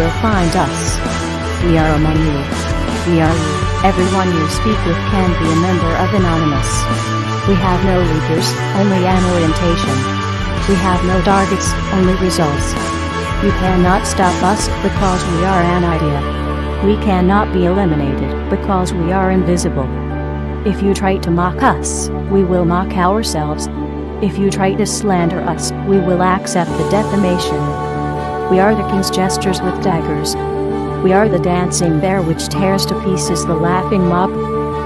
will find us. We are among you. We are you. Everyone you speak with can be a member of Anonymous. We have no leaders, only an orientation. We have no targets, only results. You cannot stop us because we are an idea. We cannot be eliminated because we are invisible. If you try to mock us, we will mock ourselves. If you try to slander us, we will accept the defamation. We are the king's gestures with daggers. We are the dancing bear which tears to pieces the laughing mob.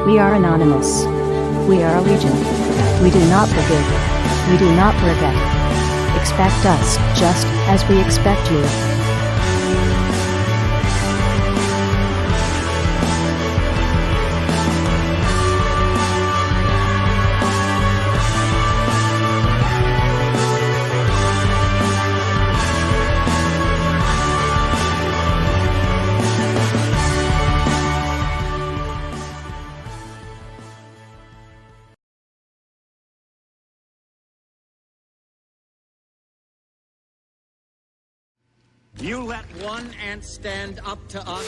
We are Anonymous. We are a legion. We do not forgive. We do not forget. Expect us, just as we expect you. You let one ant stand up to us?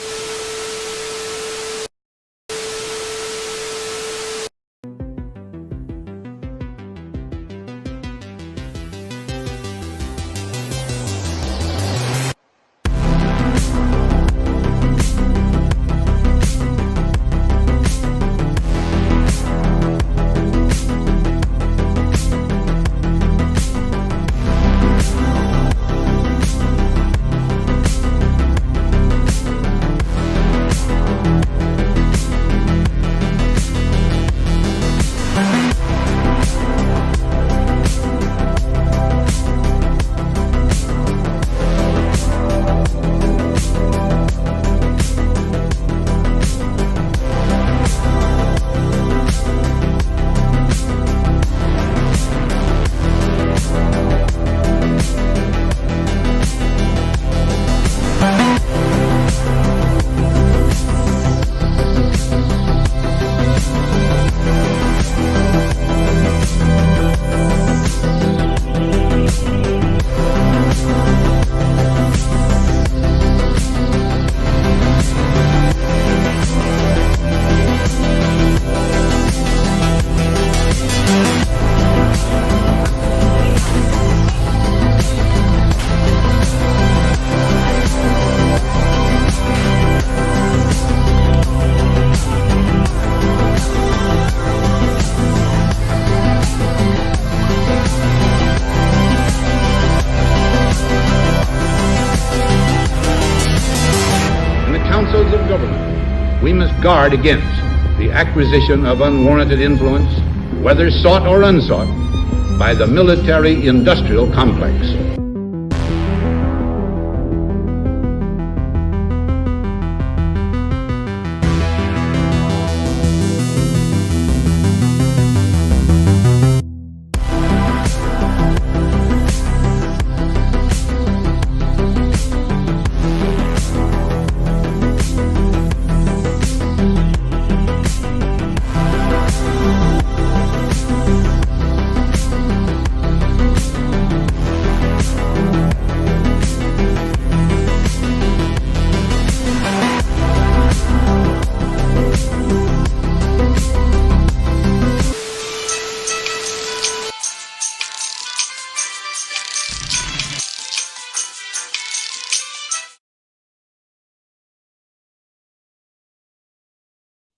councils of government, we must guard against the acquisition of unwarranted influence, whether sought or unsought, by the military-industrial complex.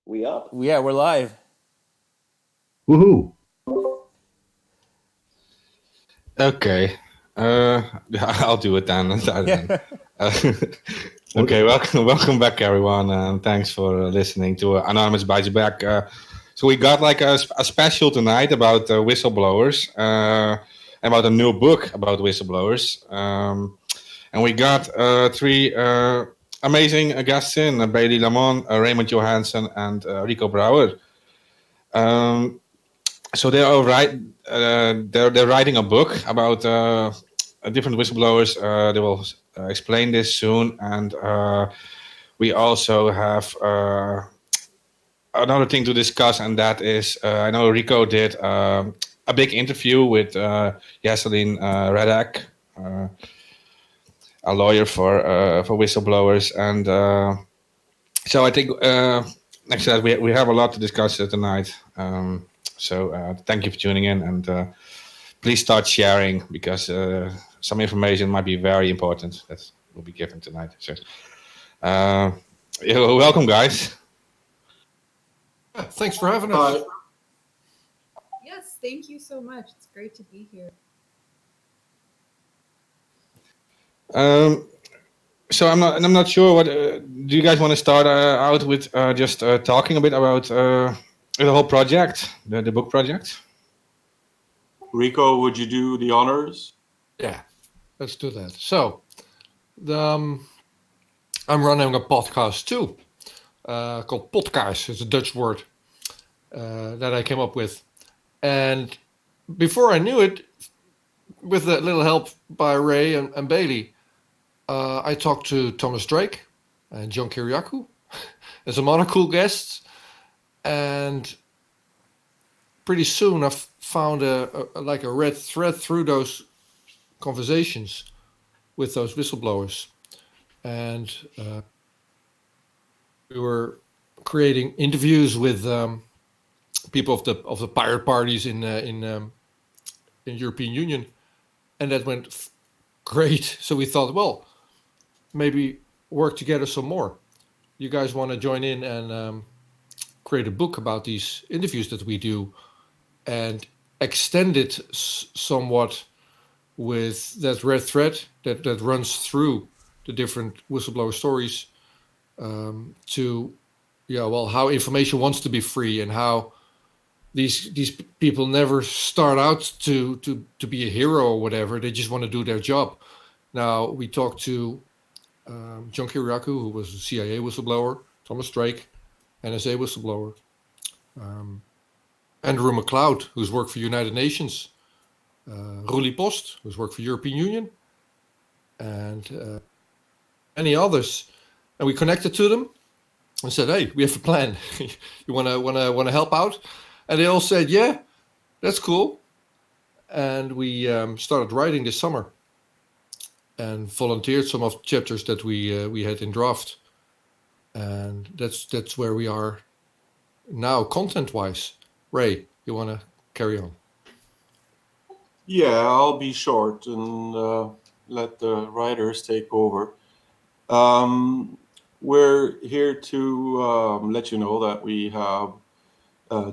We up? Yeah, we're live. Woohoo! Okay, I'll do it then. Okay, welcome back, everyone, and thanks for listening to Anonymous Bites Back. So we got like a special tonight about whistleblowers, about a new book about whistleblowers, and we got three amazing guests in: Bailey Lamont, Raymond Johansson, and Rico Brouwer. So they are they're writing a book about different whistleblowers. They will explain this soon, and we also have another thing to discuss, and that is I know Rico did a big interview with Yaseline Redak. a lawyer for whistleblowers, and so I think next to that we have a lot to discuss tonight. So thank you for tuning in, and please start sharing, because some information might be very important that will be given tonight. So you're welcome, guys. Yeah, thanks for having us. Yes, thank you so much. It's great to be here. So I'm not sure what do you guys want to start out with just talking a bit about the whole project, the book project. Rico, would you do the honors? Yeah, let's do that. So, I'm running a podcast too, called Podcast. It's a Dutch word that I came up with. And before I knew it, with a little help by Ray and Bailey, I talked to Thomas Drake and John Kiriakou and some other cool guests. And pretty soon I found a red thread through those conversations with those whistleblowers. And we were creating interviews with people of the pirate parties in European Union, and that went great. So we thought, well, maybe work together some more. You guys want to join in and create a book about these interviews that we do, and extend it somewhat with that red thread that runs through the different whistleblower stories, to how information wants to be free, and how these people never start out to be a hero or whatever. They just want to do their job. Now, we talked to John Kiriakou, who was a CIA whistleblower, Thomas Drake, NSA whistleblower, Andrew McLeod, who's worked for United Nations, Roelie Post, who's worked for European Union, and many others. And we connected to them and said, "Hey, we have a plan. You wanna help out?" And they all said, "Yeah, that's cool." And we started writing this summer and volunteered some of the chapters that we had in draft. And that's where we are now, content-wise. Ray, you want to carry on? Yeah, I'll be short and let the writers take over. We're here to let you know that we have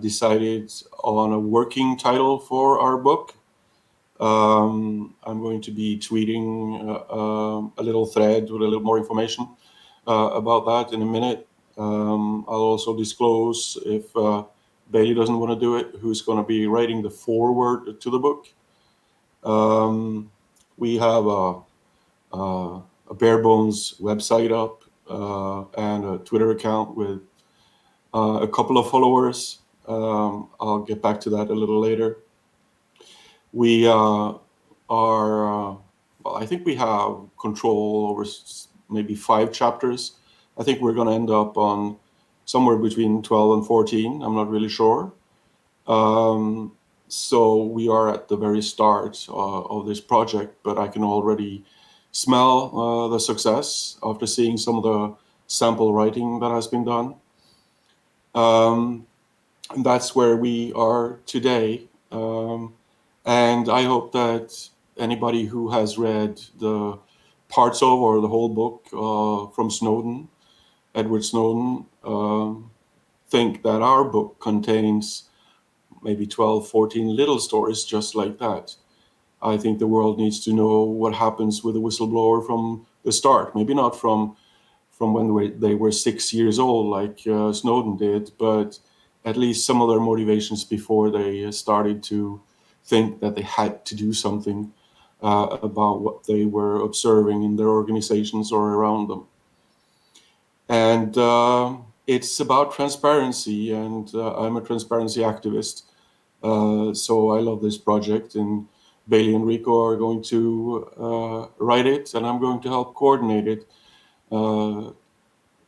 decided on a working title for our book. I'm going to be tweeting a little thread with a little more information about that in a minute. I'll also disclose, if Bailey doesn't want to do it, who's going to be writing the foreword to the book. We have a bare bones website up and a Twitter account with a couple of followers. I'll get back to that a little later. We I think we have control over maybe 5 chapters. I think we're going to end up on somewhere between 12 and 14. I'm not really sure. So we are at the very start of this project, but I can already smell the success after seeing some of the sample writing that has been done. And that's where we are today. And I hope that anybody who has read the parts of or the whole book from Snowden, Edward Snowden, think that our book contains maybe 12, 14 little stories just like that. I think the world needs to know what happens with a whistleblower from the start. Maybe not from when they were 6 years old like Snowden did, but at least some of their motivations before they started to think that they had to do something about what they were observing in their organizations or around them. And it's about transparency, and I'm a transparency activist. So I love this project, and Bailey and Rico are going to write it, and I'm going to help coordinate it.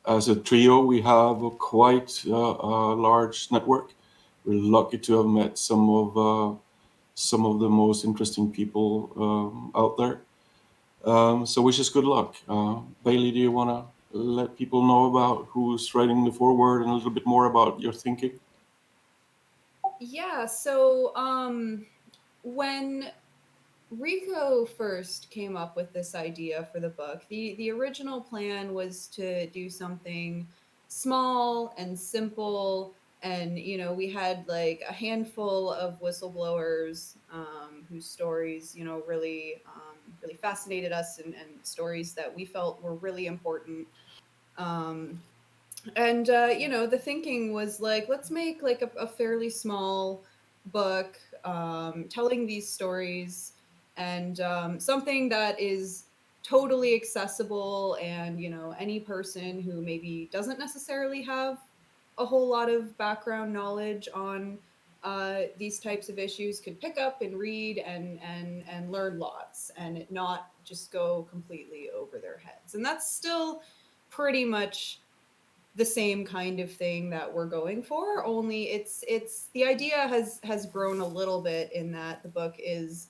As a trio, we have quite a large network. We're lucky to have met some of the most interesting people out there. So wish us good luck. Bailey, do you want to let people know about who's writing the foreword and a little bit more about your thinking? Yeah, so when Rico first came up with this idea for the book, the original plan was to do something small and simple, and we had like a handful of whistleblowers whose stories really fascinated us, and stories that we felt were really important. um, and the thinking was like, let's make like a fairly small book telling these stories, and something that is totally accessible, and any person who maybe doesn't necessarily have a whole lot of background knowledge on these types of issues could pick up and read and learn lots, and it not just go completely over their heads. And that's still pretty much the same kind of thing that we're going for, only it's the idea has grown a little bit, in that the book is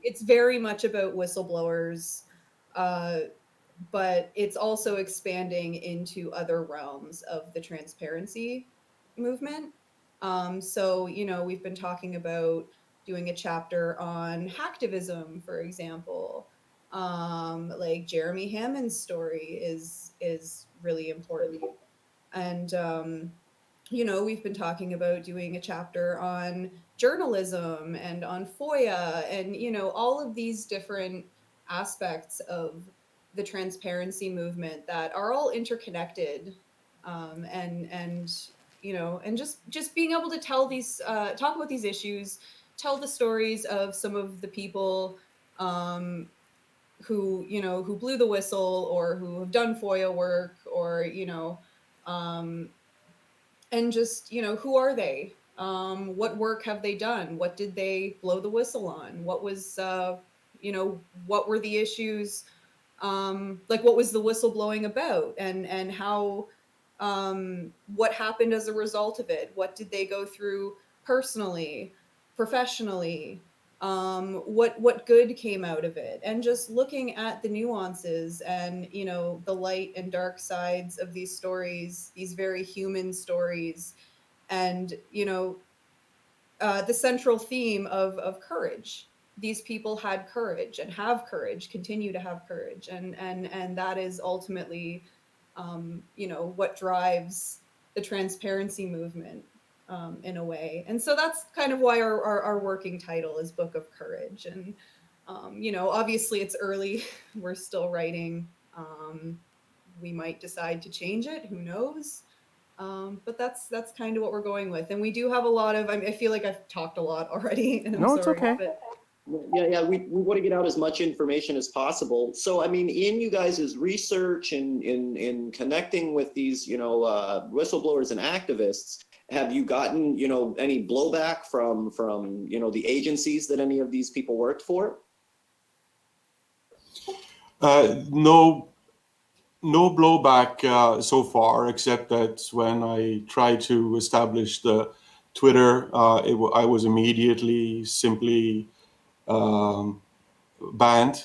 it's very much about whistleblowers, uh but it's also expanding into other realms of the transparency movement. So we've been talking about doing a chapter on hacktivism, for example. Like Jeremy Hammond's story is really important, and we've been talking about doing a chapter on journalism and on FOIA, and all of these different aspects of the transparency movement that are all interconnected. And and just being able to tell these talk about these issues, tell the stories of some of the people um, who blew the whistle, or who have done FOIA work, or um, and just who are they, what work have they done, what did they blow the whistle on, what was what were the issues, like what was the whistleblowing about, and how what happened as a result of it, what did they go through personally, professionally, what good came out of it, and just looking at the nuances and the light and dark sides of these stories, these very human stories, and the central theme of courage. These people had courage and have courage, continue to have courage, and that is ultimately, what drives the transparency movement, in a way. And so that's kind of why our working title is Book of Courage. And obviously it's early; we're still writing. We might decide to change it. Who knows? But that's kind of what we're going with, and we do have a lot of. I feel like I've talked a lot already, and I'm No, it's sorry, okay. but Yeah, we want to get out as much information as possible. So, I mean, in you guys' research and in connecting with these, whistleblowers and activists, have you gotten, any blowback from the agencies that any of these people worked for? No, no blowback so far, except that when I tried to establish the Twitter, I was immediately simply banned,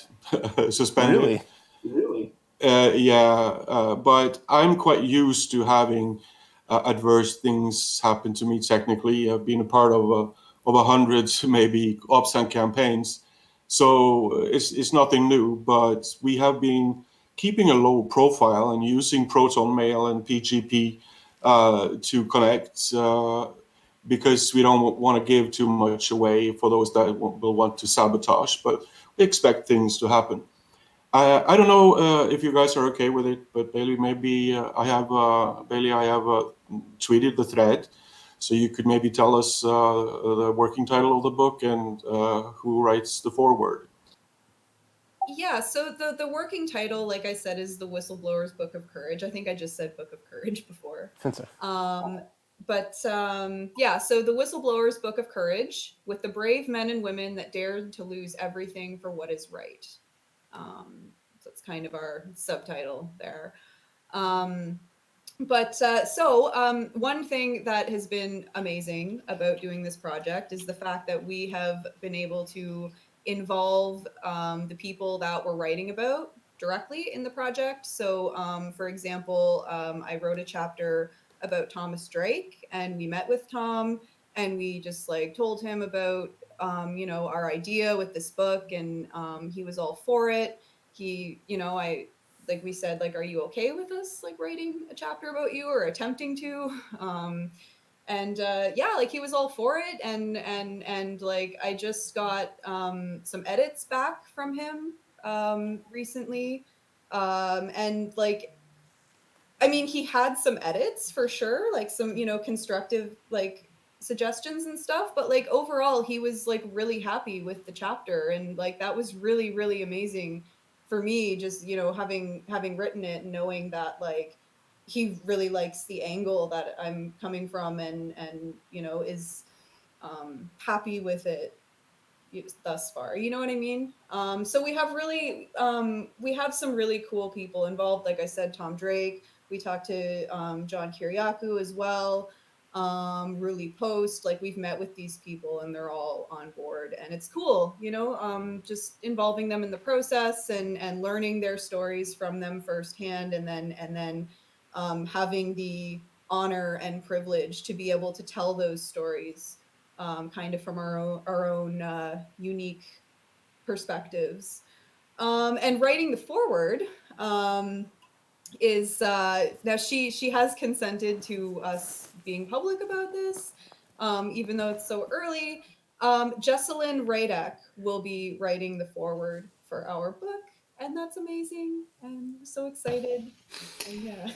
suspended. Really? Yeah, but I'm quite used to having adverse things happen to me. Technically, I've been a part of a hundred maybe ops and campaigns, so it's nothing new. But we have been keeping a low profile and using Proton Mail and PGP to connect. Because we don't want to give too much away for those that will want to sabotage, but we expect things to happen. I don't know if you guys are okay with it, but Bailey, maybe I have tweeted the thread, so you could maybe tell us the working title of the book and who writes the foreword. yeah. So the working title, like I said, is The Whistleblower's Book of Courage. I think I just said Book of Courage before. Yeah, so The Whistleblower's Book of Courage, with the brave men and women that dared to lose everything for what is right. So it's kind of our subtitle there. One thing that has been amazing about doing this project is the fact that we have been able to involve the people that we're writing about directly in the project. So, for example, I wrote a chapter about Thomas Drake, and we met with Tom, and we just like told him about our idea with this book, and he was all for it. He, I like we said, like, are you okay with us like writing a chapter about you or attempting to? And yeah, like he was all for it, and like I just got some edits back from him recently, and like I mean, he had some edits for sure, like some, constructive like suggestions and stuff, but like overall he was like really happy with the chapter, and like that was really really amazing for me, just, having written it, knowing that like he really likes the angle that I'm coming from, and is happy with it thus far. You know what I mean? So we have we have some really cool people involved. Like I said, Tom Drake. We talked to John Kiriakou as well. Ruli Post. Like we've met with these people, and they're all on board, and it's cool. Just involving them in the process, and learning their stories from them firsthand, and then having the honor and privilege to be able to tell those stories kind of from our own unique perspectives. And writing the forward is now she has consented to us being public about this, even though it's so early. Jesselyn Radek will be writing the forward for our book, and that's amazing. I'm so excited. And yeah.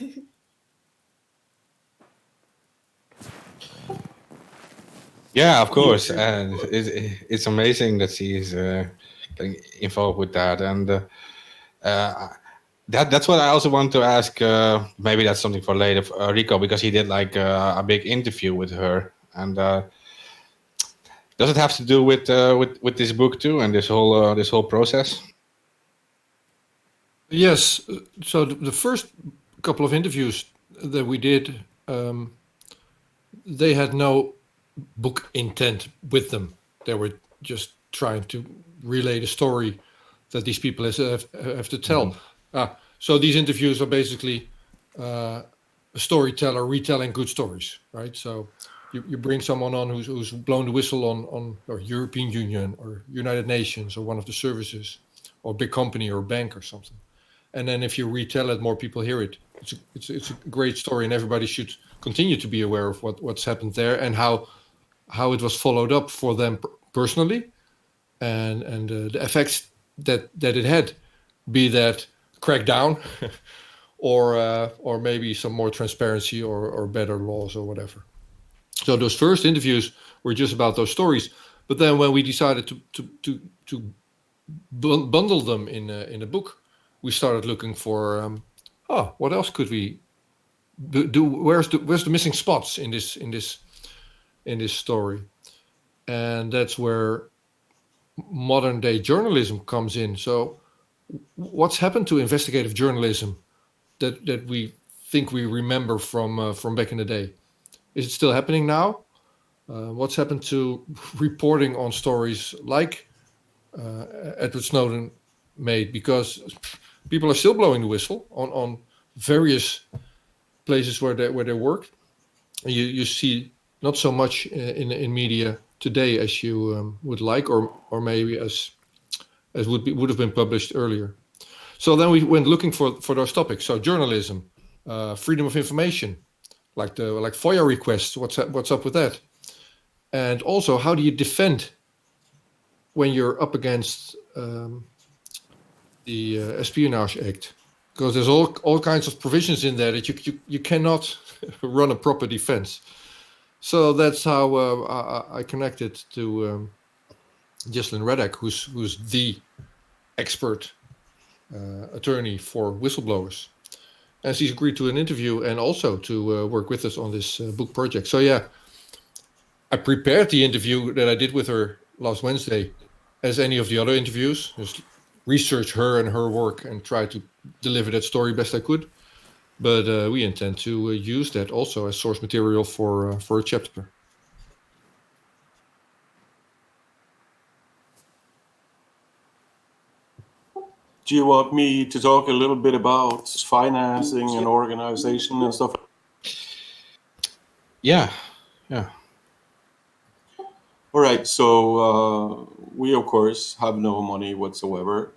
Yeah, of course, and it's amazing that she's involved with that, and that's what I also want to ask. Maybe that's something for later, Rico, because he did like a big interview with her, and does it have to do with this book too, and this whole process? Yes. So the first couple of interviews that we did, they had no book intent with them. They were just trying to relay the story that these people have to tell. So these interviews are basically a storyteller retelling good stories, right? So you bring someone on who's blown the whistle on or European Union or United Nations or one of the services or big company or bank or something. And then if you retell it, more people hear it. It's a great story, and everybody should continue to be aware of what's happened there and how it was followed up for them personally, and the effects that it had, be that crackdown or maybe some more transparency or better laws or whatever. So those first interviews were just about those stories. But then when we decided to bundle them in a book, we started looking for what else could we do? Where's the missing spots in this story? And that's where modern day journalism comes in. So what's happened to investigative journalism that we think we remember from back in the day? Is it still happening now? What's happened to reporting on stories like Edward Snowden made? Because people are still blowing the whistle on various places where they work. You see not so much in media today as you would like, or maybe as would have been published earlier. So then we went looking for those topics. So journalism, freedom of information, like FOIA requests. What's up with that? And also, how do you defend when you're up against the Espionage Act? Because there's all kinds of provisions in there that you cannot run a proper defense. So that's how I connected to Jesselyn Radek, who's the expert attorney for whistleblowers. And she's agreed to an interview and also to work with us on this book project. So yeah, I prepared the interview that I did with her last Wednesday as any of the other interviews. Just research her and her work and try to deliver that story best I could. But we intend to use that also as source material for a chapter. Do you want me to talk a little bit about financing and organization and stuff? Yeah. All right, so we of course have no money whatsoever,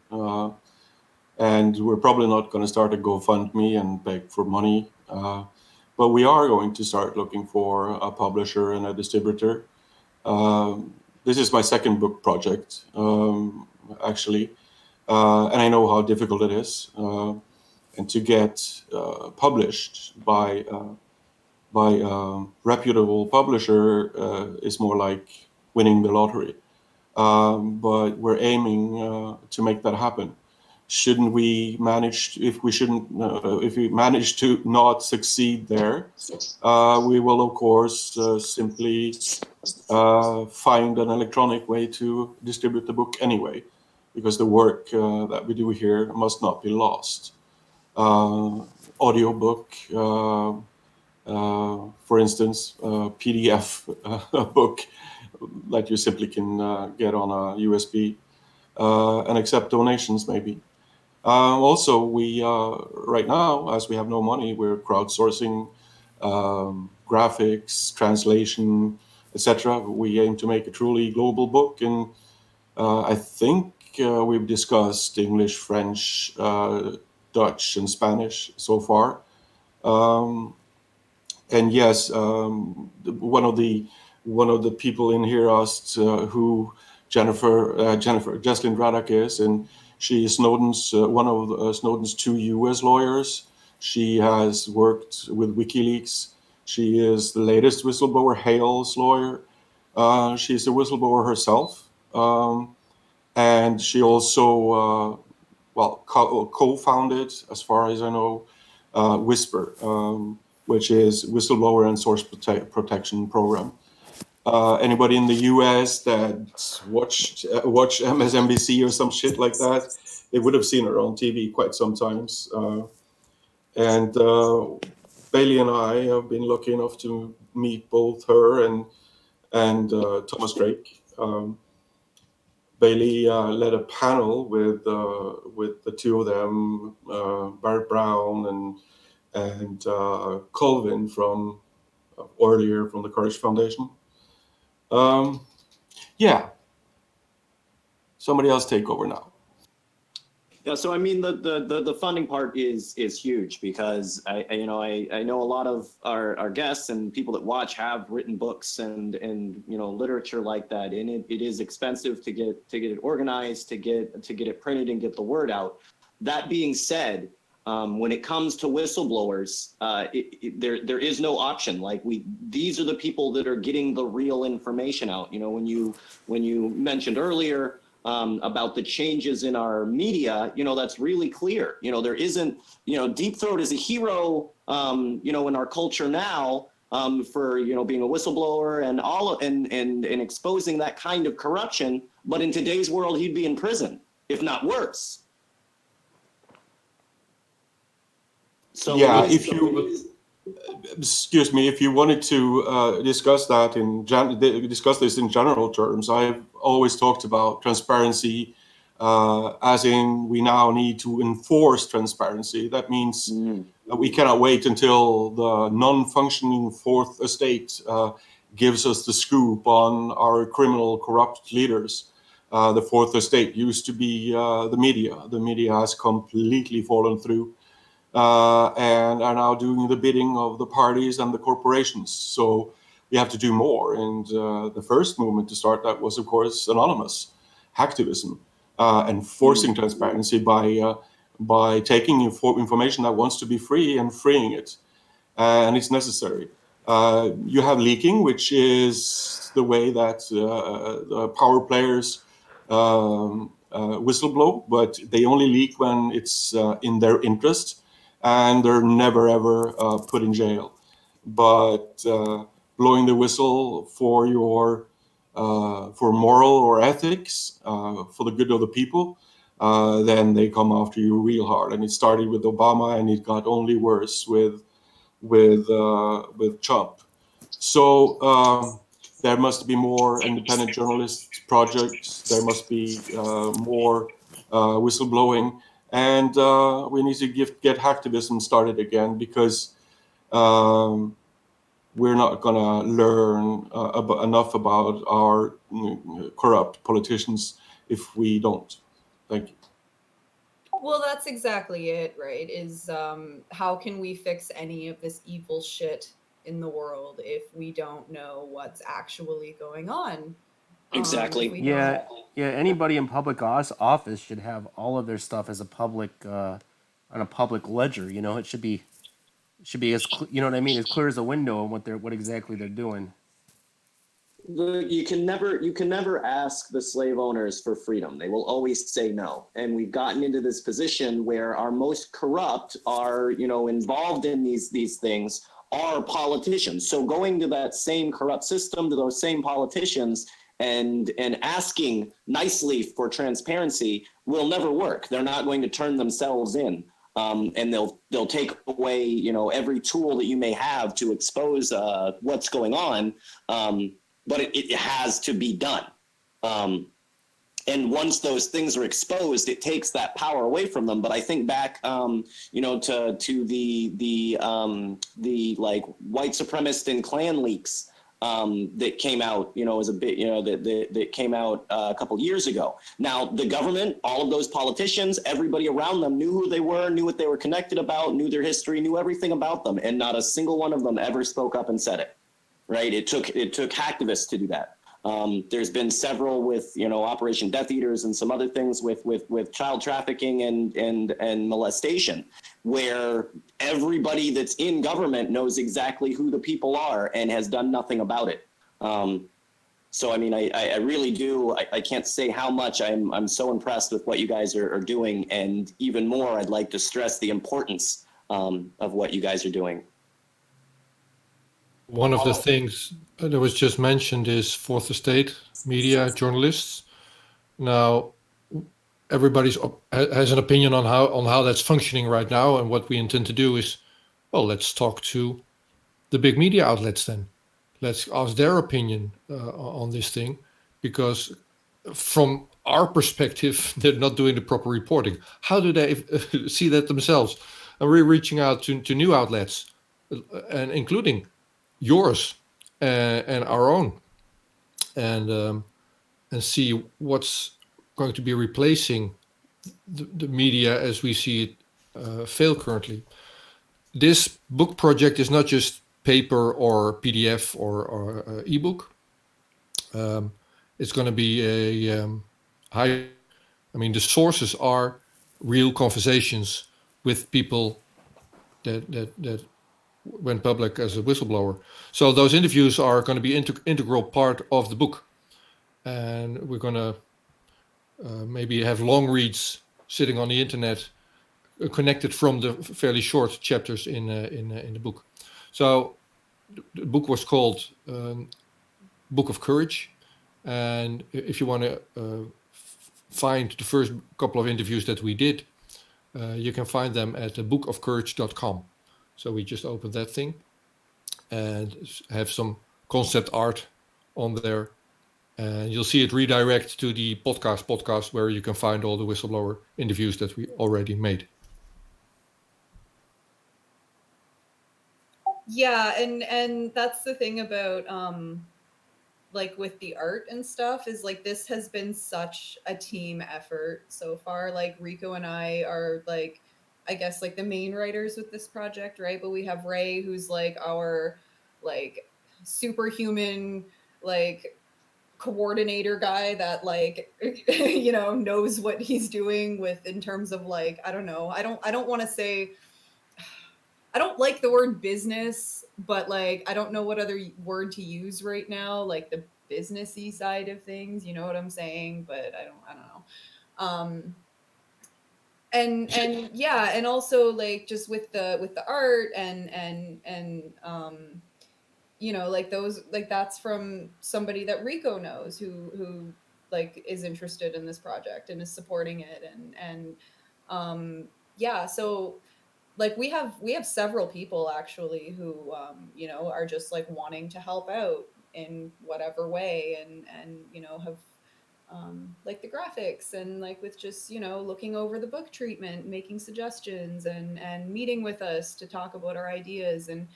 and we're probably not going to start a GoFundMe and beg for money, but we are going to start looking for a publisher and a distributor. This is my second book project, actually, and I know how difficult it is, and to get published by a reputable publisher is more like winning the lottery. But we're aiming to make that happen. Shouldn't we manage? If we manage to not succeed there, we will of course simply find an electronic way to distribute the book anyway, because the work that we do here must not be lost. Audiobook, for instance, PDF book that you simply can get on a USB and accept donations maybe. Also, we right now, as we have no money, we're crowdsourcing graphics, translation, etc. We aim to make a truly global book, and I think we've discussed English, French, Dutch, and Spanish so far. And yes, one of the people in here asked who Jesslyn Braddock is, and she is Snowden's one of Snowden's 2 U.S. lawyers. She has worked with WikiLeaks. She is the latest whistleblower, Hale's lawyer. She's a whistleblower herself, and she also co-founded, as far as I know, Whisper, which is whistleblower and source protection program. Anybody in the U.S. that watch MSNBC or some shit like that, they would have seen her on TV quite sometimes. And Bailey and I have been lucky enough to meet both her and Thomas Drake. Bailey led a panel with the two of them, Barrett Brown and Colvin from earlier from the Courage Foundation. Yeah. Somebody else take over now. Yeah, so I mean the funding part is huge, because I know a lot of our guests and people that watch have written books and literature like that, and it is expensive to get it organized, to get it printed and get the word out. That being said, when it comes to whistleblowers, there is no option. Like these are the people that are getting the real information out. When you mentioned earlier about the changes in our media, that's really clear. There isn't, Deep Throat is a hero, in our culture now, for, being a whistleblower and and exposing that kind of corruption. But in today's world, he'd be in prison, if not worse. So yeah, if you wanted to discuss this in general terms, I've always talked about transparency, as in we now need to enforce transparency. That means we cannot wait until the non-functioning fourth estate gives us the scoop on our criminal, corrupt leaders. The fourth estate used to be the media. The media has completely fallen through. And are now doing the bidding of the parties and the corporations. So we have to do more. And the first movement to start that was, of course, anonymous hacktivism, and forcing transparency by taking information that wants to be free and freeing it. And it's necessary. You have leaking, which is the way that the power players whistleblow, but they only leak when it's in their interest. And they're never ever put in jail. But blowing the whistle for your for moral or ethics, for the good of the people, then they come after you real hard. And it started with Obama, and it got only worse with Trump. So there must be more independent journalist projects. There must be more whistleblowing. and we need to get hacktivism started again, because we're not gonna learn enough about our corrupt politicians if we don't. Thank you. Well, that's exactly it, right? Is how can we fix any of this evil shit in the world if we don't know what's actually going on? Exactly. If we Yeah, don't, yeah. Anybody in public office should have all of their stuff as a public on a public ledger. You know, it should be as you know what I mean, as clear as a window on what exactly they're doing. You can never ask the slave owners for freedom. They will always say no. And we've gotten into this position where our most corrupt are, involved in these things are politicians. So going to that same corrupt system, to those same politicians, and asking nicely for transparency will never work. They're not going to turn themselves in. And they'll take away, every tool that you may have to expose what's going on. But it has to be done. And once those things are exposed, it takes that power away from them. But I think back, to the like white supremacist and Klan leaks that came out, as a bit, that came out a couple years ago. Now, the government, all of those politicians, everybody around them knew who they were, knew what they were connected about, knew their history, knew everything about them, and not a single one of them ever spoke up and said it. Right? It took hacktivists to do that. There's been several with Operation Death Eaters and some other things with child trafficking and molestation, where everybody that's in government knows exactly who the people are and has done nothing about it. So I mean, I really do. I can't say how much I'm so impressed with what you guys are doing, and even more, I'd like to stress the importance of what you guys are doing. One of the things that was just mentioned is fourth estate media journalists. Now, everybody has an opinion on how that's functioning right now, and what we intend to do is, well, let's talk to the big media outlets then. Let's ask their opinion on this thing, because from our perspective, they're not doing the proper reporting. How do they see that themselves? And we're reaching out to new outlets, and including yours and our own, and see what's going to be replacing the media as we see it fail currently. This book project is not just paper or PDF or ebook. It's going to be a high. I mean, the sources are real conversations with people that went public as a whistleblower. So those interviews are going to be integral part of the book, and we're going to maybe have long reads sitting on the internet, connected from the fairly short chapters in the book. So the book was called Book of Courage, and if you want to find the first couple of interviews that we did, you can find them at bookofcourage.com. So we just opened that thing and have some concept art on there. And you'll see it redirect to the podcast where you can find all the whistleblower interviews that we already made. yeah, and that's the thing about like with the art and stuff, is like this has been such a team effort so far. Like Rico and I are like, I guess, like the main writers with this project, right? But we have Ray, who's like our like superhuman like coordinator guy that like knows what he's doing with, in terms of like, I don't know, I don't want to say, I don't like the word business, but like I don't know what other word to use right now, like the businessy side of things, you know what I'm saying? But I don't know. And yeah, and also like just with the art and like those, like that's from somebody that Rico knows who like is interested in this project and is supporting it, and yeah, so like we have several people actually who are just like wanting to help out in whatever way, and have like the graphics and like with just, you know, looking over the book treatment, making suggestions and meeting with us to talk about our ideas and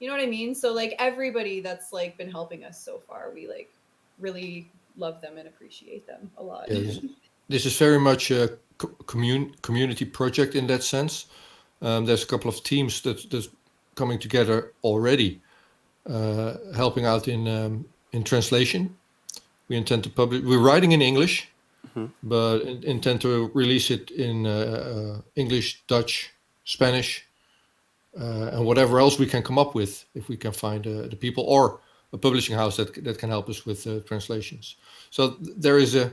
you know what I mean? So like everybody that's like been helping us so far, we like really love them and appreciate them a lot. Yeah, this is very much a community project in that sense. There's a couple of teams that's coming together already, helping out in translation. We intend to publish. We're writing in English, but intend to release it in English, Dutch, Spanish, and whatever else we can come up with if we can find the people or a publishing house that can help us with translations. So there is a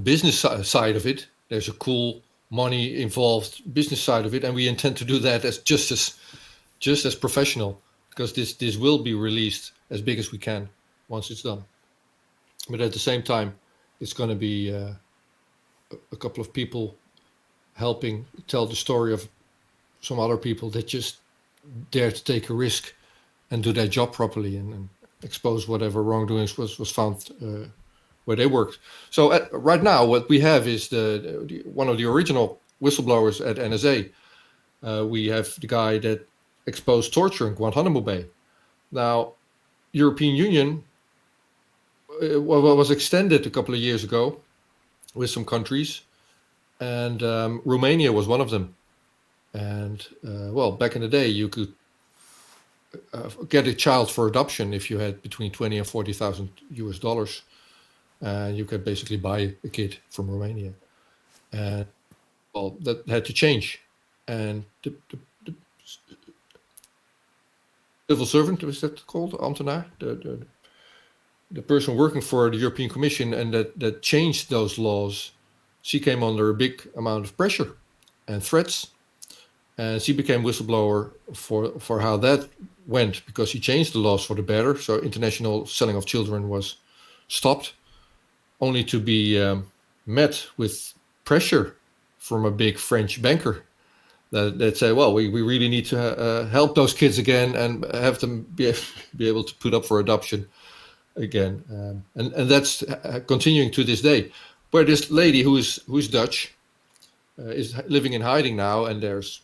business side of it. There's a cool money involved business side of it, and we intend to do that as just as professional, because this will be released as big as we can once it's done. But at the same time, it's going to be a couple of people helping tell the story of some other people that just dare to take a risk and do their job properly and expose whatever wrongdoings was found where they worked. So right now, what we have is one of the original whistleblowers at NSA. We have the guy that exposed torture in Guantanamo Bay. Now, European Union was extended a couple of years ago with some countries, and Romania was one of them. And well, back in the day, you could get a child for adoption if you had between 20 and 40,000 US dollars. You could basically buy a kid from Romania. And well, that had to change. And the civil servant, was that called, ambtenaar? The person working for the European Commission and that changed those laws, she came under a big amount of pressure and threats. And she became whistleblower for how that went, because she changed the laws for the better. So international selling of children was stopped, only to be met with pressure from a big French banker that say, well, we really need to help those kids again and have them be able to put up for adoption again. And that's continuing to this day. Where this lady who's Dutch is living in hiding now, and there's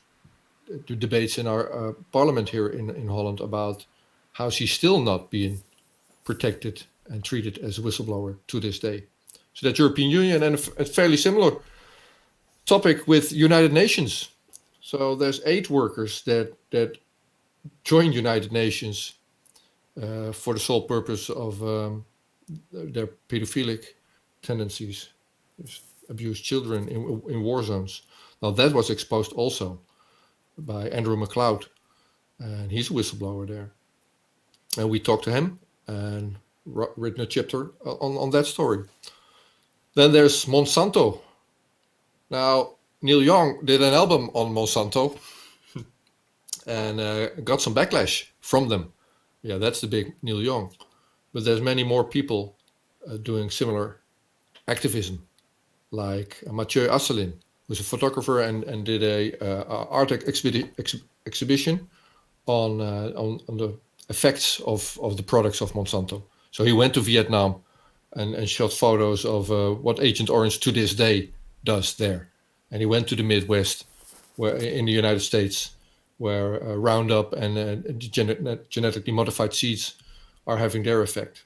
debates in our parliament here in Holland about how she's still not being protected and treated as a whistleblower to this day. So that European Union, and a fairly similar topic with United Nations. So there's aid workers that join United Nations for the sole purpose of their pedophilic tendencies, abuse children in war zones. Now that was exposed also by Andrew McLeod, and he's a whistleblower there. And we talked to him and written a chapter on that story. Then there's Monsanto. Now, Neil Young did an album on Monsanto and got some backlash from them. Yeah, that's the big Neil Young. But there's many more people doing similar activism, like Mathieu Asselin, who's a photographer and did a art exhibition on the effects of the products of Monsanto. So he went to Vietnam and shot photos of what Agent Orange to this day does there. And he went to the Midwest, where in the United States, where Roundup and genetically modified seeds are having their effect.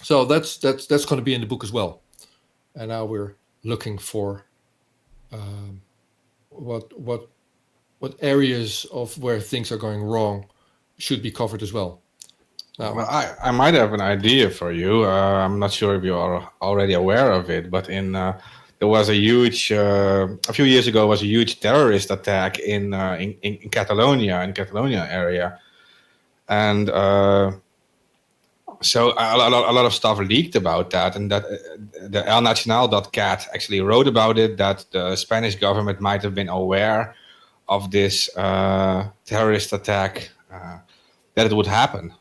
So that's going to be in the book as well. And now we're looking for what areas of where things are going wrong should be covered as well. Now, well, I might have an idea for you. I'm not sure if you are already aware of it, but there was a huge a few years ago was a huge terrorist attack in Catalonia, in the Catalonia area, and so a lot of stuff leaked about that, and that the elnacional.cat actually wrote about it, that the Spanish government might have been aware of this terrorist attack, that it would happen.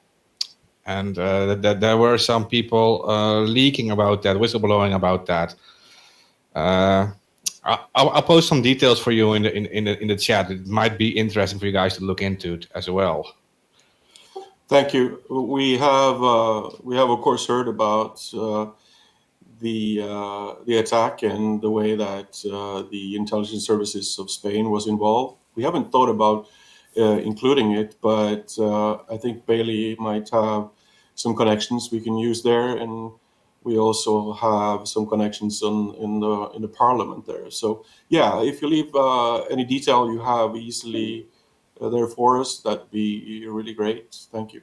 And that there were some people leaking about that, whistleblowing about that. I'll post some details for you in the chat. It might be interesting for you guys to look into it as well. Thank you. We have of course heard about the attack and the way that the intelligence services of Spain was involved. We haven't thought about including it, but I think Bailey might have some connections we can use there, and we also have some connections in the parliament there. So yeah, if you leave any detail you have easily there for us, that'd be really great. Thank you.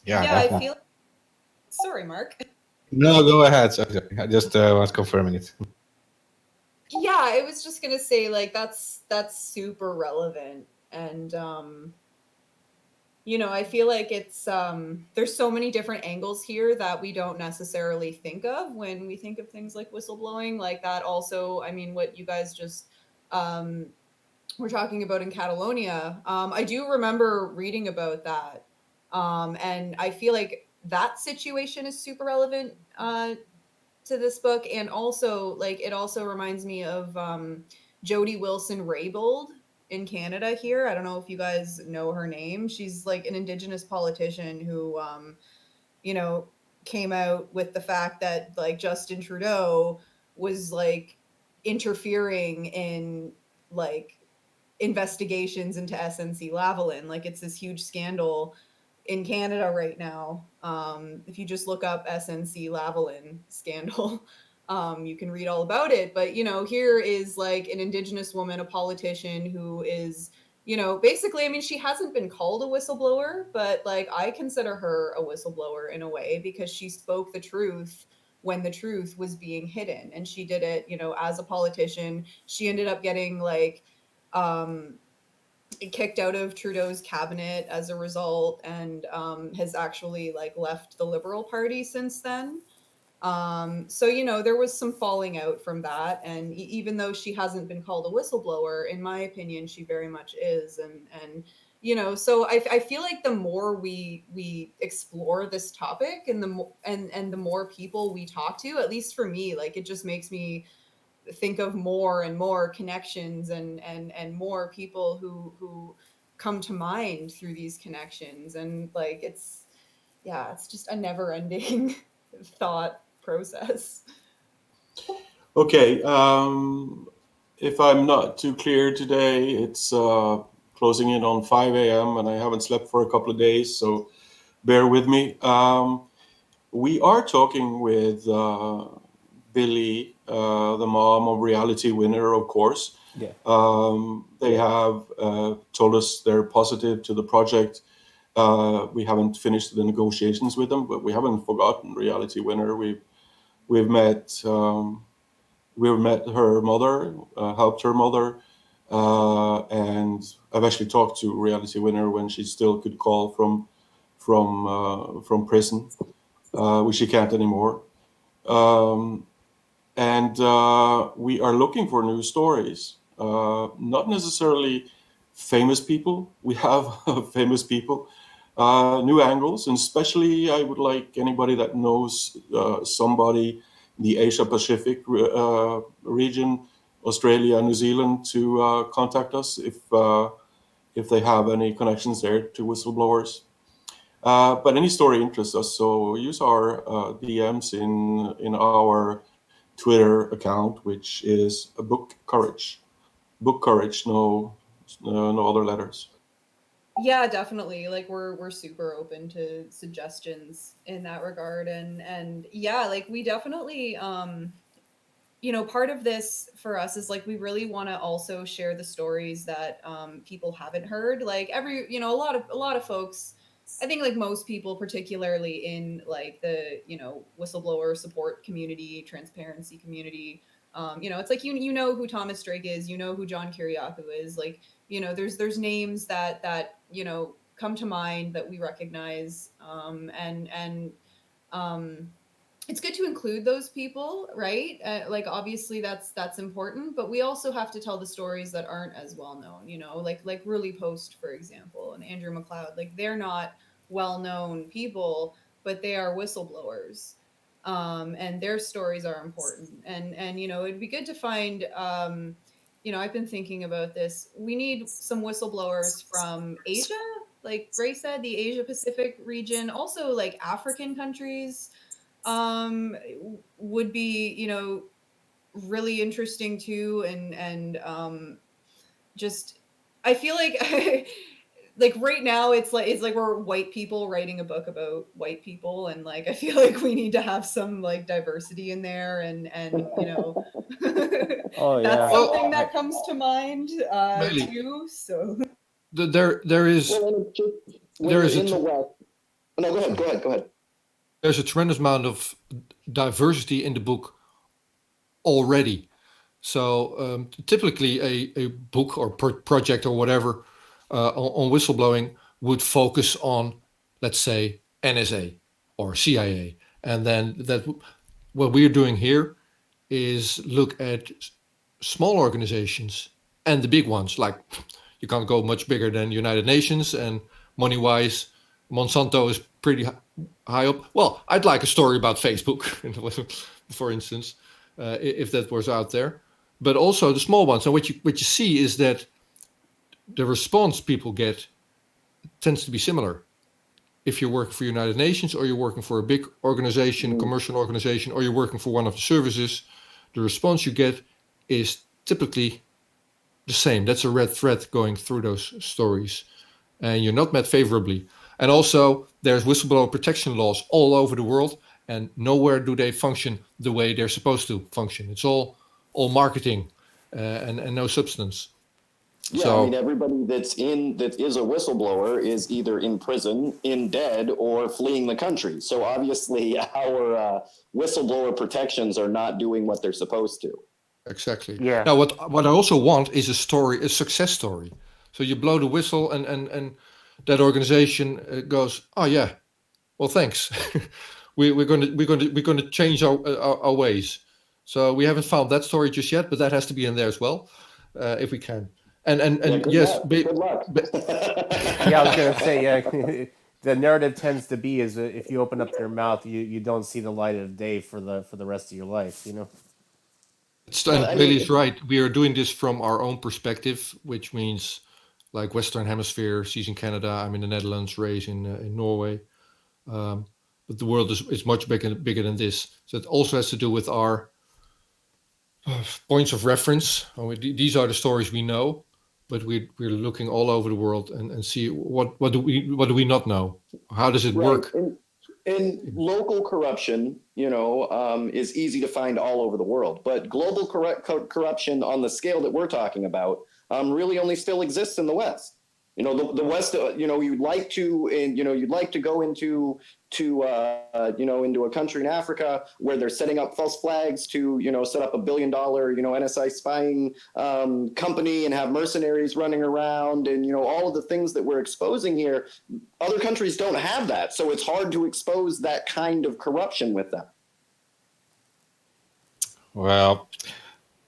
Yeah, Yeah, I definitely. feel. Sorry, Mark. No, go ahead. Sorry. I just was confirming it. Yeah, I was just gonna say like that's super relevant, and I feel like it's there's so many different angles here that we don't necessarily think of when we think of things like whistleblowing. Like that also, I mean, what you guys just um were talking about in Catalonia. I do remember reading about that. And I feel like that situation is super relevant to this book, and also like it also reminds me of Jody Wilson-Raybould in Canada here. I don't know if you guys know her name. She's like an indigenous politician who you know came out with the fact that like Justin Trudeau was like interfering in like investigations into SNC-Lavalin. Like it's this huge scandal in Canada right now. If you just look up SNC-Lavalin scandal, you can read all about it. But here is like an Indigenous woman, a politician who is, basically, I mean, she hasn't been called a whistleblower, but like I consider her a whistleblower in a way because she spoke the truth when the truth was being hidden, and she did it, as a politician. She ended up getting like um, kicked out of Trudeau's cabinet as a result, and has actually like left the Liberal Party since then. So there was some falling out from that, and even though she hasn't been called a whistleblower, in my opinion, she very much is, and so I feel like the more we explore this topic, and the more and the more people we talk to, at least for me, like it just makes me think of more and more connections, and more people who come to mind through these connections, and like it's just a never ending thought process. Okay, if I'm not too clear today, it's closing in on 5 a.m. and I haven't slept for a couple of days, so bear with me. We are talking with Billy, the mom of Reality Winner, of course. Yeah. They have told us they're positive to the project. We haven't finished the negotiations with them, but we haven't forgotten Reality Winner. We've met. We've met her mother, helped her mother, and I've actually talked to Reality Winner when she still could call from prison, which she can't anymore. Um, and we are looking for new stories, not necessarily famous people. We have famous people, new angles, and especially I would like anybody that knows somebody in the Asia Pacific region, Australia, New Zealand, to contact us if they have any connections there to whistleblowers. But any story interests us, so use our DMs in our Twitter account, which is a Book Courage. Book Courage, no other letters. Yeah, definitely. Like we're super open to suggestions in that regard, and yeah, like we definitely part of this for us is like we really want to also share the stories that people haven't heard. Like a lot of folks, I think like most people, particularly in like the whistleblower support community, transparency community, it's like you know who Thomas Drake is, you know who John Kiriakou is, like there's names that come to mind that we recognize, and um it's good to include those people, right? Like obviously that's important, but we also have to tell the stories that aren't as well known. Like Rully Post, for example, and Andrew McLeod. Like they're not well known people, but they are whistleblowers, and their stories are important. And it'd be good to find. I've been thinking about this. We need some whistleblowers from Asia, like Ray said, the Asia Pacific region, also like African countries, would be, you know, really interesting too. And just, I feel like like right now it's like we're white people writing a book about white people, and like I feel like we need to have some like diversity in there, and you know, Oh that's yeah. something that comes to mind Bailey, too. So there is Well, and it's just when there you're is a in the West. No, go ahead. there's a tremendous amount of diversity in the book already. So typically a book or project or whatever on whistleblowing would focus on, let's say, NSA or CIA. And then what we're doing here is look at small organizations and the big ones. Like, you can't go much bigger than United Nations, and money-wise, Monsanto is pretty high up. Well, I'd like a story about Facebook, for instance, if that was out there. But also the small ones. And what you see is that the response people get tends to be similar. If you're working for United Nations, or you're working for a big organization, commercial organization, or you're working for one of the services, the response you get is typically the same. That's a red thread going through those stories. And you're not met favorably. And also, there's whistleblower protection laws all over the world, and nowhere do they function the way they're supposed to function. It's all marketing and no substance. Yeah, So, I mean, everybody that is a whistleblower is either in prison, in dead, or fleeing the country. So obviously, our whistleblower protections are not doing what they're supposed to. exactly. Yeah. Now, what I also want is a success story. So you blow the whistle, and that organization goes, oh yeah, well thanks. we're going to change our ways. So we haven't found that story just yet, but that has to be in there as well, if we can. And Good yes, luck. Good luck. Yeah, I was gonna say, yeah. The narrative tends to be is if you open up your mouth, you don't see the light of day for the rest of your life. You know. Well, I mean, Billy's right. We are doing this from our own perspective, which means like Western Hemisphere, she's in Canada, I'm in the Netherlands, Ray's in Norway. But the world is much bigger than this. So it also has to do with our points of reference. These are the stories we know, but we're looking all over the world and see what do we not know? How does it work? And local corruption, you know, is easy to find all over the world. But global corruption on the scale that we're talking about really only still exists in the West. You know, the West. You know, you'd like to go into a country in Africa where they're setting up false flags to, you know, set up $1 billion, you know, NSI spying company and have mercenaries running around, and, you know, all of the things that we're exposing here. Other countries don't have that, so it's hard to expose that kind of corruption with them. Well,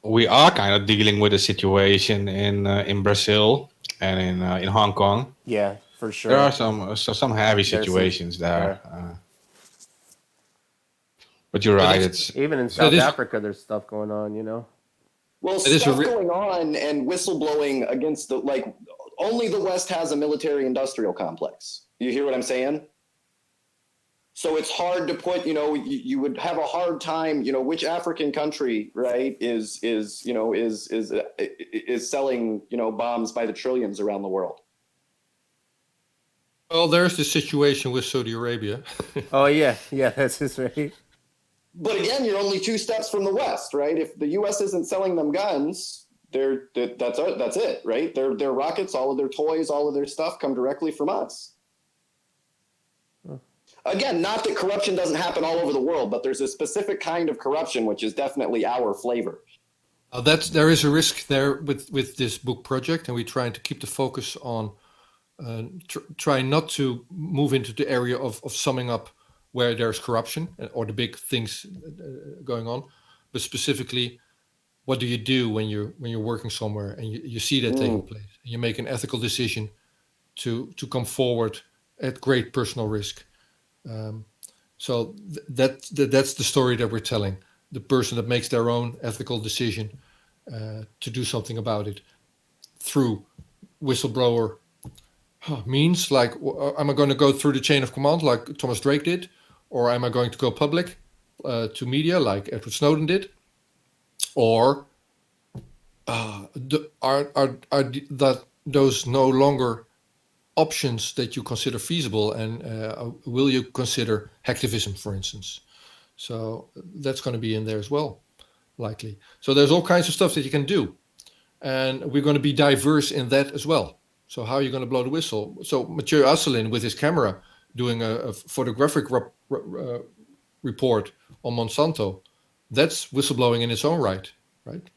we are kind of dealing with a situation in Brazil and in Hong Kong. Yeah, for sure. There are some heavy situations there. But you're right. It's even in South Africa, there's stuff going on. You know. Well, stuff going on and whistleblowing against only the West has a military-industrial complex. You hear what I'm saying? So it's hard to put, you know, you would have a hard time, you know, which African country, right, is selling, you know, bombs by the trillions around the world. Well, there's the situation with Saudi Arabia. Oh yeah, that's just right. But again, you're only 2 steps from the West, right? If the U.S. isn't selling them guns, that's it, right? Their rockets, all of their toys, all of their stuff come directly from us. Again, not that corruption doesn't happen all over the world, but there's a specific kind of corruption which is definitely our flavor. There is a risk there with this book project, and we're trying to keep the focus on trying not to move into the area of summing up where there's corruption or the big things going on, but specifically, what do you do when you're working somewhere and you see that taking place? You make an ethical decision to come forward at great personal risk. So that's the story that we're telling. The person that makes their own ethical decision to do something about it through whistleblower means, like, am I going to go through the chain of command like Thomas Drake did, or am I going to go public to media like Edward Snowden did, or are that those no longer options that you consider feasible, and will you consider hacktivism, for instance? So that's going to be in there as well, likely. So there's all kinds of stuff that you can do, and we're going to be diverse in that as well. So how are you going to blow the whistle? So Mathieu Asselin with his camera doing a photographic report on Monsanto, that's whistleblowing in its own right, right?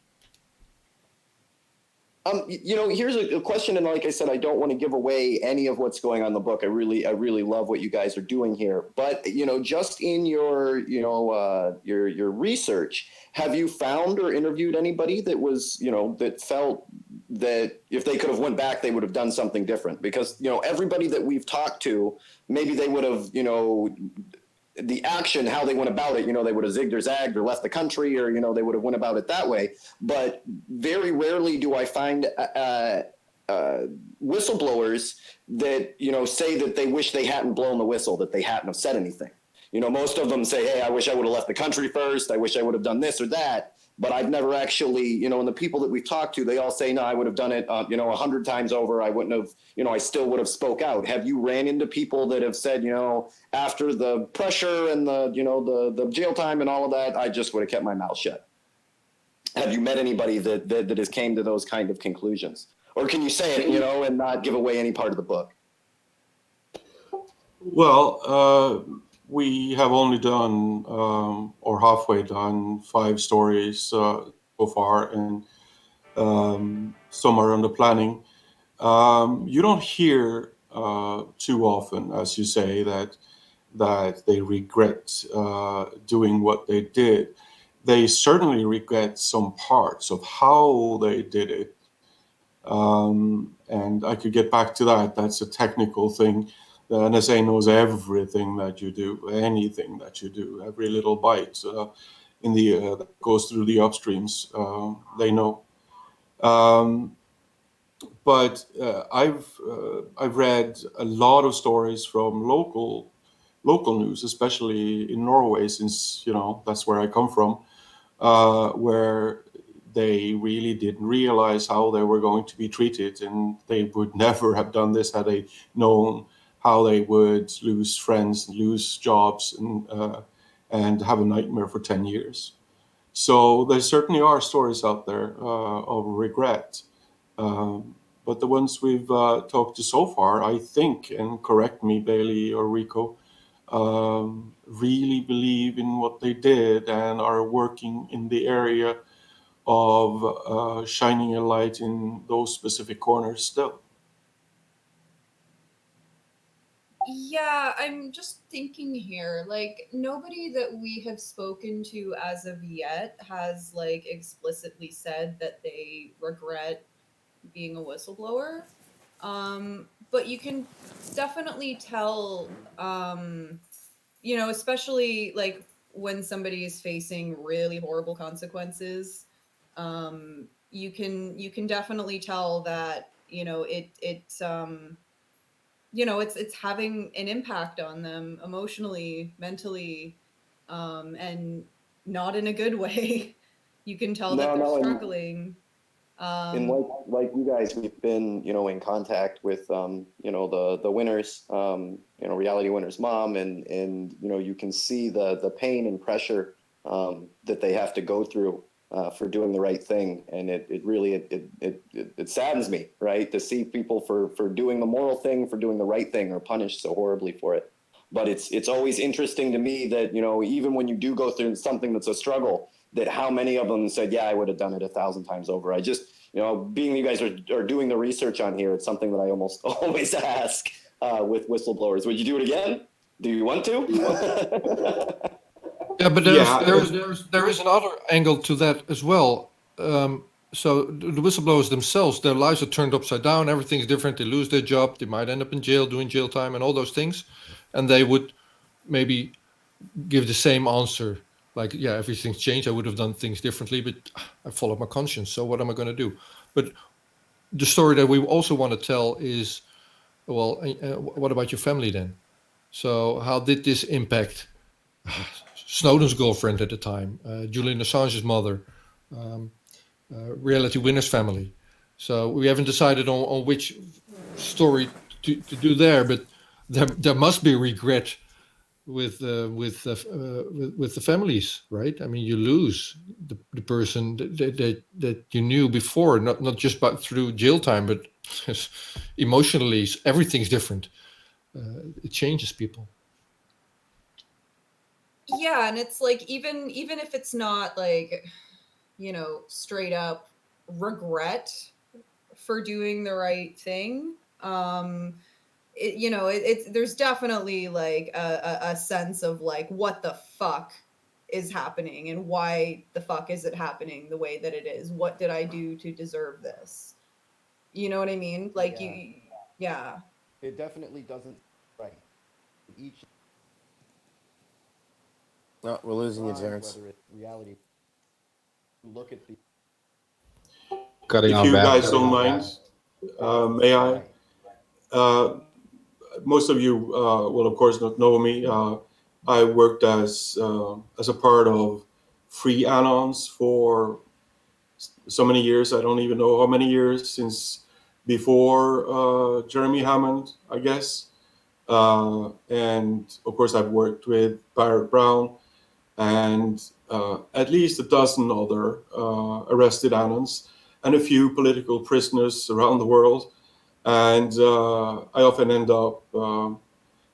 Here's a question, and like I said, I don't want to give away any of what's going on in the book. I really love what you guys are doing here. But just in your your research, have you found or interviewed anybody that was that felt that if they could have went back, they would have done something different? Because everybody that we've talked to, maybe they would have the action, how they went about it, they would have zigged or zagged or left the country, or they would have went about it that way. But very rarely do I find whistleblowers that say that they wish they hadn't blown the whistle, that they hadn't have said anything. Most of them say, hey, I wish I would have left the country first, I wish I would have done this or that. But I've never actually, and the people that we've talked to, they all say, no, I would have done it, 100 times over. I wouldn't have, I still would have spoke out. Have you ran into people that have said, after the pressure and the jail time and all of that, I just would have kept my mouth shut? Have you met anybody that has came to those kind of conclusions? Or can you say it, and not give away any part of the book? Well, we have only done, or halfway done, 5 stories so far, and some are under planning. You don't hear too often, as you say, that they regret doing what they did. They certainly regret some parts of how they did it. And I could get back to that. That's a technical thing. The NSA knows everything that you do, anything that you do, every little byte in the that goes through the upstreams. They know. But I've read a lot of stories from local news, especially in Norway, since that's where I come from, where they really didn't realize how they were going to be treated, and they would never have done this had they known how they would lose friends, lose jobs, and have a nightmare for 10 years. So there certainly are stories out there of regret. But the ones we've talked to so far, I think, and correct me, Bailey or Rico, really believe in what they did and are working in the area of shining a light in those specific corners still. Yeah, I'm just thinking here, like, nobody that we have spoken to as of yet has, like, explicitly said that they regret being a whistleblower. But you can definitely tell, especially, like, when somebody is facing really horrible consequences, you can definitely tell that, it's having an impact on them emotionally, mentally, and not in a good way. You can tell that they're struggling. And like you guys, we've been, in contact with, the winners, reality winner's mom, and you can see the pain and pressure that they have to go through for doing the right thing, and it really saddens me, right, to see people for doing the moral thing, for doing the right thing, are punished so horribly for it. But it's always interesting to me that even when you do go through something that's a struggle, that how many of them said, yeah, I would have done it 1,000 times over. I just being you guys are doing the research on here, it's something that I almost always ask with whistleblowers. Would you do it again? Do you want to? Yeah, but there is another angle to that as well. So the whistleblowers themselves, their lives are turned upside down. Everything's different. They lose their job. They might end up in jail, doing jail time, and all those things. And they would maybe give the same answer, like, yeah, everything's changed. I would have done things differently, but I followed my conscience. So what am I going to do? But the story that we also want to tell is, well, what about your family then? So how did this impact Snowden's girlfriend at the time, Julian Assange's mother, um, Reality Winner's family? So we haven't decided on which story to do there, but there must be regret with the families, right? I mean, you lose the person that you knew before, not just through jail time, but emotionally, everything's different. It changes people. Yeah, and it's like even if it's not like, straight up regret for doing the right thing, it's there's definitely like a sense of like, what the fuck is happening and why the fuck is it happening the way that it is? What did I do to deserve this? You know what I mean? Like yeah. It definitely doesn't right. Each No, we're losing you, line, Terrence. whether it's reality, look at the Cutting If off you bad. guys don't mind, may I? right. Most of you will, of course, not know me. I worked as a part of free anons for so many years. I don't even know how many years, since before Jeremy Hammond, I guess. And of course, I've worked with Barrett Brown and at least a dozen other arrested anons and a few political prisoners around the world. And I often end up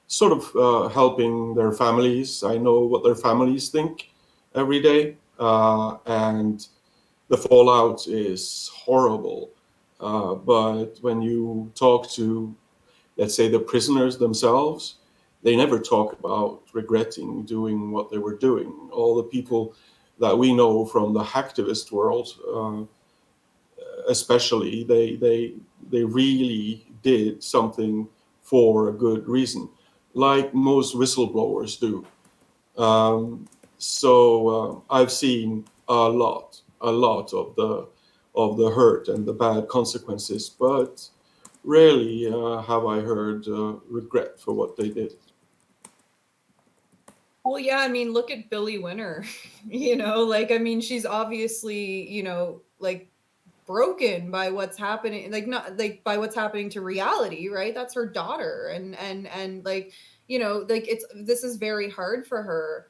sort of helping their families. I know what their families think every day. And the fallout is horrible. But when you talk to, let's say, the prisoners themselves, they never talk about regretting doing what they were doing. All the people that we know from the hacktivist world, especially, they really did something for a good reason, like most whistleblowers do. So I've seen a lot of the hurt and the bad consequences, but rarely have I heard regret for what they did. Well, yeah, I mean, look at Billy Winner. Like, I mean, she's obviously, like broken by what's happening, like not like by what's happening to reality, right? That's her daughter, and like, like this is very hard for her,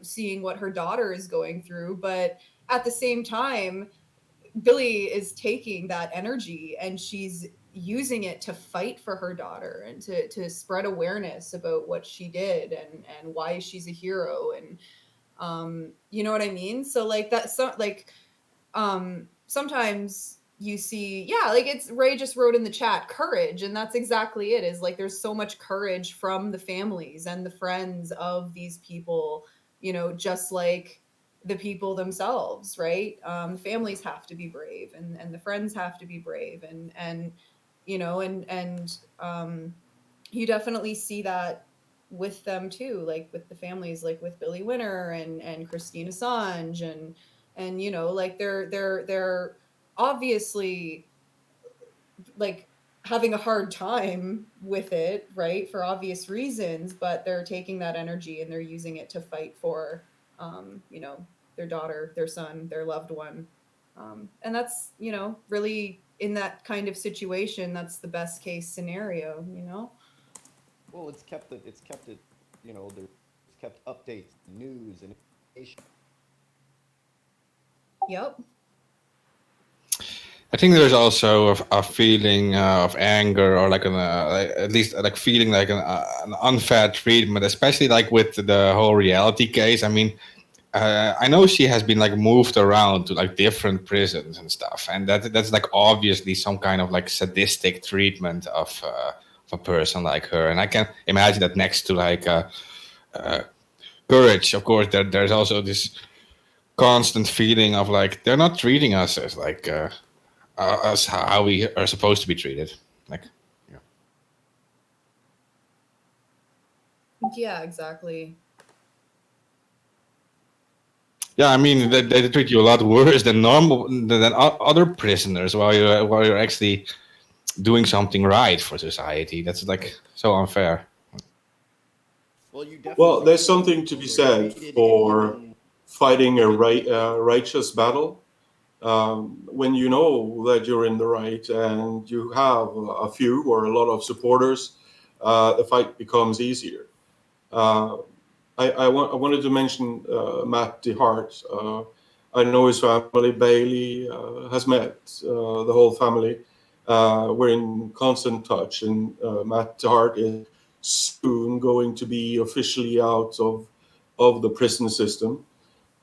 seeing what her daughter is going through, but at the same time, Billy is taking that energy and she's using it to fight for her daughter and to spread awareness about what she did and why she's a hero, and you know what I mean? So like that's so like sometimes you see, yeah, like it's Ray just wrote in the chat, courage, and that's exactly it. Is like there's so much courage from the families and the friends of these people, just like the people themselves, right? The families have to be brave, and the friends have to be brave, and you definitely see that with them too, like with the families, like with Billy Winner and Christine Assange, and like they're obviously like having a hard time with it, right, for obvious reasons, but they're taking that energy and they're using it to fight for their daughter, their son, their loved one, and that's really, in that kind of situation, that's the best case scenario. Well, it's kept it, it's kept updates, news, and information. Yep. I think there's also a feeling of anger, or like at least like feeling like an unfair treatment, especially like with the whole reality case. I mean, I know she has been like moved around to like different prisons and stuff, and that's like obviously some kind of like sadistic treatment of a person like her. And I can imagine that next to like courage, of course, there's also this constant feeling of like they're not treating us as like us how we are supposed to be treated. Like, Yeah, exactly. yeah, I mean they treat you a lot worse than other prisoners while you're actually doing something right for society. That's like so unfair. Well, you definitely. Well, there's something to be said for fighting a righteous battle. When you know that you're in the right and you have a few or a lot of supporters, the fight becomes easier. Uh, I wanted to mention Matt DeHart. I know his family. Bailey has met the whole family. We're in constant touch, and Matt DeHart is soon going to be officially out of the prison system.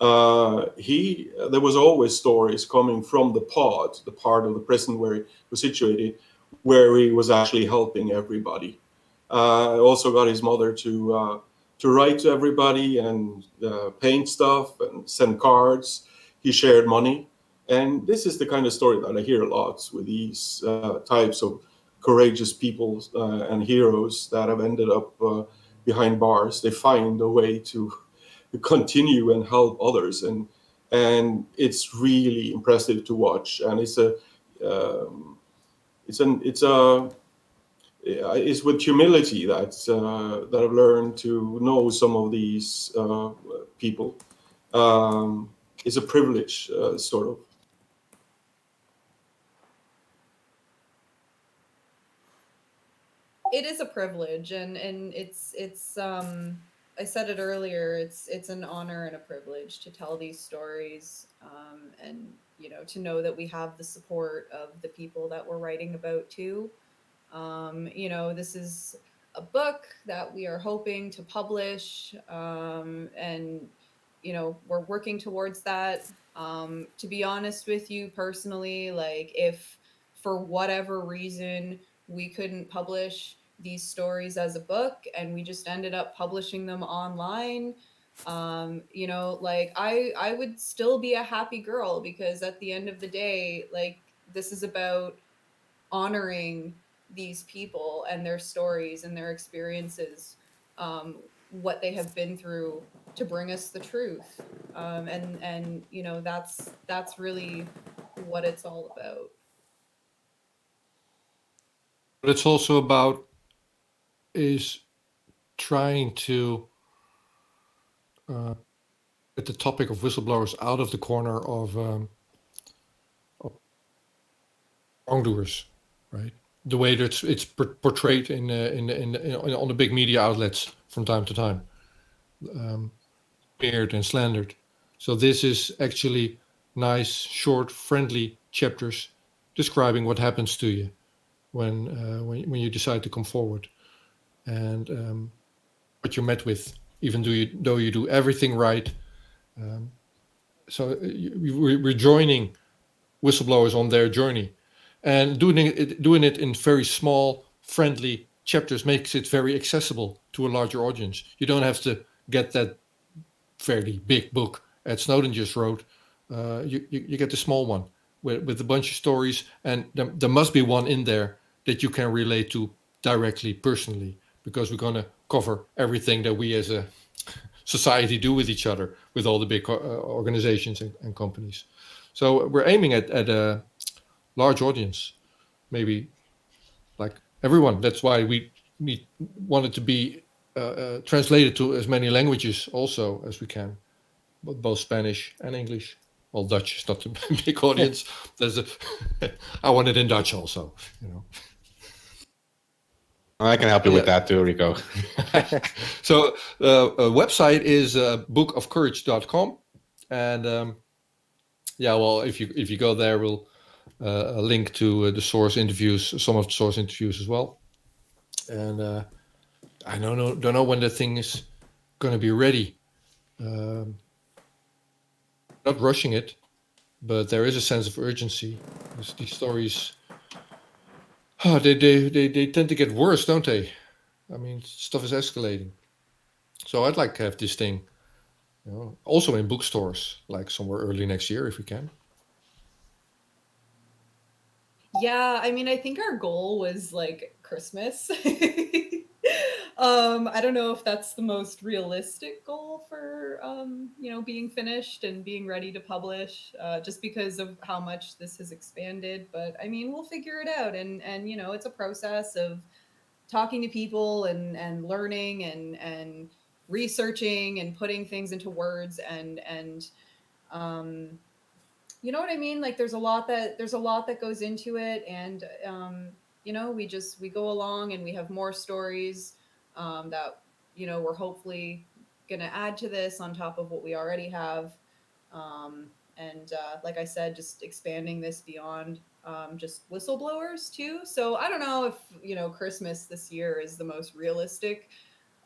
There was always stories coming from the part of the prison where he was situated, where he was actually helping everybody. I also got his mother to write to everybody and paint stuff and send cards. He shared money, and this is the kind of story that I hear a lot with these types of courageous people and heroes that have ended up behind bars. They find a way to continue and help others, and it's really impressive to watch. And it's with humility that I've learned to know some of these people. It's a privilege, sort of. It is a privilege, and it's I said it earlier, it's an honor and a privilege to tell these stories, and to know that we have the support of the people that we're writing about too. This is a book that we are hoping to publish, and we're working towards that. To be honest with you personally, like, if for whatever reason we couldn't publish these stories as a book and we just ended up publishing them online, like, I would still be a happy girl, because at the end of the day, like, this is about honoring these people and their stories and their experiences, what they have been through to bring us the truth, and that's really what it's all about. What it's also about is trying to get the topic of whistleblowers out of the corner of wrongdoers, right? The way that it's portrayed in on the big media outlets from time to time, smeared and slandered. So this is actually nice, short, friendly chapters describing what happens to you when you decide to come forward, and what you're met with, even though you do everything right. So we're joining whistleblowers on their journey, and doing it in very small, friendly chapters makes it very accessible to a larger audience. You don't have to get that fairly big book that Snowden just wrote. You get the small one with a bunch of stories, and there must be one in there that you can relate to directly, personally, because we're going to cover everything that we as a society do with each other, with all the big organizations and companies. So we're aiming at a large audience, maybe like everyone. That's why we wanted to be translated to as many languages also as we can, but both Spanish and English. Well, Dutch is not a big audience. I want it in Dutch also, I can help you with that too, Rico. So a website is bookofcourage.com, and if you go there, we'll a link to the source interviews, some of the source interviews as well. And I don't know when the thing is going to be ready. Not rushing it, but there is a sense of urgency. These stories, they tend to get worse, don't they? I mean, stuff is escalating. So I'd like to have this thing, also in bookstores, like somewhere early next year, if we can. Yeah, I mean, I think our goal was like Christmas. I don't know if that's the most realistic goal for being finished and being ready to publish, just because of how much this has expanded. But I mean, we'll figure it out, and it's a process of talking to people and learning and researching and putting things into words and um, you know what I mean? Like there's a lot that goes into it, and we go along and we have more stories that we're hopefully gonna add to this on top of what we already have. And like I said, just expanding this beyond just whistleblowers too. So I don't know if Christmas this year is the most realistic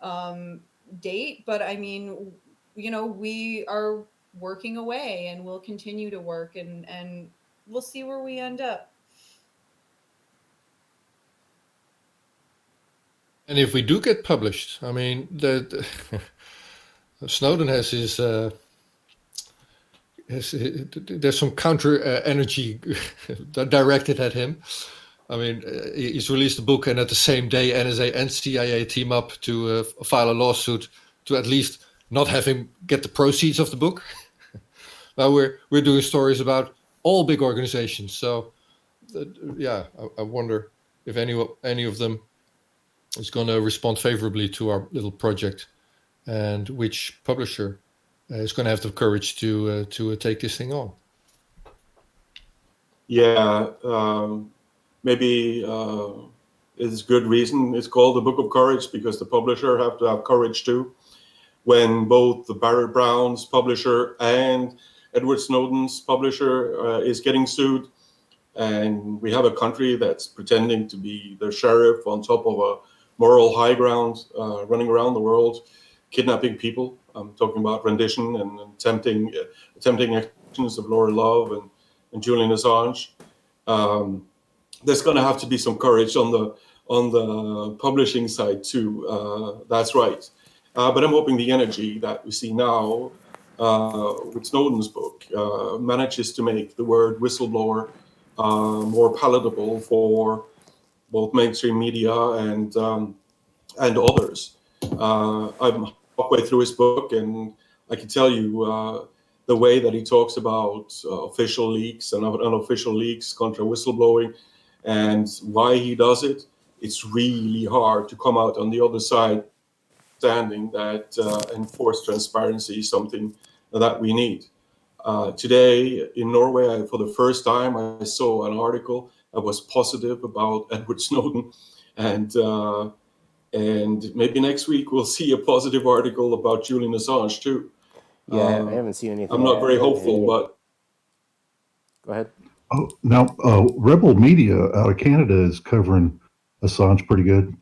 um, date, but I mean, we are working away and we'll continue to work, and we'll see where we end up. And if we do get published, I mean, Snowden has there's some counter energy directed at him. I mean, he's released a book, and at the same day, NSA and CIA team up to file a lawsuit to at least not have him get the proceeds of the book. Now we're doing stories about all big organizations, so yeah, I wonder if any of them is going to respond favorably to our little project, and which publisher is going to have the courage to take this thing on. Yeah, maybe it's good reason it's called the Book of Courage, because the publisher have to have courage too. When both the Barrett Brown's publisher and Edward Snowden's publisher is getting sued, and we have a country that's pretending to be the sheriff on top of a moral high ground, running around the world, kidnapping people. I'm talking about rendition and attempting actions of Laura Love and Julian Assange. There's going to have to be some courage on the publishing side too. That's right. But I'm hoping the energy that we see now with Snowden's book manages to make the word whistleblower more palatable for both mainstream media and others. I'm halfway through his book, and I can tell you the way that he talks about official leaks and unofficial leaks contra whistleblowing and why he does it. It's really hard to come out on the other side understanding that enforced transparency is something that we need. Today in Norway, for the first time, I saw an article that was positive about Edward Snowden, and maybe next week we'll see a positive article about Julian Assange too. Yeah, I haven't seen anything. I'm not very hopeful, but go ahead. Oh, now Rebel Media out of Canada is covering Assange pretty good.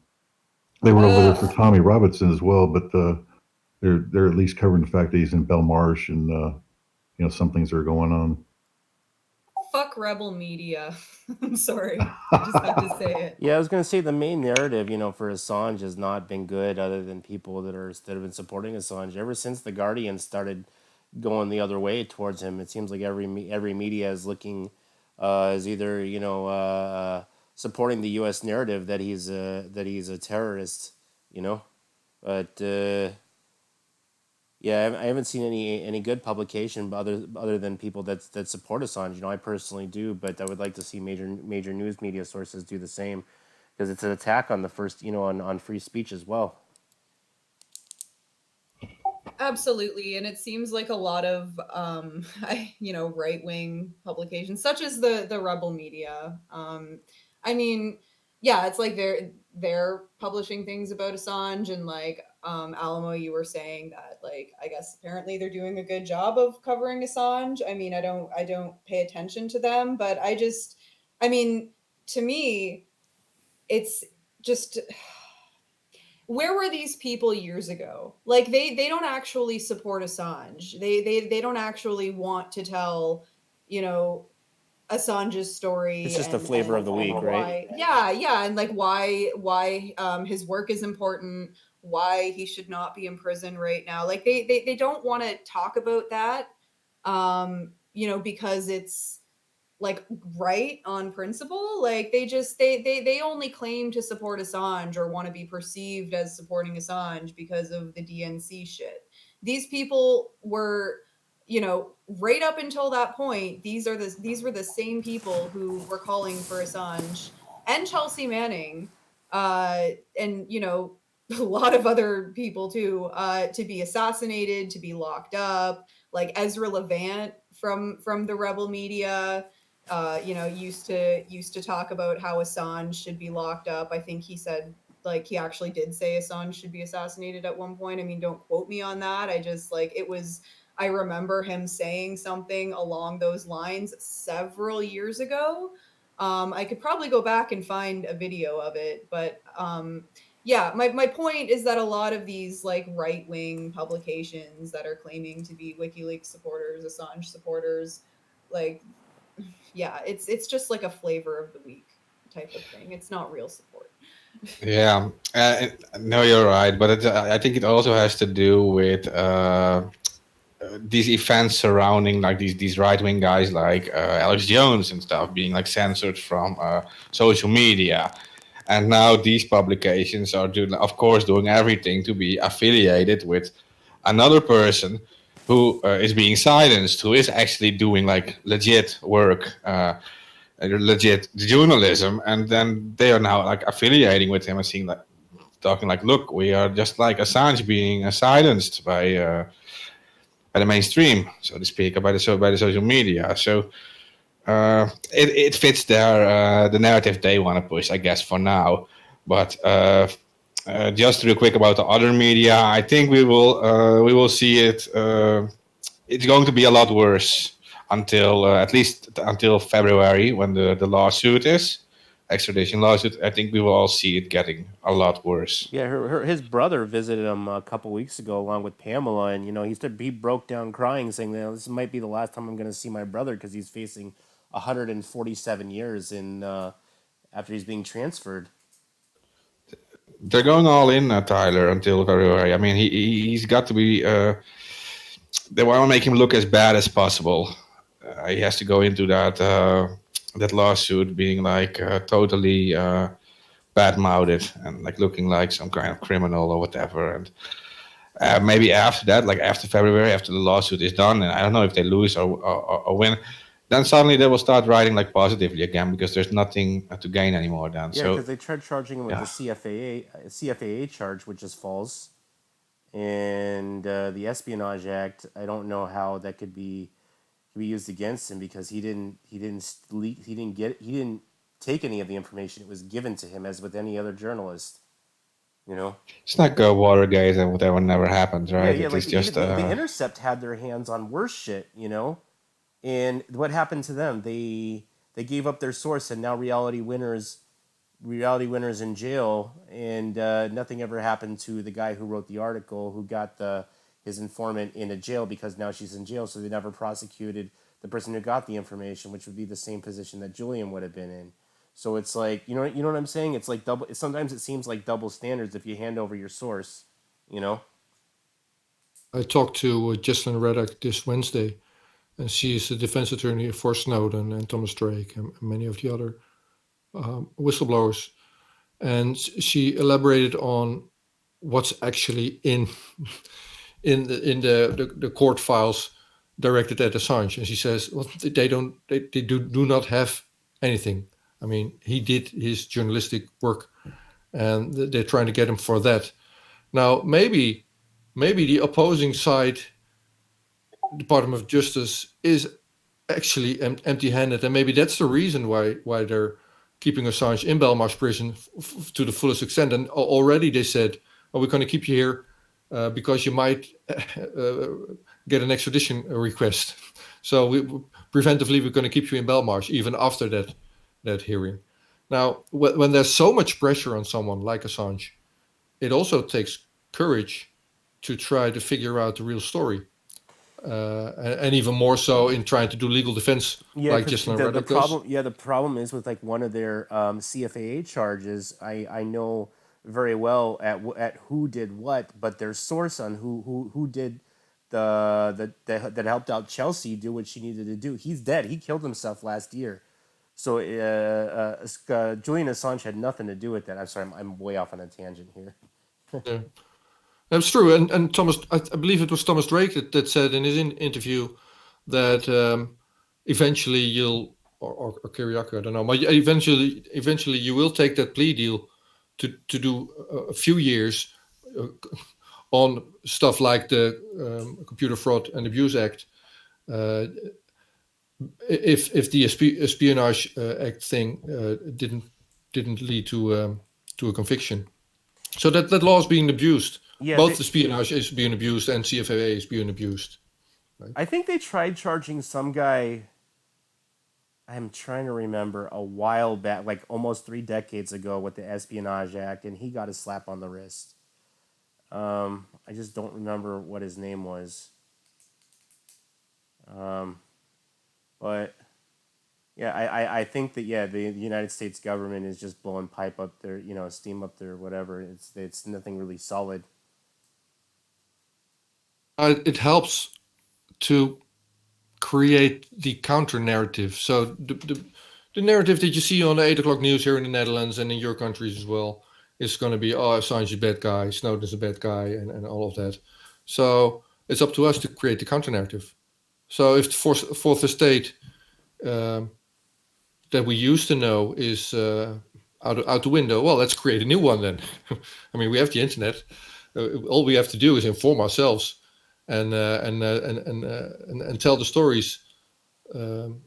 They were over there for Tommy Robinson as well, but they're at least covering the fact that he's in Belmarsh and some things are going on. Fuck Rebel Media. I'm sorry, I just have to say it. Yeah, I was going to say the main narrative, for Assange has not been good, other than people that have been supporting Assange ever since the Guardian started going the other way towards him. It seems like every media is looking is either supporting the U.S. narrative that he's a terrorist, but yeah, I haven't seen any good publication other than people that support Assange. I personally do, but I would like to see major news media sources do the same, because it's an attack on the first, on free speech as well. Absolutely, and it seems like a lot of right-wing publications, such as the Rebel Media. I mean, yeah, it's like they're publishing things about Assange, and like Alamo, you were saying that, like, I guess apparently they're doing a good job of covering Assange. I mean, I don't pay attention to them, but I mean, to me, it's just, where were these people years ago? Like they don't actually support Assange. They don't actually want to tell, Assange's story. It's just the flavor of the week, right? Yeah, and like why his work is important, why he should not be in prison right now. Like they don't want to talk about that, because it's like right on principle. Like they only claim to support Assange or want to be perceived as supporting Assange because of the DNC shit. These people were, you know, right up until that point, these were the same people who were calling for Assange and Chelsea Manning, and you know, a lot of other people too, to be assassinated, to be locked up. Like Ezra Levant from the Rebel media, you know, used to talk about how Assange should be locked up. I think he said, like, he actually did say Assange should be assassinated at one point. I mean, don't quote me on that. I just like it was. I remember him saying something along those lines several years ago. I could probably go back and find a video of it, but yeah, my point is that a lot of these like right wing publications that are claiming to be WikiLeaks supporters, Assange supporters, like yeah, it's just like a flavor of the week type of thing. It's not real support. Yeah, no, you're right, but I think it also has to do with these events surrounding like these right wing guys like Alex Jones and stuff being like censored from social media, and now these publications are doing, of course, doing everything to be affiliated with another person who is being silenced, who is actually doing like legit work. Legit journalism, and then they are now like affiliating with him and seeing like talking like, look, we are just like Assange being silenced by the mainstream, so to speak, by the social media. So it fits their the narrative they want to push, I guess, for now. But just real quick about the other media, I think we will see it. It's going to be a lot worse until at least until February when the lawsuit is extradition lawsuit. I think we will all see it getting a lot worse. Yeah, his brother visited him a couple weeks ago along with Pamela, and you know he broke down crying, saying that this might be the last time I'm going to see my brother because he's facing 147 years in after he's being transferred. They're going all in, Tyler, until February. I mean, he's got to be. They want to make him look as bad as possible. He has to go into that lawsuit being like totally bad-mouthed and like looking like some kind of criminal or whatever. And maybe after that, like after February, after the lawsuit is done, and I don't know if they lose or win, then suddenly they will start writing like positively again because there's nothing to gain anymore. Then, Yeah, so because they tried charging him with the CFAA charge, which is false, and the Espionage Act. I don't know how that could be used against him because he didn't take any of the information. It was given to him as with any other journalist. You know, it's like Watergate and whatever never happened, yeah, right? yeah. It Like is just the Intercept had their hands on worse shit. You know, and what happened to them? They gave up their source, and now reality winners in jail, and nothing ever happened to the guy who wrote the article who got his informant in a jail because now she's in jail, so they never prosecuted the person who got the information, which would be the same position that Julian would have been in. So it's like, you know what I'm saying? It's like double. Sometimes it seems like double standards if you hand over your source. You know. I talked to Jesslyn Reddick this Wednesday, and she is the defense attorney for Snowden and Thomas Drake and many of the other whistleblowers. And she elaborated on what's actually in the court files directed at Assange. And she says, well, they do not have anything. I mean, he did his journalistic work, and they're trying to get him for that. Now, maybe the opposing side, Department of Justice, is actually empty-handed, and maybe that's the reason why they're keeping Assange in Belmarsh prison to the fullest extent. And already they said, "Oh, we're going to keep you here because you might get an extradition request. So preventively, we're going to keep you in Belmarsh even after that hearing." Now, when there's so much pressure on someone like Assange, it also takes courage to try to figure out the real story. And even more so in trying to do legal defense, Yeah, like because Jesslyn the Reddick does. problem, the problem is with like one of their CFAA charges. I know very well at who did what, but their source on who did that helped out Chelsea do what she needed to do. He's dead. He killed himself last year. So Julian Assange had nothing to do with that. I'm sorry, I'm way off on a tangent here. Yeah. That's true. And Thomas, I believe it was Thomas Drake that said in his interview that eventually you'll, or Kiriakou, I don't know, but eventually you will take that plea deal to do a few years on stuff like the Computer Fraud and Abuse Act. If the Espionage Act thing didn't lead to a conviction, so that law is being abused. Yeah, both espionage is being abused and CFAA is being abused. Right? I think they tried charging some guy. I'm trying to remember a while back, like almost 3 decades ago, with the Espionage Act, and he got a slap on the wrist. I just don't remember what his name was. But yeah, I think that the United States government is just blowing pipe up their, steam up their whatever. It's nothing really solid. It helps to create the counter narrative. So the narrative that you see on the 8 o'clock news here in the Netherlands and in your countries as well is going to be, Assange is a bad guy, Snowden's a bad guy, and all of that. So it's up to us to create the counter narrative. So if the fourth estate that we used to know is out the window, well, let's create a new one then. I mean, we have the internet. All we have to do is inform ourselves and tell the stories, show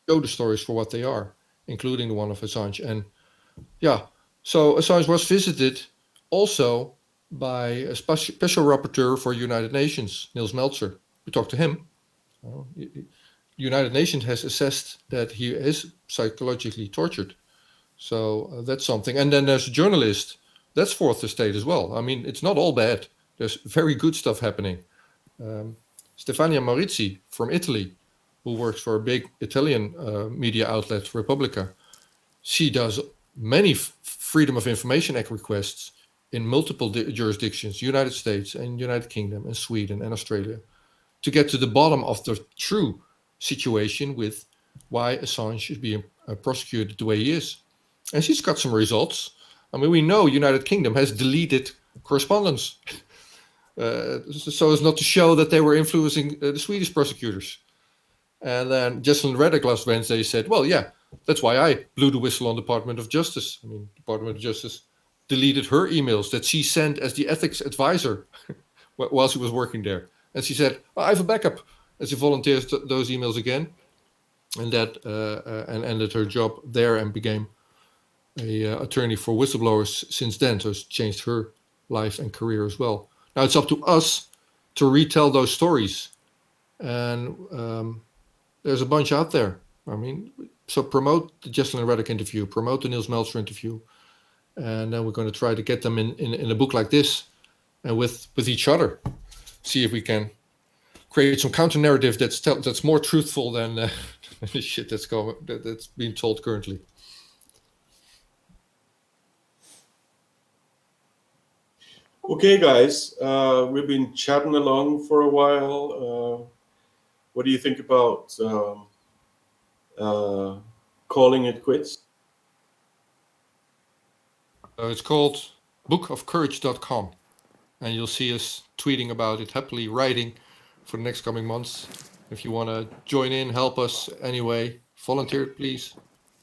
the stories for what they are, including the one of Assange. And yeah, so Assange was visited also by a special rapporteur for United Nations, Niels Meltzer. We talked to him. United Nations has assessed that he is psychologically tortured. So that's something. And then there's a journalist. That's fourth estate as well. I mean, it's not all bad. There's very good stuff happening. Stefania Maurizi from Italy, who works for a big Italian media outlet, Repubblica, she does many Freedom of Information Act requests in multiple jurisdictions, United States and United Kingdom and Sweden and Australia, to get to the bottom of the true situation with why Assange is being prosecuted the way he is. And she's got some results. I mean, we know United Kingdom has deleted correspondence so as not to show that they were influencing the Swedish prosecutors. And then Jesselyn Reddick last Wednesday said, well, yeah, that's why I blew the whistle on Department of Justice. I mean, Department of Justice deleted her emails that she sent as the ethics advisor while she was working there. And she said, I have a backup. And she volunteers those emails again. And that and ended her job there and became a attorney for whistleblowers since then. So it's changed her life and career as well. Now it's up to us to retell those stories. And there's a bunch out there. I mean, so promote the Jesselyn Reddick interview, promote the Niels Meltzer interview. And then we're going to try to get them in a book like this and with each other. See if we can create some counter narrative that's more truthful than the shit that's being told currently. Okay, guys, we've been chatting along for a while. What do you think about calling it quits? It's called bookofcourage.com, and you'll see us tweeting about it, happily writing for the next coming months. If you want to join in, help us anyway, volunteer, please.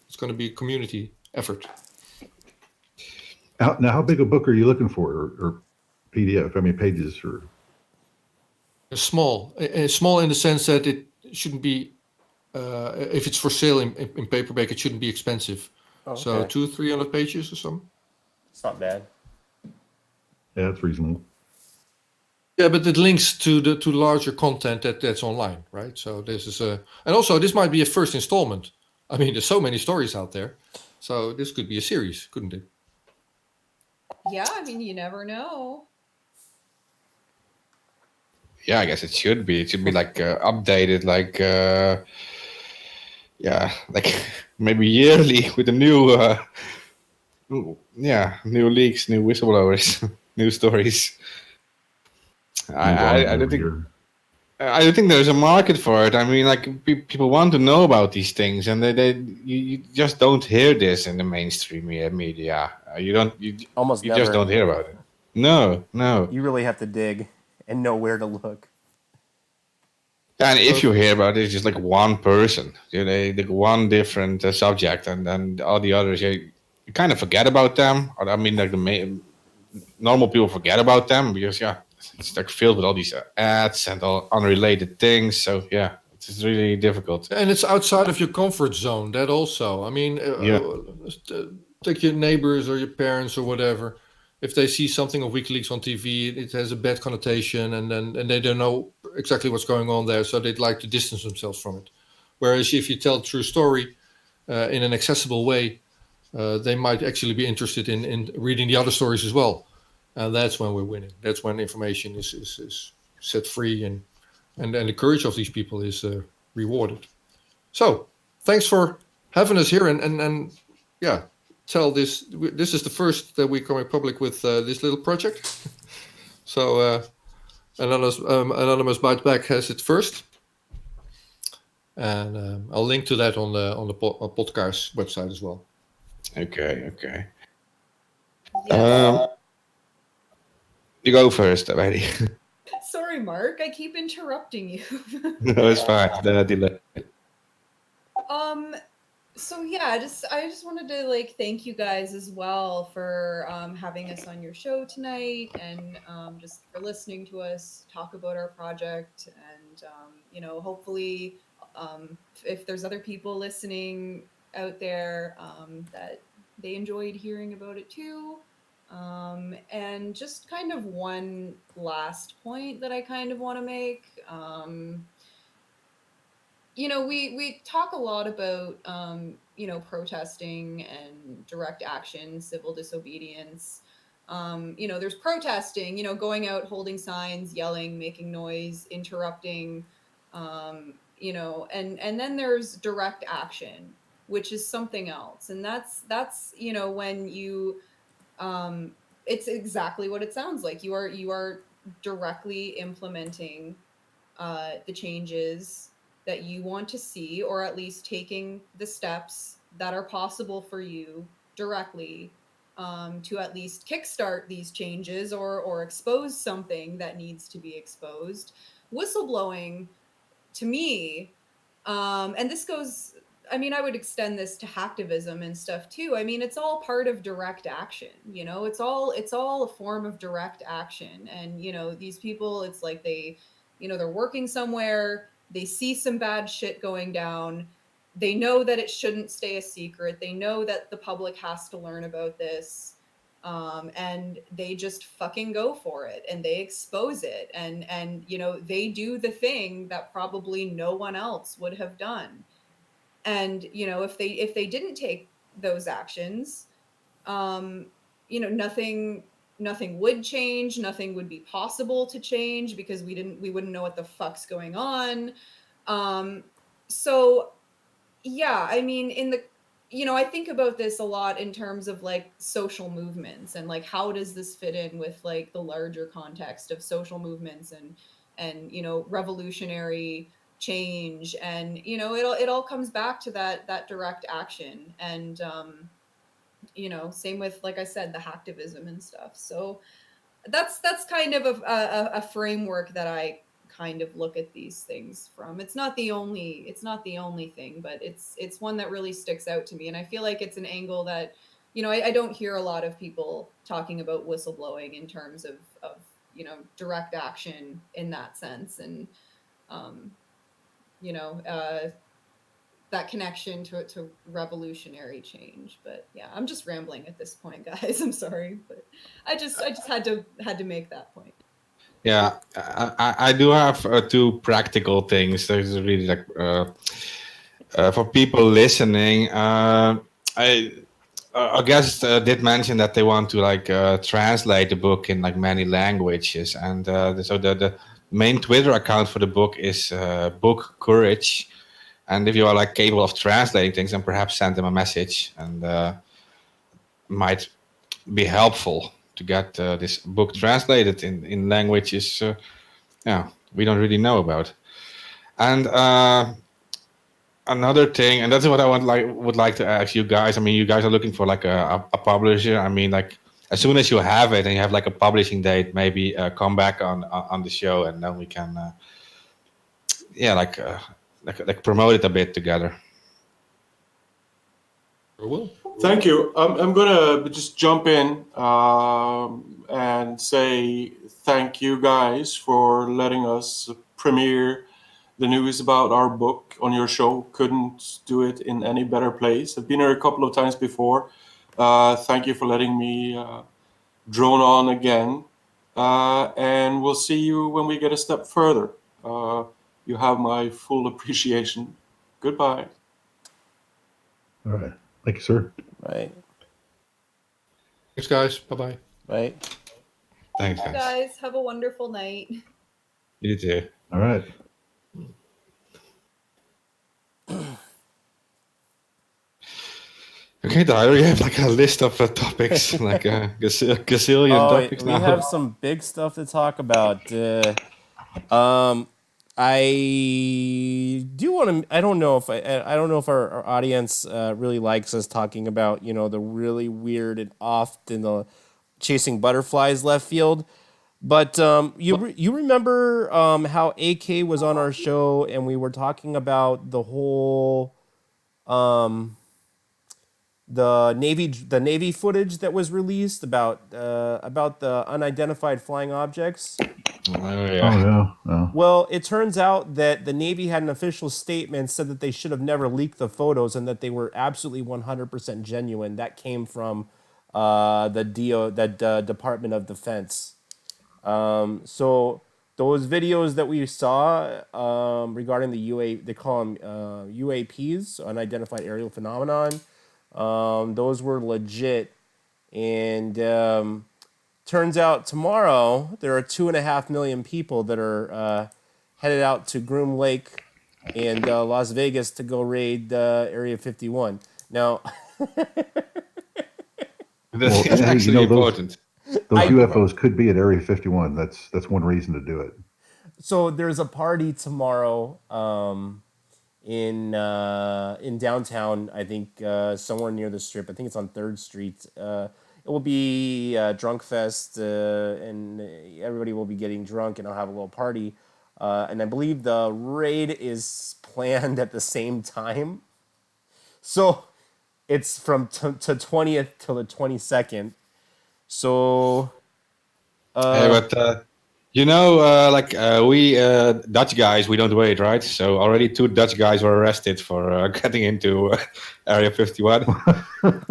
It's going to be a community effort. Now, how big a book are you looking for, or PDF? I mean, pages, or small in the sense that it shouldn't be. If it's for sale in paperback, it shouldn't be expensive. Okay. So 200-300 pages or something. It's not bad. Yeah, it's reasonable. Yeah, but it links to larger content that's online, right? So this is and also this might be a first installment. I mean, there's so many stories out there, so this could be a series, couldn't it? Yeah, I mean, you never know. Yeah, I guess it should be. It should be like updated, like like maybe yearly with a new, new leaks, new whistleblowers, new stories. I don't think. I don't think there's a market for it. I mean, like people want to know about these things, and you just don't hear this in the mainstream media. Almost You just never. don't hear about it. No. You really have to dig and know where to look. And if you hear about it, it's just like one person, like one different subject, and then all the others, you kind of forget about them. Or, I mean, like normal people forget about them because it's like filled with all these ads and all unrelated things. So it's really difficult. And it's outside of your comfort zone. That also, I mean, take your neighbors or your parents or whatever. If they see something of WikiLeaks on TV, it has a bad connotation, and they don't know exactly what's going on there, so they'd like to distance themselves from it. Whereas if you tell a true story in an accessible way, they might actually be interested in reading the other stories as well. And that's when we're winning. That's when information is set free, and the courage of these people is rewarded. So thanks for having us here, and tell this. This is the first that we're going public with this little project. So Anonymous Bites Back has it first, and I'll link to that on the podcast website as well. Okay. Yes. You go first, already. Sorry, Mark. I keep interrupting you. No, it's fine. Delay. So yeah, I just wanted to thank you guys as well for having us on your show tonight, and just for listening to us talk about our project, and hopefully if there's other people listening out there that they enjoyed hearing about it too. And just kind of one last point that I kind of want to make. We talk a lot about, protesting and direct action, civil disobedience. There's protesting, going out, holding signs, yelling, making noise, interrupting, and then there's direct action, which is something else. And that's when you, it's exactly what it sounds like. You are directly implementing the changes that you want to see, or at least taking the steps that are possible for you directly to at least kickstart these changes or expose something that needs to be exposed. Whistleblowing, to me, and this goes, I would extend this to hacktivism and stuff too. It's all part of direct action. It's all a form of direct action. And these people, it's like they're working somewhere, they see some bad shit going down, they know that it shouldn't stay a secret, they know that the public has to learn about this, and they just fucking go for it, and they expose it, and they do the thing that probably no one else would have done. And if they didn't take those actions, nothing would change, nothing would be possible to change, because we wouldn't know what the fuck's going on. So yeah, I think about this a lot in terms of social movements, and how does this fit in with the larger context of social movements and revolutionary change, and it all comes back to that direct action, and same with, like I said, the hacktivism and stuff. So that's kind of a framework that I kind of look at these things from. It's not the only thing, but it's one that really sticks out to me, and I feel like it's an angle that I don't hear a lot of people talking about whistleblowing in terms of direct action in that sense, and that connection to revolutionary change. But yeah, I'm just rambling at this point, guys. I'm sorry, but I just had to make that point. Yeah, I do have two practical things. There's really for people listening. Our guest did mention that they want to translate the book in many languages, and so the main Twitter account for the book is Book Courage. And if you are capable of translating things, then perhaps send them a message, and might be helpful to get this book translated in languages we don't really know about. And another thing, and that's what I would like to ask you guys. I mean, you guys are looking for like a publisher. I mean, like as soon as you have it and you have like a publishing date, maybe come back on the show, and then we can like promote it a bit together. Will? Thank you. I'm gonna just jump in and say thank you guys for letting us premiere the news about our book on your show. Couldn't do it in any better place. I've been here a couple of times before. Thank you for letting me drone on again. And we'll see you when we get a step further. You have my full appreciation. Goodbye. All right. Thank you, sir. Right. Thanks, guys. Bye-bye. Right. Thanks, Bye, guys. guys. Have a wonderful night. You too. All right. Okay, Tyler, you have like a list of topics, like a gazillion topics we now. have some big stuff to talk about. I do want to. I don't know if our audience really likes us talking about the really weird and often the chasing butterflies left field. But you remember how AK was on our show and we were talking about the whole the Navy footage that was released about the unidentified flying objects. Oh yeah. Oh, yeah. Oh. Well, it turns out that the Navy had an official statement said that they should have never leaked the photos and that they were absolutely 100% genuine. That came from the Department of Defense. So those videos that we saw regarding the they call them UAPs, unidentified aerial phenomenon. Those were legit, and turns out tomorrow there are 2.5 million people that are headed out to Groom Lake and Las Vegas to go raid Area 51. Now, That's actually important. Those UFOs could be at Area 51. That's one reason to do it. So there's a party tomorrow in downtown. I think somewhere near the Strip. I think it's on 3rd Street. It will be drunk fest, and everybody will be getting drunk, and I'll have a little party. And I believe the raid is planned at the same time. So it's from to 20th till the 22nd. So, Hey, but we Dutch guys, we don't wait, right? So already 2 Dutch guys were arrested for getting into Area 51.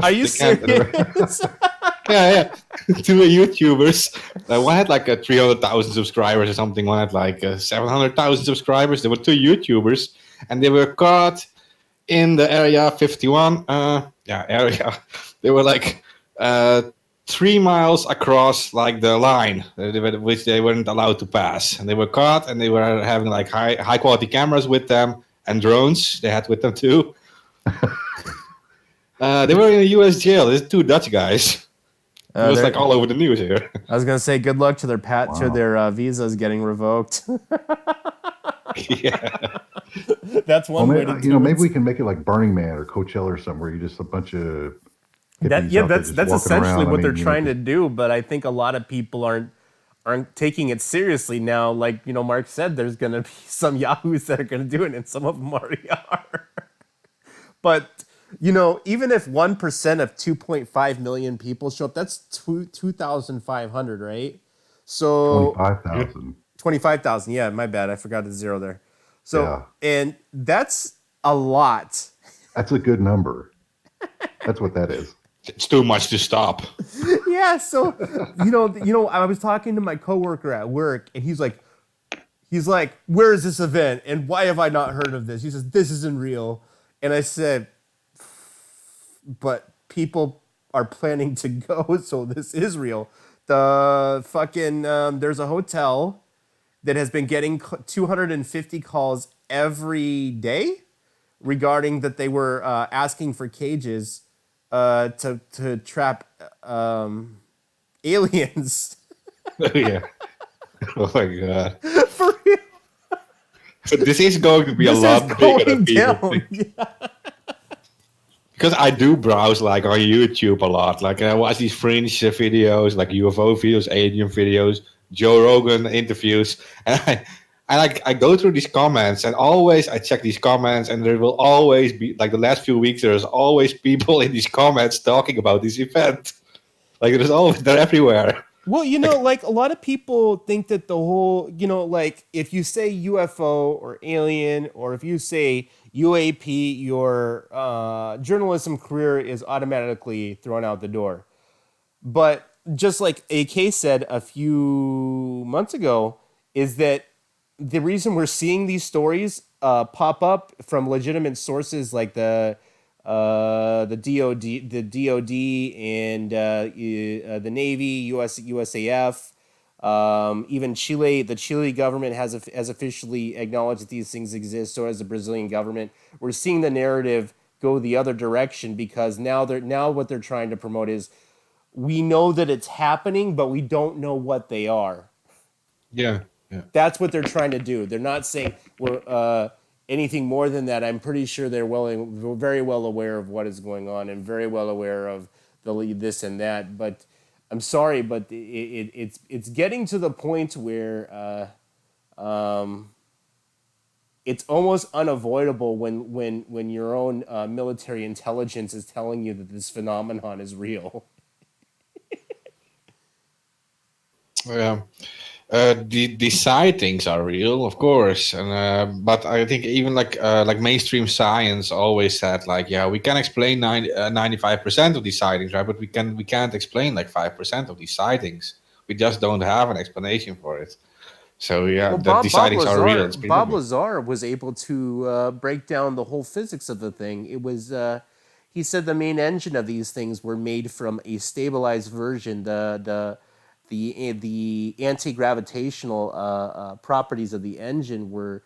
Are you serious? Yeah. 2 YouTubers. One had like 300,000 subscribers or something. One had like 700,000 subscribers. There were 2 YouTubers, and they were caught in the Area 51 area. They were like 3 miles across like the line, which they weren't allowed to pass, and they were caught. And they were having like high quality cameras with them and drones. They had with them too. They were in a U.S. jail. There's 2 Dutch guys. It was like all over the news here. I was gonna say good luck to their visas getting revoked. Yeah, that's one way to do it. Maybe we can make it like Burning Man or Coachella or somewhere. You just a bunch of that's essentially what they're trying to do. But I think a lot of people aren't taking it seriously now. Like Mark said, there's gonna be some yahoos that are gonna do it, and some of them already are. But even if 1% of 2.5 million people show up, that's 2,500, right? So 25,000. 25,000. Yeah, my bad. I forgot the zero there. So, and that's a lot. That's a good number. That's what that is. It's too much to stop. Yeah. So, I was talking to my coworker at work, and he's like, where is this event? And why have I not heard of this? He says, this isn't real. And I said, but people are planning to go, so this is real. The fucking there's a hotel that has been getting 250 calls every day regarding that they were asking for cages to trap aliens. Yeah. Oh my god. For real. But this is going to be a This is lot bigger than going people down. think. Because I do browse like on YouTube a lot. Like I watch these fringe videos, like UFO videos, alien videos, Joe Rogan interviews, and I go through these comments, and always I check these comments, and there will always be like the last few weeks. There's always people in these comments talking about this event. Like there's always they're everywhere. Well, like a lot of people think that the whole, like if you say UFO or alien, or if you say UAP, your journalism career is automatically thrown out the door. But just like AK said a few months ago, is that the reason we're seeing these stories pop up from legitimate sources like the DOD, and the Navy, USAF, even Chile. The Chile government has officially acknowledged that these things exist. So has the Brazilian government. We're seeing the narrative go the other direction because now what they're trying to promote is we know that it's happening, but we don't know what they are. Yeah, yeah. That's what they're trying to do. They're not saying we're anything more than that. I'm pretty sure they're very well aware of what is going on and very well aware of this and that. But I'm sorry, but it's getting to the point where it's almost unavoidable when your own military intelligence is telling you that this phenomenon is real. Yeah. The sightings are real, of course, and but I think even like mainstream science always said like, yeah, we can explain 95% of these sightings, right? But we can't explain like 5% of these sightings. We just don't have an explanation for it. So yeah, Well, the sightings are real. It's Bob proven. Lazar was able to break down the whole physics of the thing. It was he said the main engine of these things were made from a stabilized version. The anti-gravitational properties of the engine were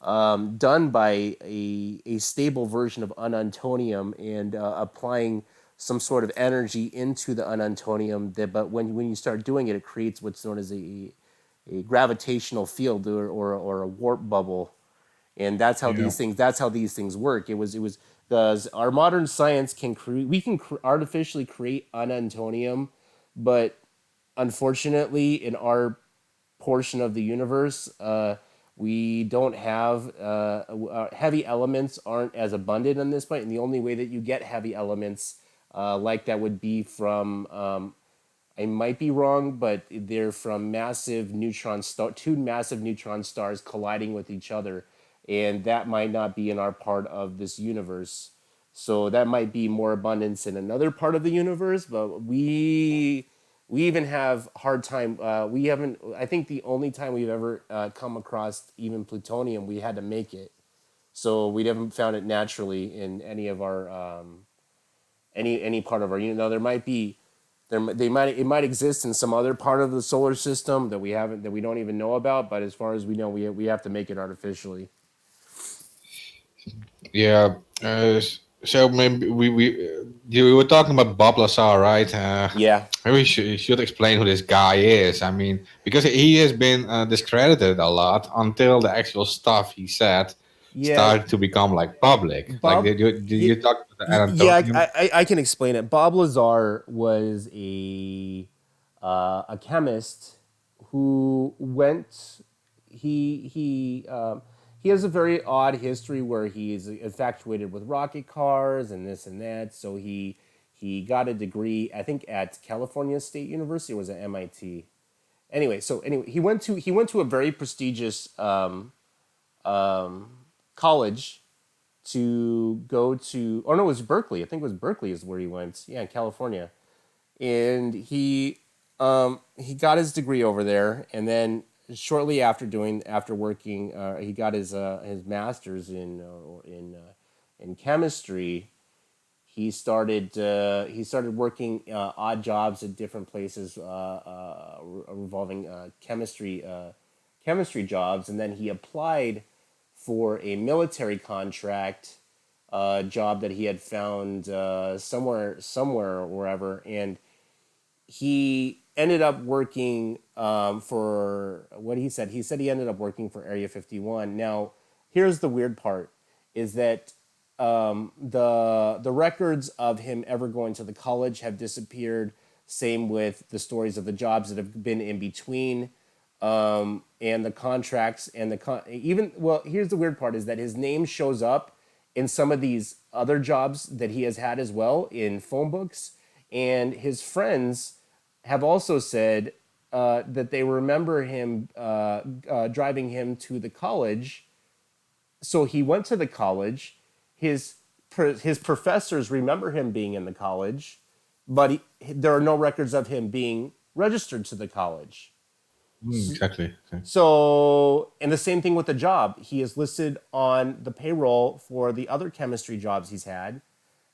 done by a stable version of unantonium and applying some sort of energy into the unantonium. But when you start doing it, it creates what's known as a gravitational field or a warp bubble, and that's how Yeah. these things work. It was the our modern science can create artificially create unantonium, but unfortunately in our portion of the universe, we don't have heavy elements aren't as abundant on this planet, and the only way that you get heavy elements like that would be from I might be wrong, but they're from two massive neutron stars colliding with each other, and that might not be in our part of this universe. So that might be more abundance in another part of the universe, but we even have hard time. We haven't. I think the only time we've ever come across even plutonium, we had to make it. So we haven't found it naturally in any of our any part of our universe. Now there might be it might exist in some other part of the solar system that we don't even know about, but as far as we know, we have to make it artificially. Yeah. So maybe you were talking about Bob Lazar, right? Yeah. Maybe you should explain who this guy is. I mean, because he has been discredited a lot until the actual stuff he said Yeah, started to become like public. Like, Bob. did you talk about the Yeah, Anatonium? I can explain it. Bob Lazar was a chemist who went. He has a very odd history where he's infatuated with rocket cars and this and that. So he got a degree, I think, at California State University, or was it MIT? Anyway, he went to a very prestigious college to go to. Oh no, it was Berkeley. I think it was Berkeley is where he went. Yeah, in California, and he got his degree over there, and then shortly after working, he got his master's in chemistry. He started working odd jobs at different places revolving chemistry jobs, and then he applied for a military contract job that he had found somewhere wherever, and he ended up working for what he said. He said he ended up working for Area 51. Now, here's the weird part: is that the records of him ever going to the college have disappeared. Same with the stories of the jobs that have been in between, and the contracts and even well. Here's the weird part: is that his name shows up in some of these other jobs that he has had as well in phone books, and his friends have also said that they remember him driving him to the college. So he went to the college. His professors remember him being in the college, but there are no records of him being registered to the college. Exactly. So, and the same thing with the job. He is listed on the payroll for the other chemistry jobs he's had,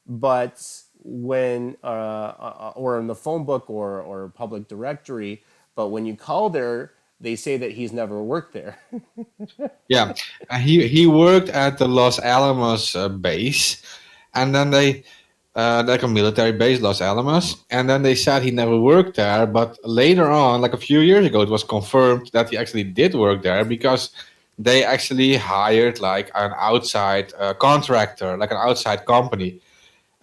but when or in the phone book or public directory, but when you call there, they say that he's never worked there. Yeah, he worked at the Los Alamos base, and then they like a military base, Los Alamos, and then they said he never worked there. But later on, like a few years ago, it was confirmed that he actually did work there because they actually hired like an outside contractor, like an outside company,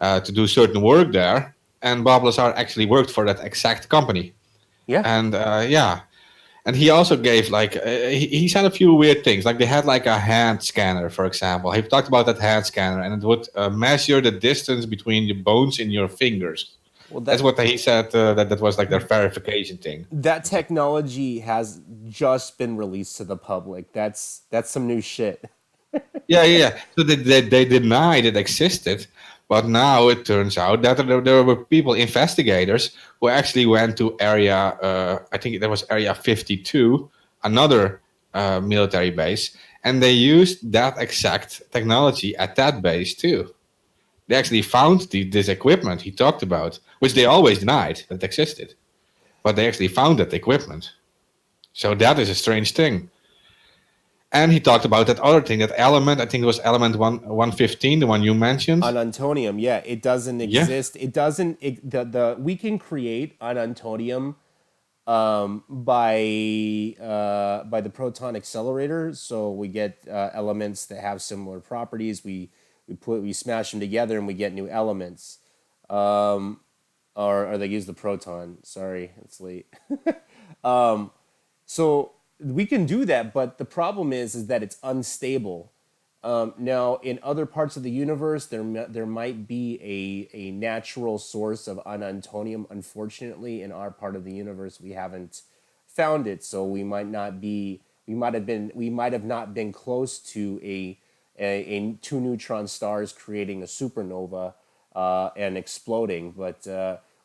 to do certain work there. And Bob Lazar actually worked for that exact company. Yeah. And yeah, and he also gave like he said a few weird things. Like they had like a hand scanner, for example. He talked about that hand scanner, and it would measure the distance between the bones in your fingers. Well, That's what he said. That was like their verification thing. that technology has just been released to the public. That's some new shit. Yeah. So they denied it existed, but now it turns out that there were people, investigators, who actually went to area, I think that was Area 52, another military base, and they used that exact technology at that base too. They actually found this equipment he talked about, which they always denied that existed, but they actually found that equipment. So that is a strange thing. And he talked about that other thing, that element. I think it was element 115, the one you mentioned. Unantonium, yeah, it doesn't Yeah. exist. It doesn't. The we can create unantonium by the proton accelerator. So we get elements that have similar properties. We smash them together and we get new elements. Or they use the proton. Sorry, it's late. So we can do that, but the problem is that it's unstable. Now, in other parts of the universe, there might be a natural source of unantonium. Unfortunately, in our part of the universe, we haven't found it, so we might have not been close to a two neutron stars creating a supernova and exploding, but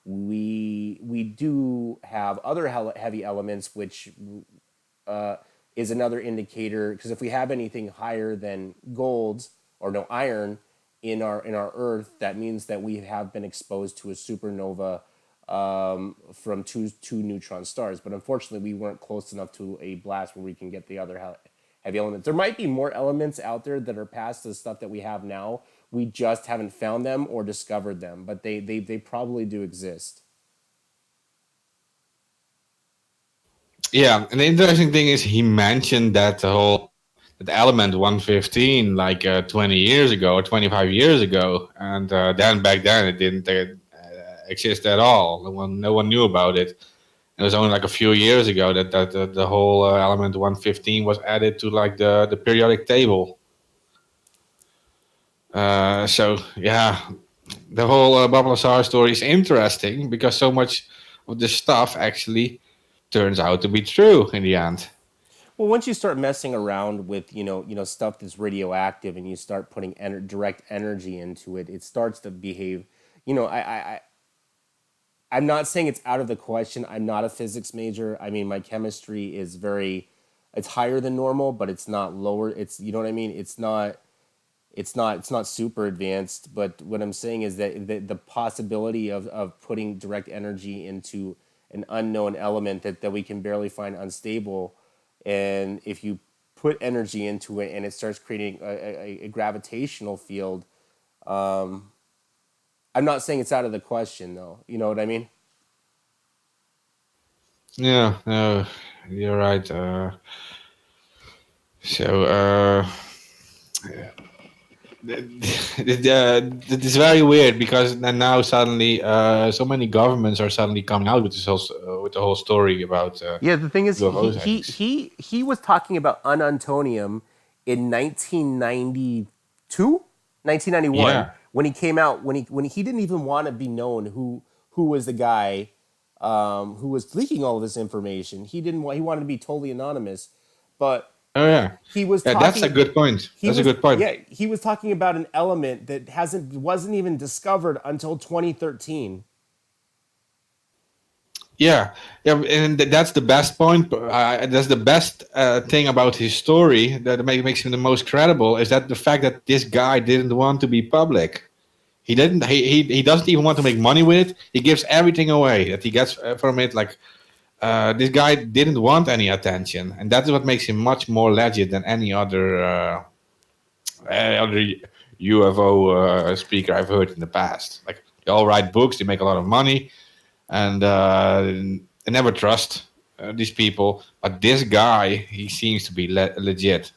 we do have other heavy elements, which is another indicator, because if we have anything higher than gold or no iron in our Earth, that means that we have been exposed to a supernova from two neutron stars. But unfortunately, we weren't close enough to a blast where we can get the other heavy elements. There might be more elements out there that are past the stuff that we have now. We just haven't found them or discovered them, but they probably do exist. Yeah, and the interesting thing is he mentioned that that element 115 like 20 years ago or 25 years ago, and then back then it didn't exist at all. No one knew about it. It was only like a few years ago that the whole element 115 was added to like the periodic table. So yeah, the whole Bob Lazar story is interesting because so much of the stuff actually turns out to be true in the end. Well, once you start messing around with stuff that's radioactive and you start putting direct energy into it, it starts to behave. I'm not saying it's out of the question. I'm not a physics major. I mean, my chemistry is it's higher than normal, but it's not lower. It's, you know what I mean? It's not super advanced, but what I'm saying is that the possibility of putting direct energy into an unknown element that we can barely find unstable, and if you put energy into it and it starts creating a gravitational field, I'm not saying it's out of the question though. You know what I mean? Yeah, no, you're right. So it's very weird because now suddenly so many governments are suddenly coming out with with the whole story about Yeah, the thing is, UFO sightings. he was talking about unantonium in 1992, 1991, Yeah. when he came out, when he didn't even want to be known who was the guy who was leaking all of this information. He wanted to be totally anonymous, but Oh yeah. he was Yeah, that's a talking good point. That's a good point. he was talking about an element that wasn't even discovered until 2013. Yeah, yeah, and that's the best point. That's the best thing about his story that makes him the most credible is that the fact that this guy didn't want to be public. He didn't. He doesn't even want to make money with it. He gives everything away that he gets from it. Like this guy didn't want any attention, and that is what makes him much more legit than any other UFO speaker I've heard in the past. Like they all write books, they make a lot of money, and I never trust these people. But this guy, he seems to be legit.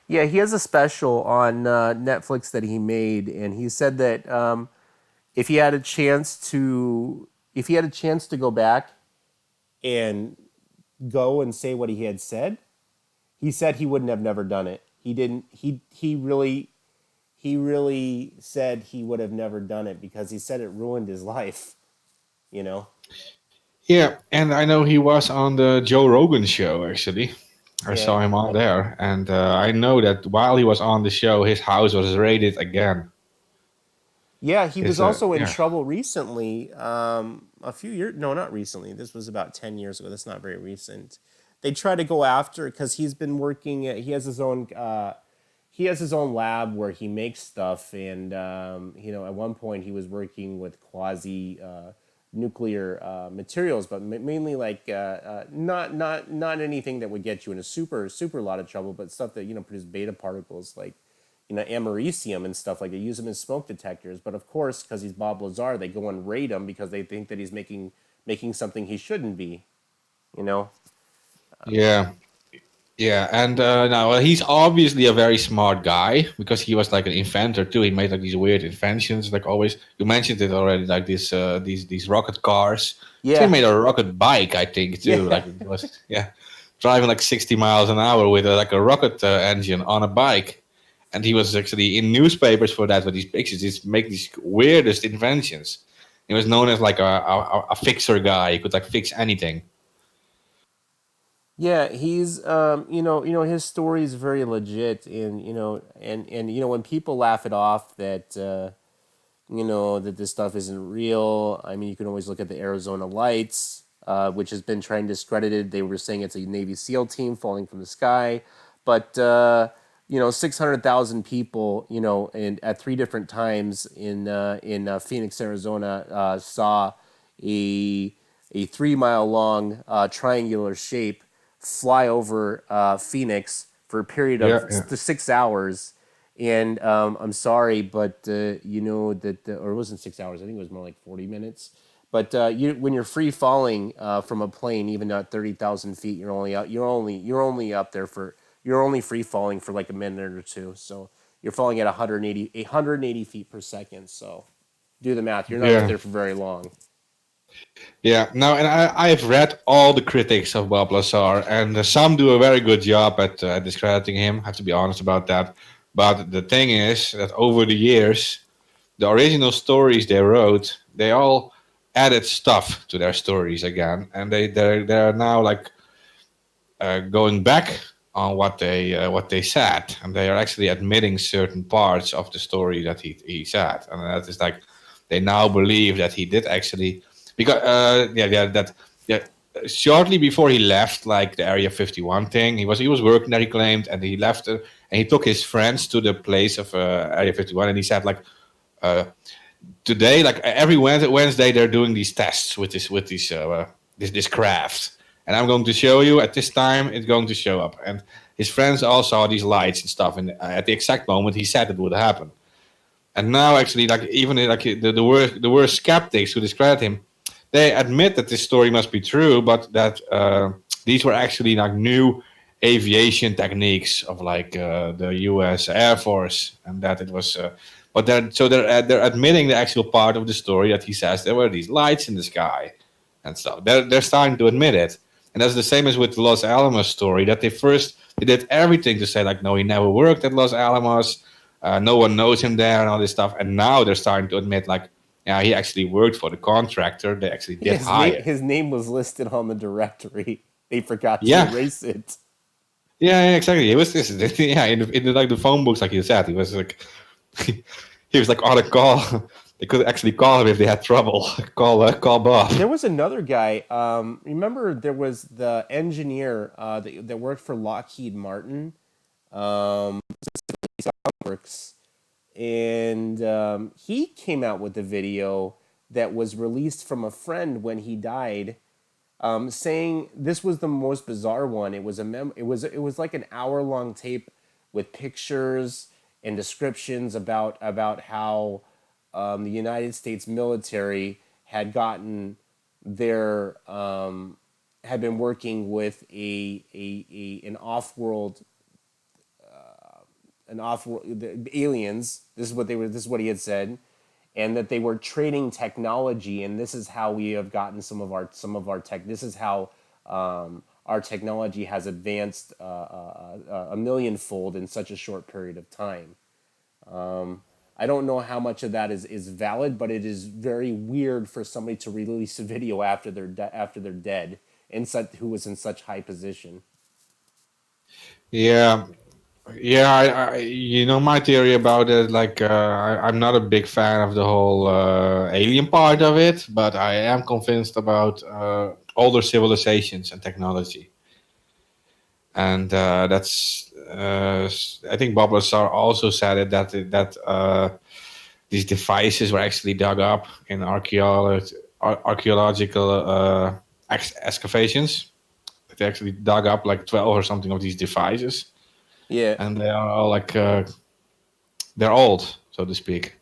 Yeah, he has a special on Netflix that he made, and he said that if he had a chance to, if he had a chance to go back and go and say what he had said, he said he wouldn't have never done it. He didn't. He really said he would have never done it because he said it ruined his life. You know. Yeah, and I know he was on the Joe Rogan show actually. I Yeah. saw him on there, and I know that while he was on the show, his house was raided again. Yeah, he was It's also in yeah, trouble recently. A few years, no, not recently. This was about 10 years ago. That's not very recent. They try to go after because he's been working. He has his own. He has his own lab where he makes stuff, and at one point he was working with quasi nuclear materials, but mainly like not anything that would get you in a super lot of trouble, but stuff that produce beta particles like americium and stuff like they use them as smoke detectors. But of course, because he's Bob Lazar, they go and raid him because they think that he's making something he shouldn't be. You know? yeah, yeah. And now he's obviously a very smart guy because he was like an inventor too. He made like these weird inventions, like always. You mentioned it already, like these rocket cars. So he Yeah, made a rocket bike, I think, too. yeah, Like it was, yeah, driving like 60 miles an hour with like a rocket engine on a bike. And he was actually in newspapers for that with these pictures. He's making these weirdest inventions. He was known as like a fixer guy. He could like fix anything. yeah. He's his story is very legit, and when people laugh it off that that this stuff isn't real. I mean, you can always look at the Arizona Lights, which has been trying discredited. They were saying it's a Navy SEAL team falling from the sky, but 600,000 people, and at three different times in Phoenix, Arizona, saw a 3 mile long triangular shape fly over Phoenix for a period of Yeah, yeah. 6 hours. And I'm sorry, but or it wasn't 6 hours. I think it was more like 40 minutes. But when you're free falling from a plane, even at 30,000 feet, you're only up there for you're only free falling for like a minute or two. So you're falling at 180 feet per second. So do the math. You're not up Yeah. there for very long. Yeah, no, and I've read all the critics of Bob Lazar, and some do a very good job at discrediting him. I have to be honest about that. But the thing is that over the years, the original stories they wrote, they all added stuff to their stories again, and they're now like going back on what they said, and they are actually admitting certain parts of the story that he said, and that is like they now believe that he did actually because yeah shortly before he left like the Area 51 thing he was working there he claimed and he left and he took his friends to the place of Area 51 and he said like today like every Wednesday they're doing these tests with this craft and I'm going to show you at this time it's going to show up and his friends all saw these lights and stuff and at the exact moment he said it would happen and now actually like even like the worst skeptics who discredit him they admit that this story must be true, but that these were actually like new aviation techniques of like the U.S. Air Force, and that it was. But they're admitting the actual part of the story that he says there were these lights in the sky and stuff. They're starting to admit it, and that's the same as with the Los Alamos story. That they did everything to say like, no, he never worked at Los Alamos. No one knows him there and all this stuff. And now they're starting to admit like, yeah, he actually worked for the contractor. They actually did hire. His name was listed on the directory. They forgot to Yeah. erase it. Yeah, exactly. It was this. Yeah, in the like the phone books, like you said, he was like he was like on a call. They could actually call him if they had trouble. Call Bob. There was another guy. Remember, there was the engineer that worked for Lockheed Martin, Works, and he came out with a video that was released from a friend when he died, saying this was the most bizarre one. It was it was like an hour-long tape with pictures and descriptions about how the United States military had gotten their had been working with an off-world the aliens. This is what he had said, and that they were trading technology, and this is how we have gotten some of our tech. This is how our technology has advanced a millionfold in such a short period of time. I don't know how much of that is valid, but it is very weird for somebody to release a video after they're dead, who was in such high position. Yeah, yeah. My theory about it. Like, I'm not a big fan of the whole alien part of it, but I am convinced about older civilizations and technology, and that's. I think Bob Lazar also said it that these devices were actually dug up in archaeological excavations. They actually dug up like 12 or something of these devices. Yeah. And they are all like they're old, so to speak.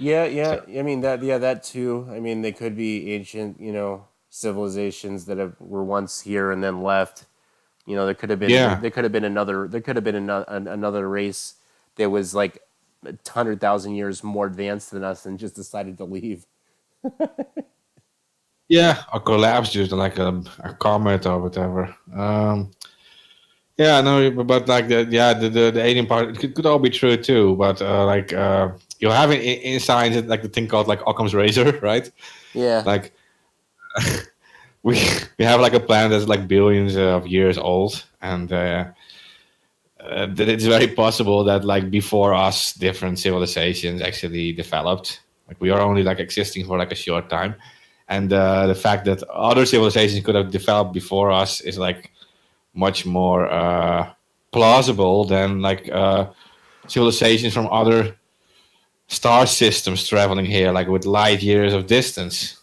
Yeah. So, I mean that too. I mean, they could be ancient, civilizations that were once here and then left. There could have been another race that was like 100,000 years more advanced than us and just decided to leave. yeah, or collapsed due to like a comet or whatever. Yeah, no, but like the alien part, it could all be true too. But you have in science like the thing called like Occam's razor, right? Yeah. Like we have like a planet that's like billions of years old, and that it's very possible that like before us, different civilizations actually developed. Like we are only like existing for like a short time, and the fact that other civilizations could have developed before us is like much more plausible than like civilizations from other star systems traveling here, like with light years of distance.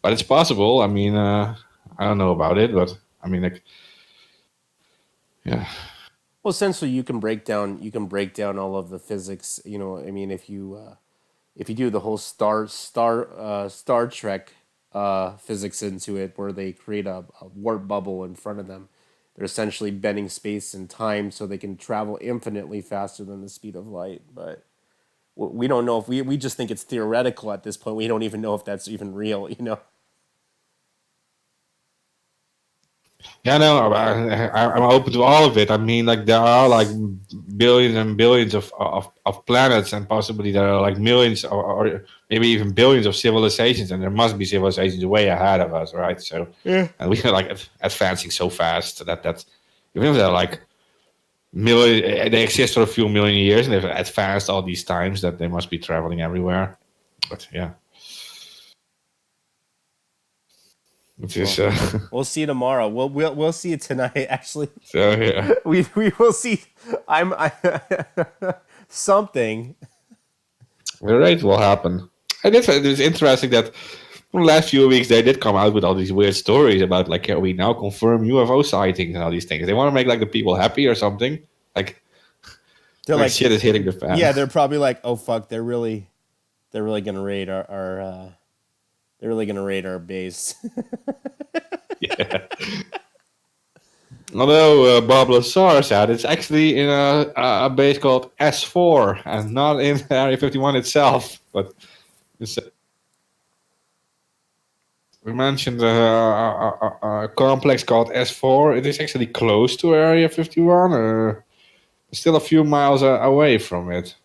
But it's possible. I mean, I don't know about it, but I mean, like, yeah. Well, essentially, you can break down all of the physics. I mean, if you do the whole Star Trek physics into it, where they create a warp bubble in front of them, they're essentially bending space and time so they can travel infinitely faster than the speed of light. But we don't know if we just think it's theoretical at this point. We don't even know if that's even real. Yeah, no, I'm open to all of it. I mean, like there are like billions and billions of planets, and possibly there are like millions or maybe even billions of civilizations, and there must be civilizations way ahead of us, right? So, Yeah. and we are like advancing so fast that even if they're like they exist for a few million years and they've advanced all these times, that they must be traveling everywhere. But yeah. We'll see you tomorrow. We'll see you tonight. Actually, so yeah, we will see. Something. Right, will happen. And it's interesting that in the last few weeks they did come out with all these weird stories about like we now confirm UFO sightings and all these things. They want to make like the people happy or something. Like they're like shit is hitting the fan. Yeah, they're probably like, oh fuck, they're really gonna raid our They're really gonna raid our base. Yeah. Although Bob Lazar said it's actually in a base called S4 and not in Area 51 itself. But it's, we mentioned a complex called S4. It is actually close to Area 51. Still a few miles away from it.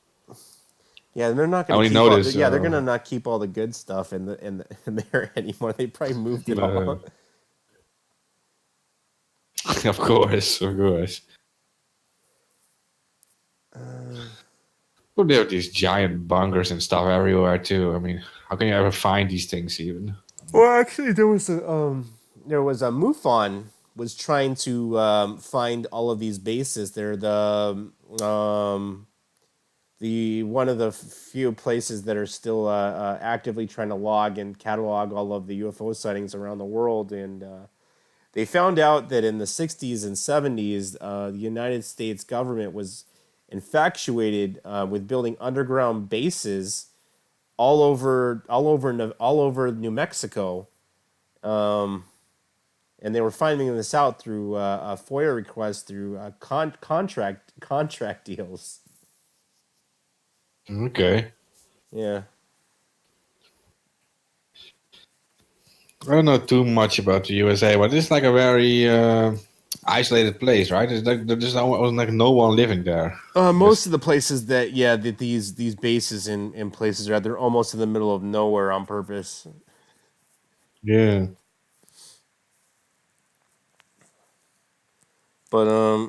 Yeah, they're not I gonna only keep. All, noticed. yeah, they're gonna not keep all the good stuff in there anymore. They probably moved it all. Of course. Well, there are these giant bunkers and stuff everywhere too. I mean, how can you ever find these things even? Well, actually, there was a MUFON was trying to find all of these bases. They're the one of the few places that are still actively trying to log and catalog all of the UFO sightings around the world. And they found out that in the 60s and 70s, the United States government was infatuated with building underground bases all over New Mexico. And they were finding this out through a FOIA request through contract deals. Okay. Yeah. I don't know too much about the USA, but it's like a very isolated place, right? It's like there's like no one living there. Most of the places that these bases in places are, they're almost in the middle of nowhere on purpose. Yeah. But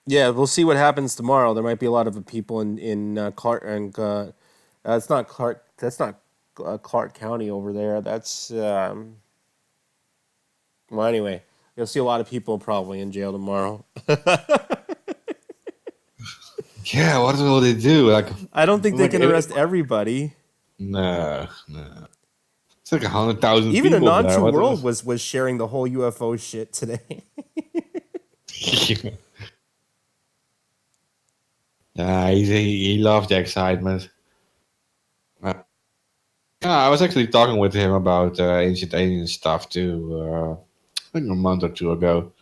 yeah, we'll see what happens tomorrow. There might be a lot of people in Clark and it's not Clark. That's not Clark County over there. That's well, anyway, you'll see a lot of people probably in jail tomorrow. Yeah, what will they do? Like, I don't think they can arrest everybody. No. It's like 100,000 people. Even a there. non-true world was sharing the whole UFO shit today. Yeah, he loved the excitement. Yeah, I was actually talking with him about ancient alien stuff too. I think a month or two ago.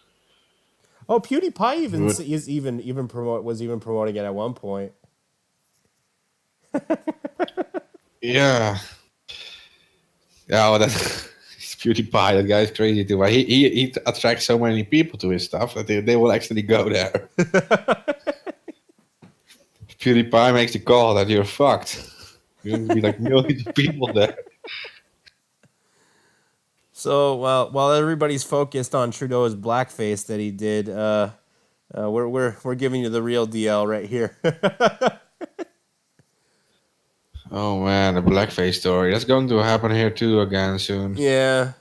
Oh, PewDiePie was even promoting it at one point. Yeah. Yeah, well, that's PewDiePie. That guy's crazy too. But he attracts so many people to his stuff that they will actually go there. PewDiePie makes the call that you're fucked. You're going to be like millions of people there. So while everybody's focused on Trudeau's blackface that he did, we're giving you the real DL right here. Oh man, the blackface story. That's going to happen here too again soon. Yeah.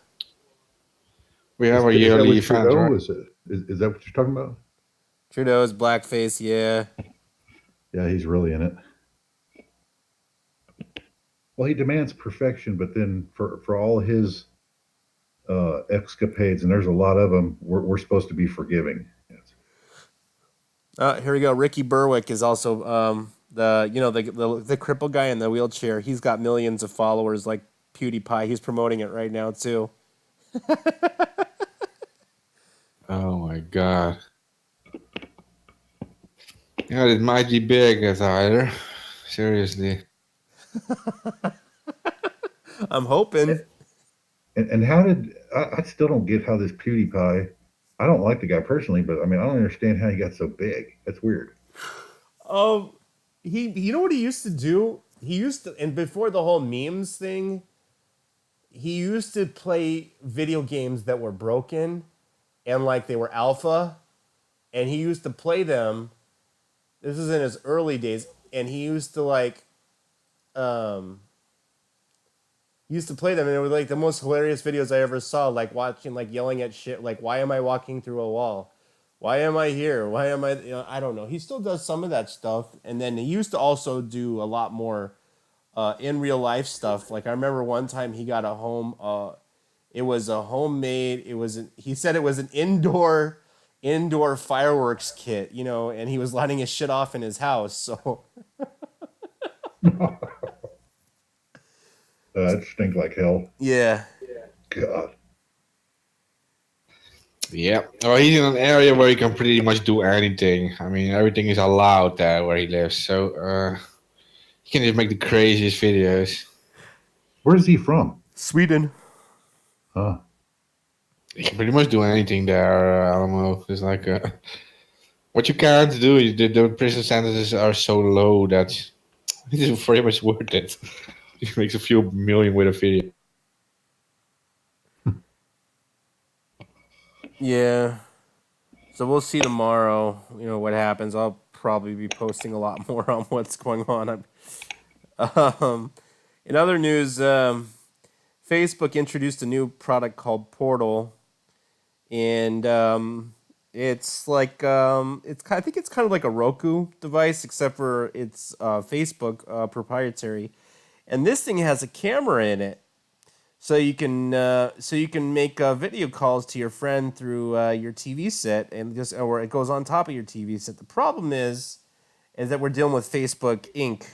We have a yearly event, Trudeau, right? Is that what you're talking about? Trudeau's blackface, yeah. Yeah, he's really in it. Well, he demands perfection, but then for all his escapades, and there's a lot of them, we're supposed to be forgiving. Here we go. Ricky Berwick is also the crippled guy in the wheelchair. He's got millions of followers like PewDiePie. He's promoting it right now too. Oh my god. Yeah, it might be big, Tyler. Seriously. I'm hoping. And how did I still don't get how this PewDiePie? I don't like the guy personally, but I mean I don't understand how he got so big. That's weird. You know what he used to do? He used to, and before the whole memes thing, he used to play video games that were broken and like they were alpha, and he used to play them. This is in his early days, and he used to play them, and it was like the most hilarious videos I ever saw, like watching, like yelling at shit, like, why am I walking through a wall? Why am I here? Why am I, I don't know. He still does some of that stuff. And then he used to also do a lot more in real life stuff. Like I remember one time he got a home, it was a homemade, he said it was an indoor fireworks kit, and he was lighting his shit off in his house. So It stink like hell. Yeah. God. Yeah. Well, he's in an area where he can pretty much do anything. I mean, everything is allowed there where he lives. So he can just make the craziest videos. Where's he from? Sweden. Huh. You can pretty much do anything there, Alamo. It's like what you can't do. The prison sentences are so low that it is very much worth it. He makes a few million with a video. Yeah. So we'll see tomorrow. What happens. I'll probably be posting a lot more on what's going on. In other news, Facebook introduced a new product called Portal, and it's like I think it's kind of like a Roku device, except for it's Facebook proprietary, and this thing has a camera in it, so you can make video calls to your friend through your TV set, and or it goes on top of your TV set. The problem is that we're dealing with Facebook Inc.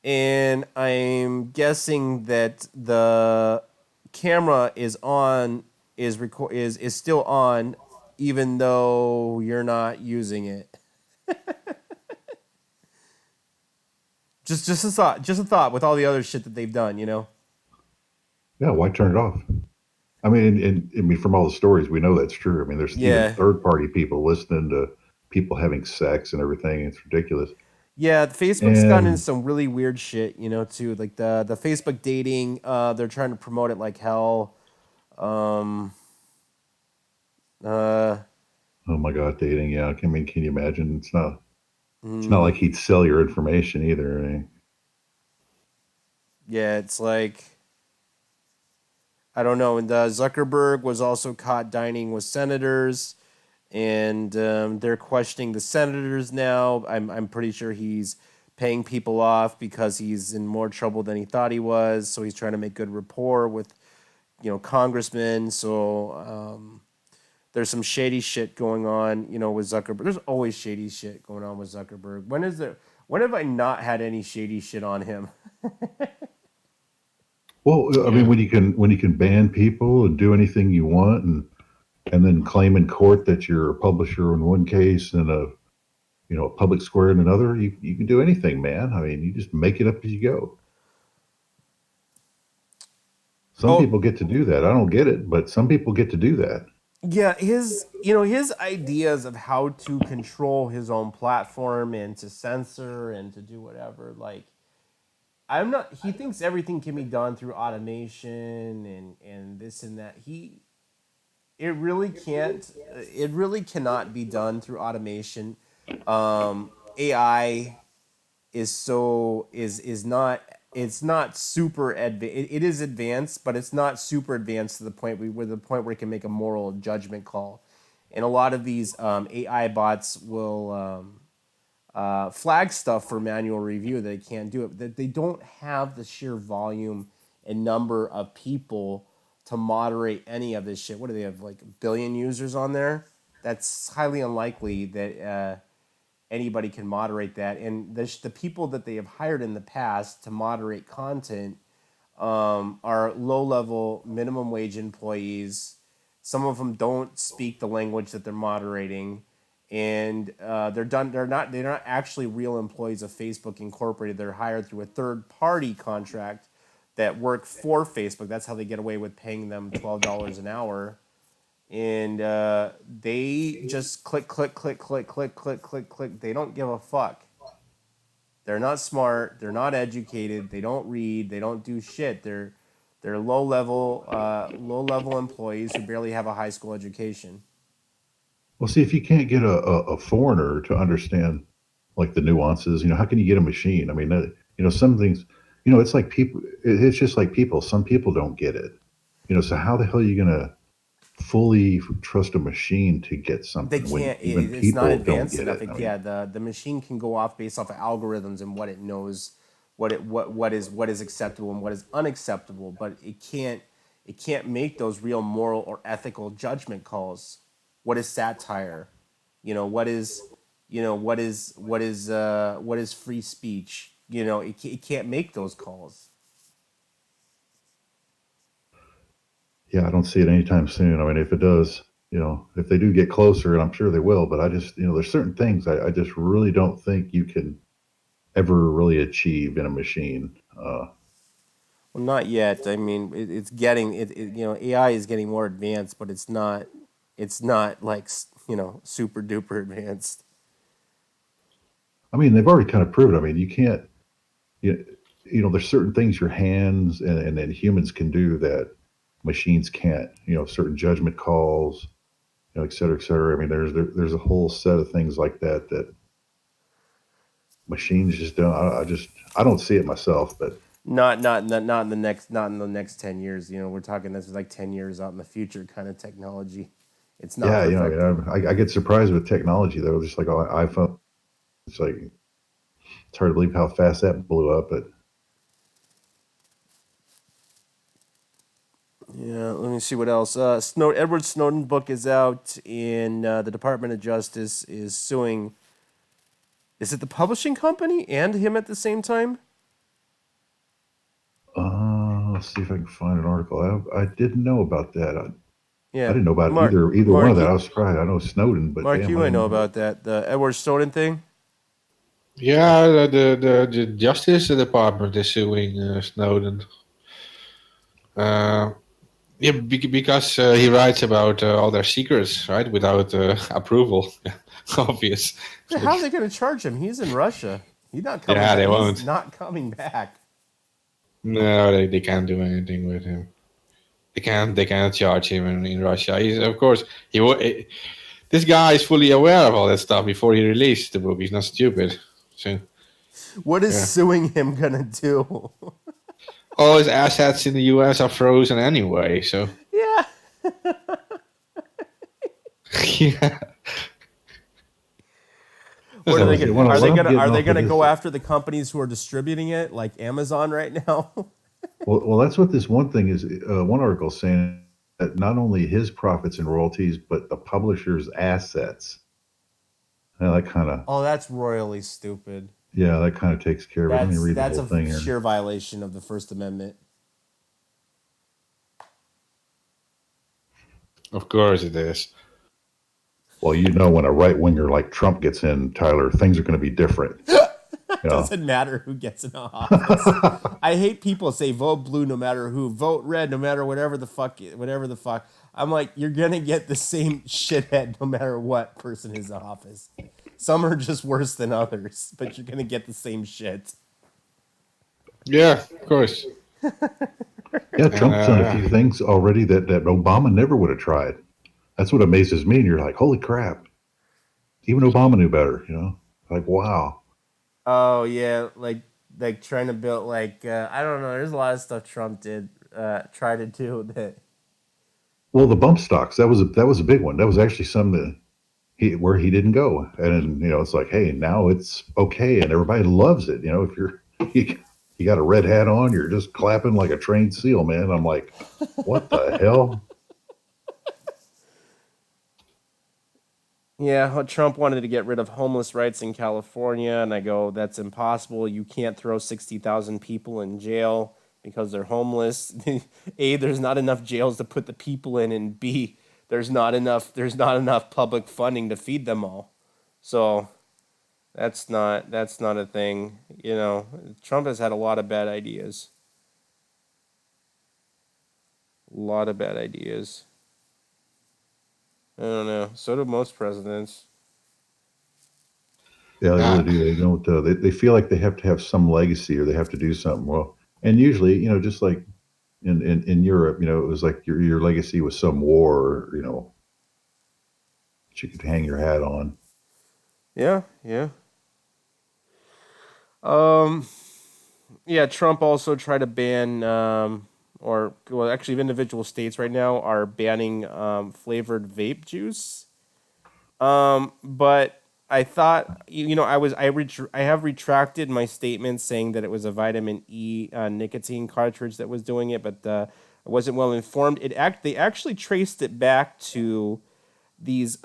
And I'm guessing that the camera is still on, even though you're not using it. just a thought with all the other shit that they've done, Yeah, why turn it off? I mean, and from all the stories, we know that's true. I mean, there's Yeah. even third-party people listening to people having sex and everything. It's ridiculous. Yeah, Facebook's gotten into And some really weird shit, too. Like the Facebook dating, they're trying to promote it like hell. Uh, oh my God, dating. Yeah, I mean, can you imagine? It's not mm, like he'd sell your information either. I mean, yeah, it's like, I don't know. And Zuckerberg was also caught dining with senators, and they're questioning the senators now. I'm pretty sure he's paying people off because he's in more trouble than he thought he was. So he's trying to make good rapport with congressmen. So there's some shady shit going on, with Zuckerberg. There's always shady shit going on with Zuckerberg. When have I not had any shady shit on him? well, I mean, when you can ban people and do anything you want, and then claim in court that you're a publisher in one case and a public square in another, you can do anything, man. I mean, you just make it up as you go. Some people get to do that. I don't get it, but some people get to do that. Yeah, his ideas of how to control his own platform and to censor and to do whatever, like, he thinks everything can be done through automation and this and that. It really can't. It really cannot be done through automation. AI is not. It's not super advanced. It is advanced, but it's not super advanced to the point where it can make a moral judgment call. And a lot of these AI bots will flag stuff for manual review that they can't do it. That they don't have the sheer volume and number of people to moderate any of this shit. What do they have, like a billion users on there? That's highly unlikely that anybody can moderate that. And the people that they have hired in the past to moderate content are low-level minimum wage employees. Some of them don't speak the language that they're moderating, and they're not actually real employees of Facebook Incorporated. They're hired through a third-party contract that work for Facebook. That's how they get away with paying them $12 an hour. And they just click, click, click, click, click, click, click, click. They don't give a fuck. They're not smart. They're not educated. They don't read. They don't do shit. They're low level employees who barely have a high school education. Well, see, if you can't get a foreigner to understand like the nuances, how can you get a machine? I mean, some things, it's like people. It's just like people. Some people don't get it. So how the hell are you gonna fully trust a machine to get something They when can't. even It's people not don't advanced get enough. it? I mean, Yeah, the machine can go off based off of algorithms and what it knows, what is acceptable and what is unacceptable. But it can't make those real moral or ethical judgment calls. What is satire? What is what is free speech? It can't make those calls. yeah, I don't see it anytime soon. I mean, if it does, if they do get closer, and I'm sure they will, but I just, there's certain things I just really don't think you can ever really achieve in a machine. Well, not yet. I mean, it's getting AI is getting more advanced, but it's not like super duper advanced. I mean, they've already kind of proven. I mean, you can't, you, there's certain things your hands and humans can do that machines can't. Certain judgment calls, et cetera, et cetera. I mean, there's a whole set of things like that machines just don't. I don't see it myself, but Not in the next 10 years. We're talking this is like 10 years out in the future kind of technology. It's not yeah, perfected. I get surprised with technology though. Just like iPhone, it's like it's hard to believe how fast that blew up. But Yeah, let me see what else. Edward Snowden book is out, and the Department of Justice is suing. Is it the publishing company and him at the same time? let's see if I can find an article. I didn't know about that. I Yeah, didn't know about Mark, either one of Mark, that. I you, was surprised. I know Snowden, but Mark, damn, you I might didn't know know. about that. The Edward Snowden thing. Yeah, the Justice Department is suing Snowden. Yeah, because he writes about all their secrets, right, without approval. Obvious. So how are they going to charge him? He's in Russia. He's not coming Yeah, back. they He's won't. not coming back. No, they can't do anything with him. They can't charge him in Russia. He's of course this guy is fully aware of all that stuff before he released the book. He's not stupid. So What is yeah, suing him gonna do? all his assets in the U.S. are frozen anyway. So Yeah. yeah, What are Well, they see, gonna? what, Are what they I'm gonna? Are getting they off of gonna this. go after the companies who are distributing it, like Amazon right now? Well, that's what this one thing is. One article saying that not only his profits and royalties, but the publisher's assets. That kind of, Oh, that's royally stupid. yeah, that kind of takes care of it. Let me read the That's whole a thing here. sheer violation of the First Amendment. of course it is. Well, when a right winger like Trump gets in, Tyler, things are going to be different. Doesn't matter who gets in office. I hate people say vote blue no matter who, vote red no matter whatever the fuck. I'm like, you're gonna get the same shithead no matter what person is in office. Some are just worse than others, but you're gonna get the same shit. Yeah, of course. Yeah, And Trump's done a few things already that Obama never would have tried. That's what amazes me. And you're like, holy crap. Even Obama knew better, Like, wow. Oh yeah, like trying to build I don't know. There's a lot of stuff Trump did try to do that. Well, the bump stocks, that was a big one. That was actually something that where he didn't go. And it's like, hey, now it's okay and everybody loves it. If you got a red hat on, you're just clapping like a trained seal, man. I'm like, what the hell? Yeah, Trump wanted to get rid of homeless rights in California, and I go, that's impossible. You can't throw 60,000 people in jail because they're homeless. A, there's not enough jails to put the people in, and B, there's not enough public funding to feed them all. So that's not a thing. Trump has had a lot of bad ideas. A lot of bad ideas. I don't know. So do most presidents. Yeah, they really do. They don't. They feel like they have to have some legacy or they have to do something. Well, and usually, just like in Europe, it was like your legacy was some war, that you could hang your hat on. Yeah, yeah. Yeah, Trump also tried to ban, actually, individual states right now are banning flavored vape juice. But I thought, I have retracted my statement saying that it was a vitamin E nicotine cartridge that was doing it, but I wasn't well informed. They actually traced it back to these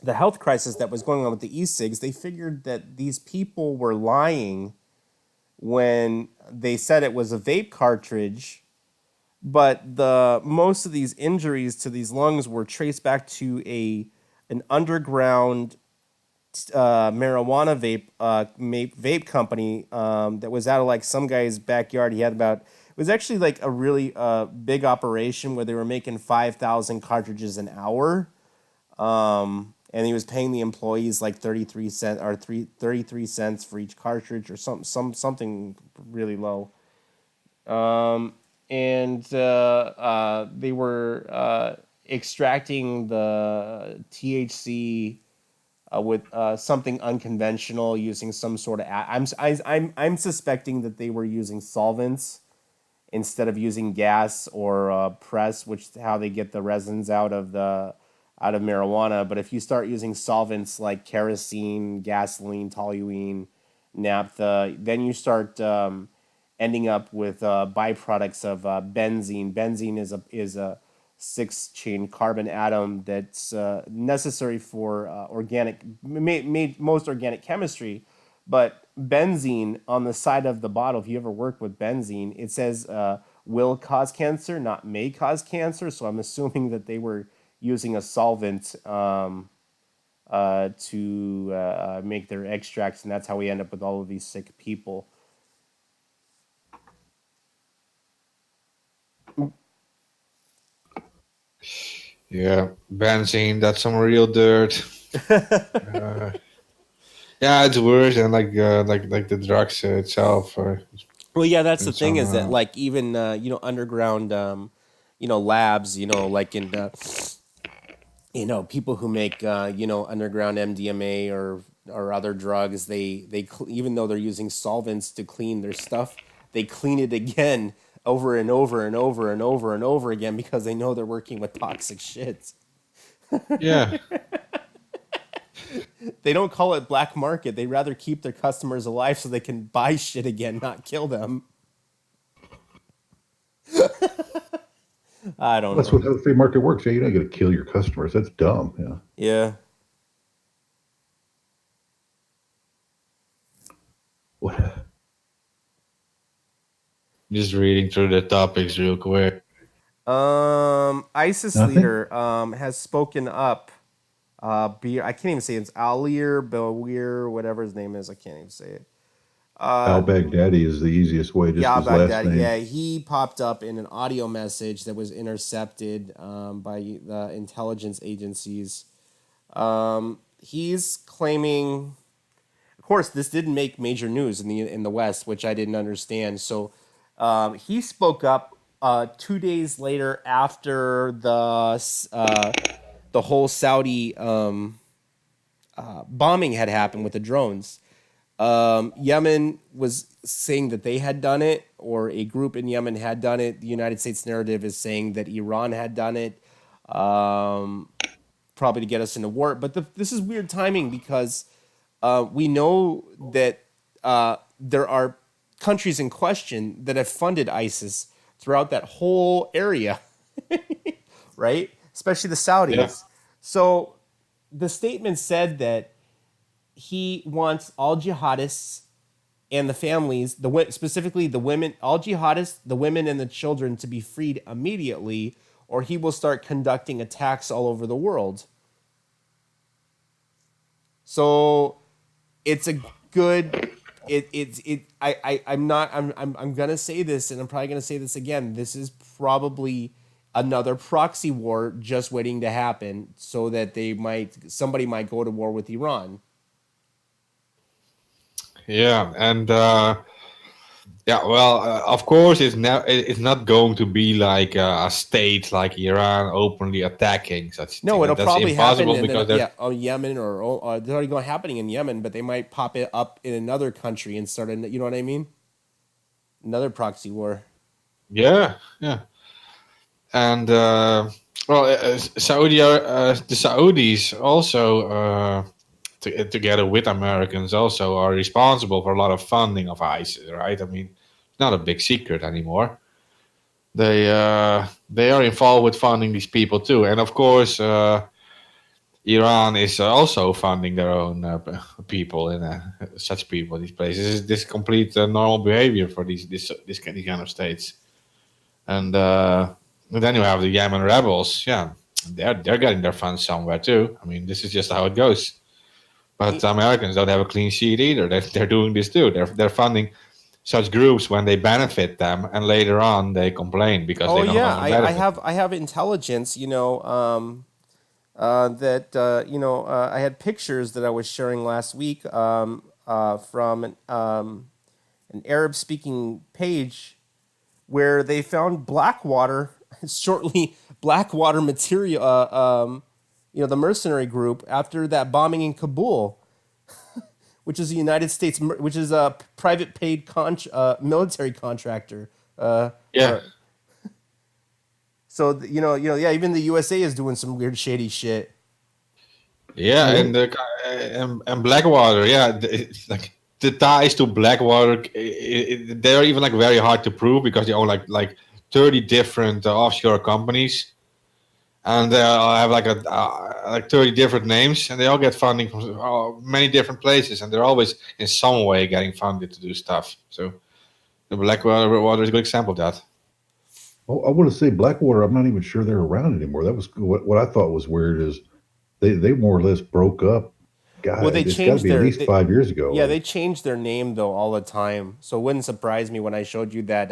the health crisis that was going on with the e-cigs. They figured that these people were lying when they said it was a vape cartridge, but the most of these injuries to these lungs were traced back to an underground marijuana vape company that was out of like some guy's backyard. He had about, it was actually like a really big operation where they were making 5,000 cartridges an hour. And he was paying the employees like 33 cents or 33 cents for each cartridge or something really low. And they were extracting the THC with something unconventional using some sort of. I'm suspecting that they were using solvents instead of using gas or press, which is how they get the resins out of marijuana. But if you start using solvents like kerosene, gasoline, toluene, naphtha, then you start ending up with byproducts of benzene. Benzene is a 6-chain carbon atom that's necessary for most organic chemistry. But benzene on the side of the bottle, if you ever work with benzene, it says will cause cancer, not may cause cancer. So I'm assuming that they were using a solvent to make their extracts, and that's how we end up with all of these sick people. Yeah, benzene, that's some real dirt. Yeah, it's worse than like the drugs itself. Well, yeah, that's the and thing, is that some, like even underground labs, like in people who make underground MDMA or other drugs, even though they're using solvents to clean their stuff, they clean it again over and over and over and over and over again because they know they're working with toxic shit. Yeah. They don't call it black market. They rather keep their customers alive so they can buy shit again, not kill them. I don't That's know. how the free market works. Yeah, you're not going to kill your customers. That's dumb. Yeah. Yeah. What? Just reading through the topics real quick. ISIS Nothing? leader has spoken up. I can't even say it. It's Bawir, whatever his name is. I can't even say it. Al Baghdadi is the easiest way, just Yeah, his last Baghdadi. name. Yeah, he popped up in an audio message that was intercepted by the intelligence agencies. He's claiming, of course, this didn't make major news in the West, which I didn't understand. So he spoke up 2 days later after the whole Saudi bombing had happened with the drones. Yemen was saying that they had done it, or a group in Yemen had done it. The United States narrative is saying that Iran had done it, probably to get us into war. But this is weird timing because we know that there are countries in question that have funded ISIS throughout that whole area, right? Especially the Saudis. Yeah. So the statement said that he wants all jihadists and the families, specifically the women, all jihadists, the women and the children, to be freed immediately, or he will start conducting attacks all over the world. So it's a good. I'm gonna say this, and I'm probably gonna say this again. This is probably another proxy war just waiting to happen, so that somebody might go to war with Iran. Yeah, and of course, it's not going to be like a state like Iran openly attacking such. No, it'll That's probably happen impossible because Yemen, or it's already happening in Yemen, but they might pop it up in another country and start. You know what I mean? Another proxy war. yeah, and the Saudis also. Together with Americans, also are responsible for a lot of funding of ISIS, right? I mean, it's not a big secret anymore. They are involved with funding these people too, and of course, Iran is also funding their own people in such people, these places. This is complete normal behavior for these kind of states. And then you have the Yemen rebels. Yeah, they're getting their funds somewhere too. I mean, this is just how it goes. But Americans don't have a clean sheet either. They're doing this too. They're funding such groups when they benefit them, and later on they complain because Oh they don't yeah, only benefit. I have intelligence. I had pictures that I was sharing last week from an Arab-speaking page where they found Blackwater, shortly Blackwater material. The mercenary group after that bombing in Kabul, which is the United States, which is a private paid military contractor. Yeah. So yeah, even the USA is doing some weird shady shit. Yeah, and Blackwater, yeah, it's like the ties to Blackwater, they're even like very hard to prove because they own like 30 different offshore companies, and they all have like 30 different names, and they all get funding from many different places, and they're always in some way getting funded to do stuff. So the Blackwater is a good example of that. Oh, I want to say Blackwater. I'm not even sure they're around anymore. That was what I thought was weird is they more or less broke up. God, Well, they it's got to changed be at least 5 years ago. yeah, they changed their name though all the time. So it wouldn't surprise me when I showed you that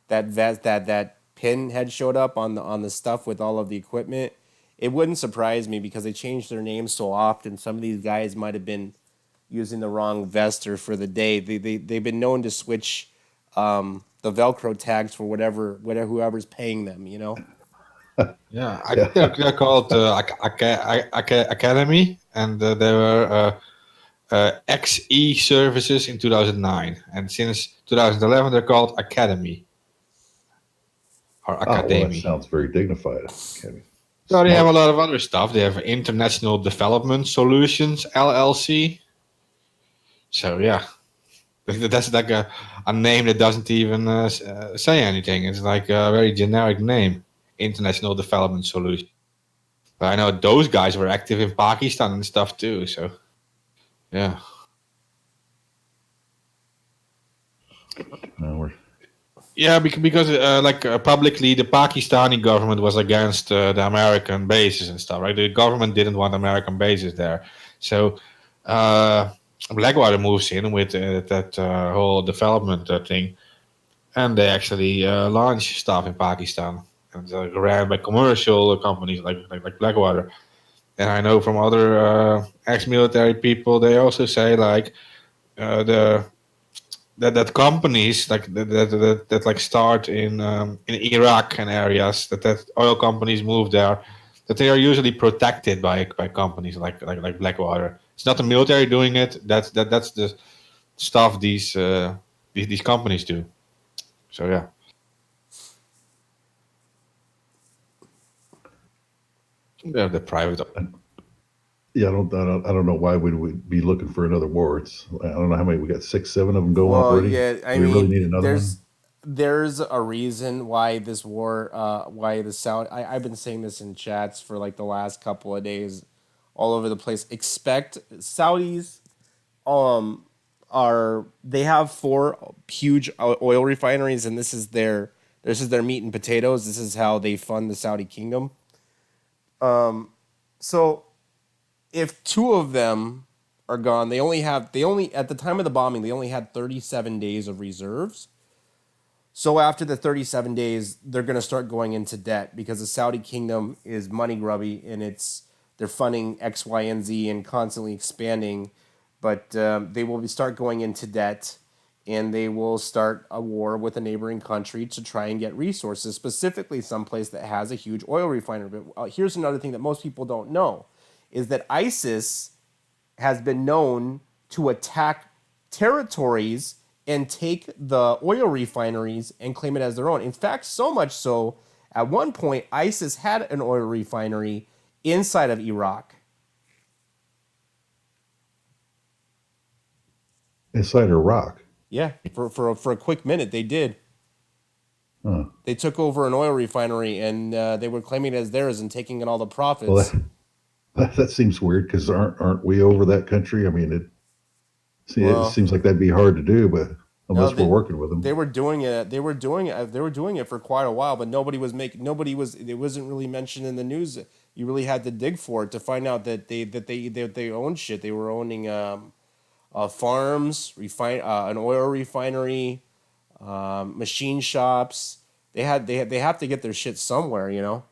that pin had showed up on the stuff with all of the equipment. It wouldn't surprise me because they changed their names so often. Some of these guys might have been using the wrong vester for the day. They've been known to switch the Velcro tags for whatever whoever's paying them. Yeah, I think they're called Academy, and they were XE services in 2009, and since 2011 they're called Academy or Oh, well, that Academy. sounds very dignified. Okay. So they have a Smart. lot of other stuff. They have International Development Solutions LLC. So yeah, that's like a name that doesn't even say anything. It's like a very generic name, International Development Solution. But I know those guys were active in Pakistan and stuff too. So yeah. Yeah, because publicly, the Pakistani government was against the American bases and stuff, right? The government didn't want American bases there, so Blackwater moves in with that whole development thing, and they actually launch stuff in Pakistan, and it's ran by commercial companies like Blackwater. And I know from other ex-military people, they also say like the that companies that like start in Iraq and areas that oil companies move there, that they are usually protected by companies like Blackwater. It's not the military doing it. That's the stuff these companies do. So yeah. They have the private. Yeah, I don't know why we'd be looking for another war. I don't know how many we got, 6, 7 of them going Well, already. yeah, Do we really need another one? there's a reason why this war, why the Saudi. I've been saying this in chats for like the last couple of days, all over the place. Expect Saudis, they have 4 huge oil refineries, and this is their meat and potatoes. This is how they fund the Saudi kingdom. So if 2 of them are gone, they only at the time of the bombing they only had 37 days of reserves. So after the 37 days, they're going to start going into debt because the Saudi kingdom is money grubby and they're funding X, Y, and Z and constantly expanding, but they will start going into debt, and they will start a war with a neighboring country to try and get resources, specifically someplace that has a huge oil refinery. But here's another thing that most people don't know, is that ISIS has been known to attack territories and take the oil refineries and claim it as their own. In fact, so much so, at one point, ISIS had an oil refinery inside of Iraq. Inside Iraq? Yeah, for a quick minute, they did. Huh. They took over an oil refinery, and they were claiming it as theirs and taking in all the profits. Well, that seems weird because aren't we over that country? I mean, it seems like that'd be hard to do, but No, unless we're working with they them. were doing it. They were doing it. They were doing it for quite a while, but nobody was making. Nobody was. It wasn't really mentioned in the news. You really had to dig for it to find out that they owned shit. They were owning farms, an oil refinery, machine shops. They have to get their shit somewhere, you know.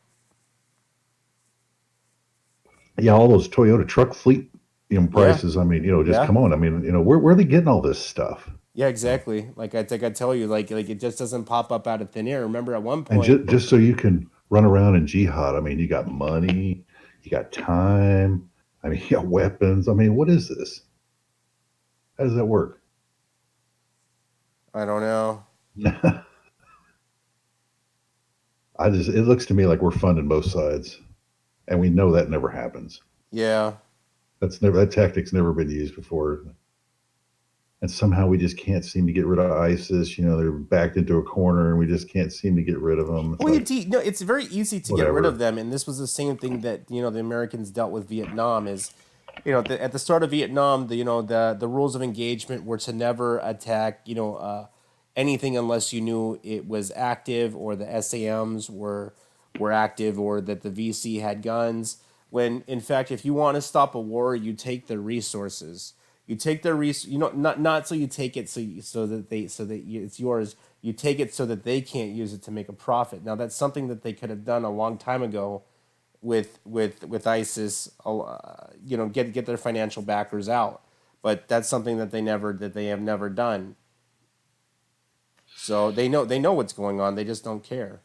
Yeah, all those Toyota truck fleet, Yeah, prices. I mean, just yeah, come on. I mean, where are they getting all this stuff? yeah, exactly. Like I think I tell you, like it just doesn't pop up out of thin air. Remember at one And point, just so you can run around in jihad, I mean, you got money, you got time, I mean, you got weapons. I mean, what is this? How does that work? I don't know. It looks to me like we're funding both sides, and we know that never happens. Yeah, That tactic's never been used before. And somehow we just can't seem to get rid of ISIS. They're backed into a corner, and we just can't seem to get rid of them. It's well, like, no, it's very easy to get rid of whatever. them, and this was the same thing that the Americans dealt with Vietnam. Is at the start of Vietnam, the rules of engagement were to never attack anything unless you knew it was active or the SAMs were active or that the VC had guns. When in fact, if you want to stop a war, you take their resources. You take their not so you take it it's yours. You take it so that they can't use it to make a profit. Now that's something that they could have done a long time ago with ISIS. Get their financial backers out, but that's something that they have never done. So they know what's going on. They just don't care.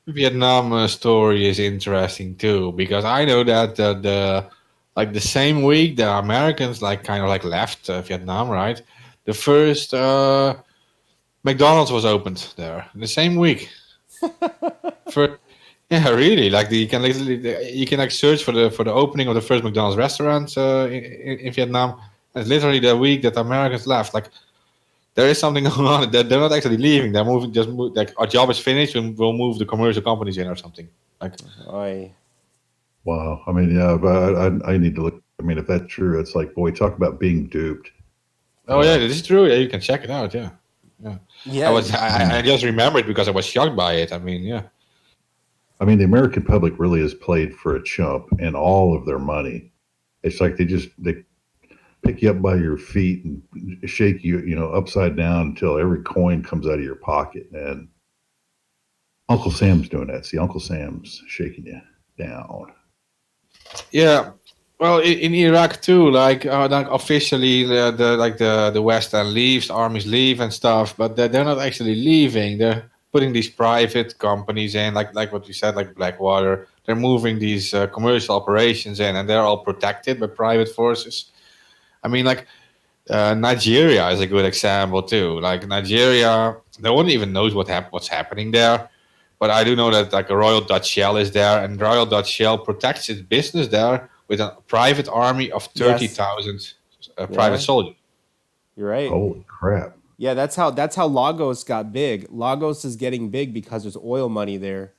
Vietnam story is interesting too because I know that the same week the Americans kind of left Vietnam, right? The first McDonald's was opened there the same week. For yeah, really, you can search for the opening of the first McDonald's restaurant in Vietnam. And it's literally the week that the Americans left. There is something going on. They're not actually leaving. They're moving. Just move, our job is finished, and we'll move the commercial companies in or something. I Wow. I mean, yeah, but I need to look. I mean, if that's true, it's like, boy, talk about being duped. Oh yeah, this is true. Yeah, you can check it out. Yeah, yeah. yeah. I just remembered because I was shocked by it. I mean, yeah. I mean, the American public really is played for a chump and all of their money. It's like they pick you up by your feet and shake you, upside down until every coin comes out of your pocket. And Uncle Sam's doing that. See, Uncle Sam's shaking you down. Yeah, well, in Iraq too, officially the Western leaves, armies leave and stuff, but they're not actually leaving. They're putting these private companies in, like what you said, like Blackwater. They're moving these commercial operations in, and they're all protected by private forces. I mean, Nigeria is a good example too. Like Nigeria, no one even knows what's happening there. But I do know that a Royal Dutch Shell is there, and Royal Dutch Shell protects its business there with a private army of 30,000 private Yeah, soldiers. you're right. Holy crap. Yeah, that's how Lagos got big. Lagos is getting big because there's oil money there.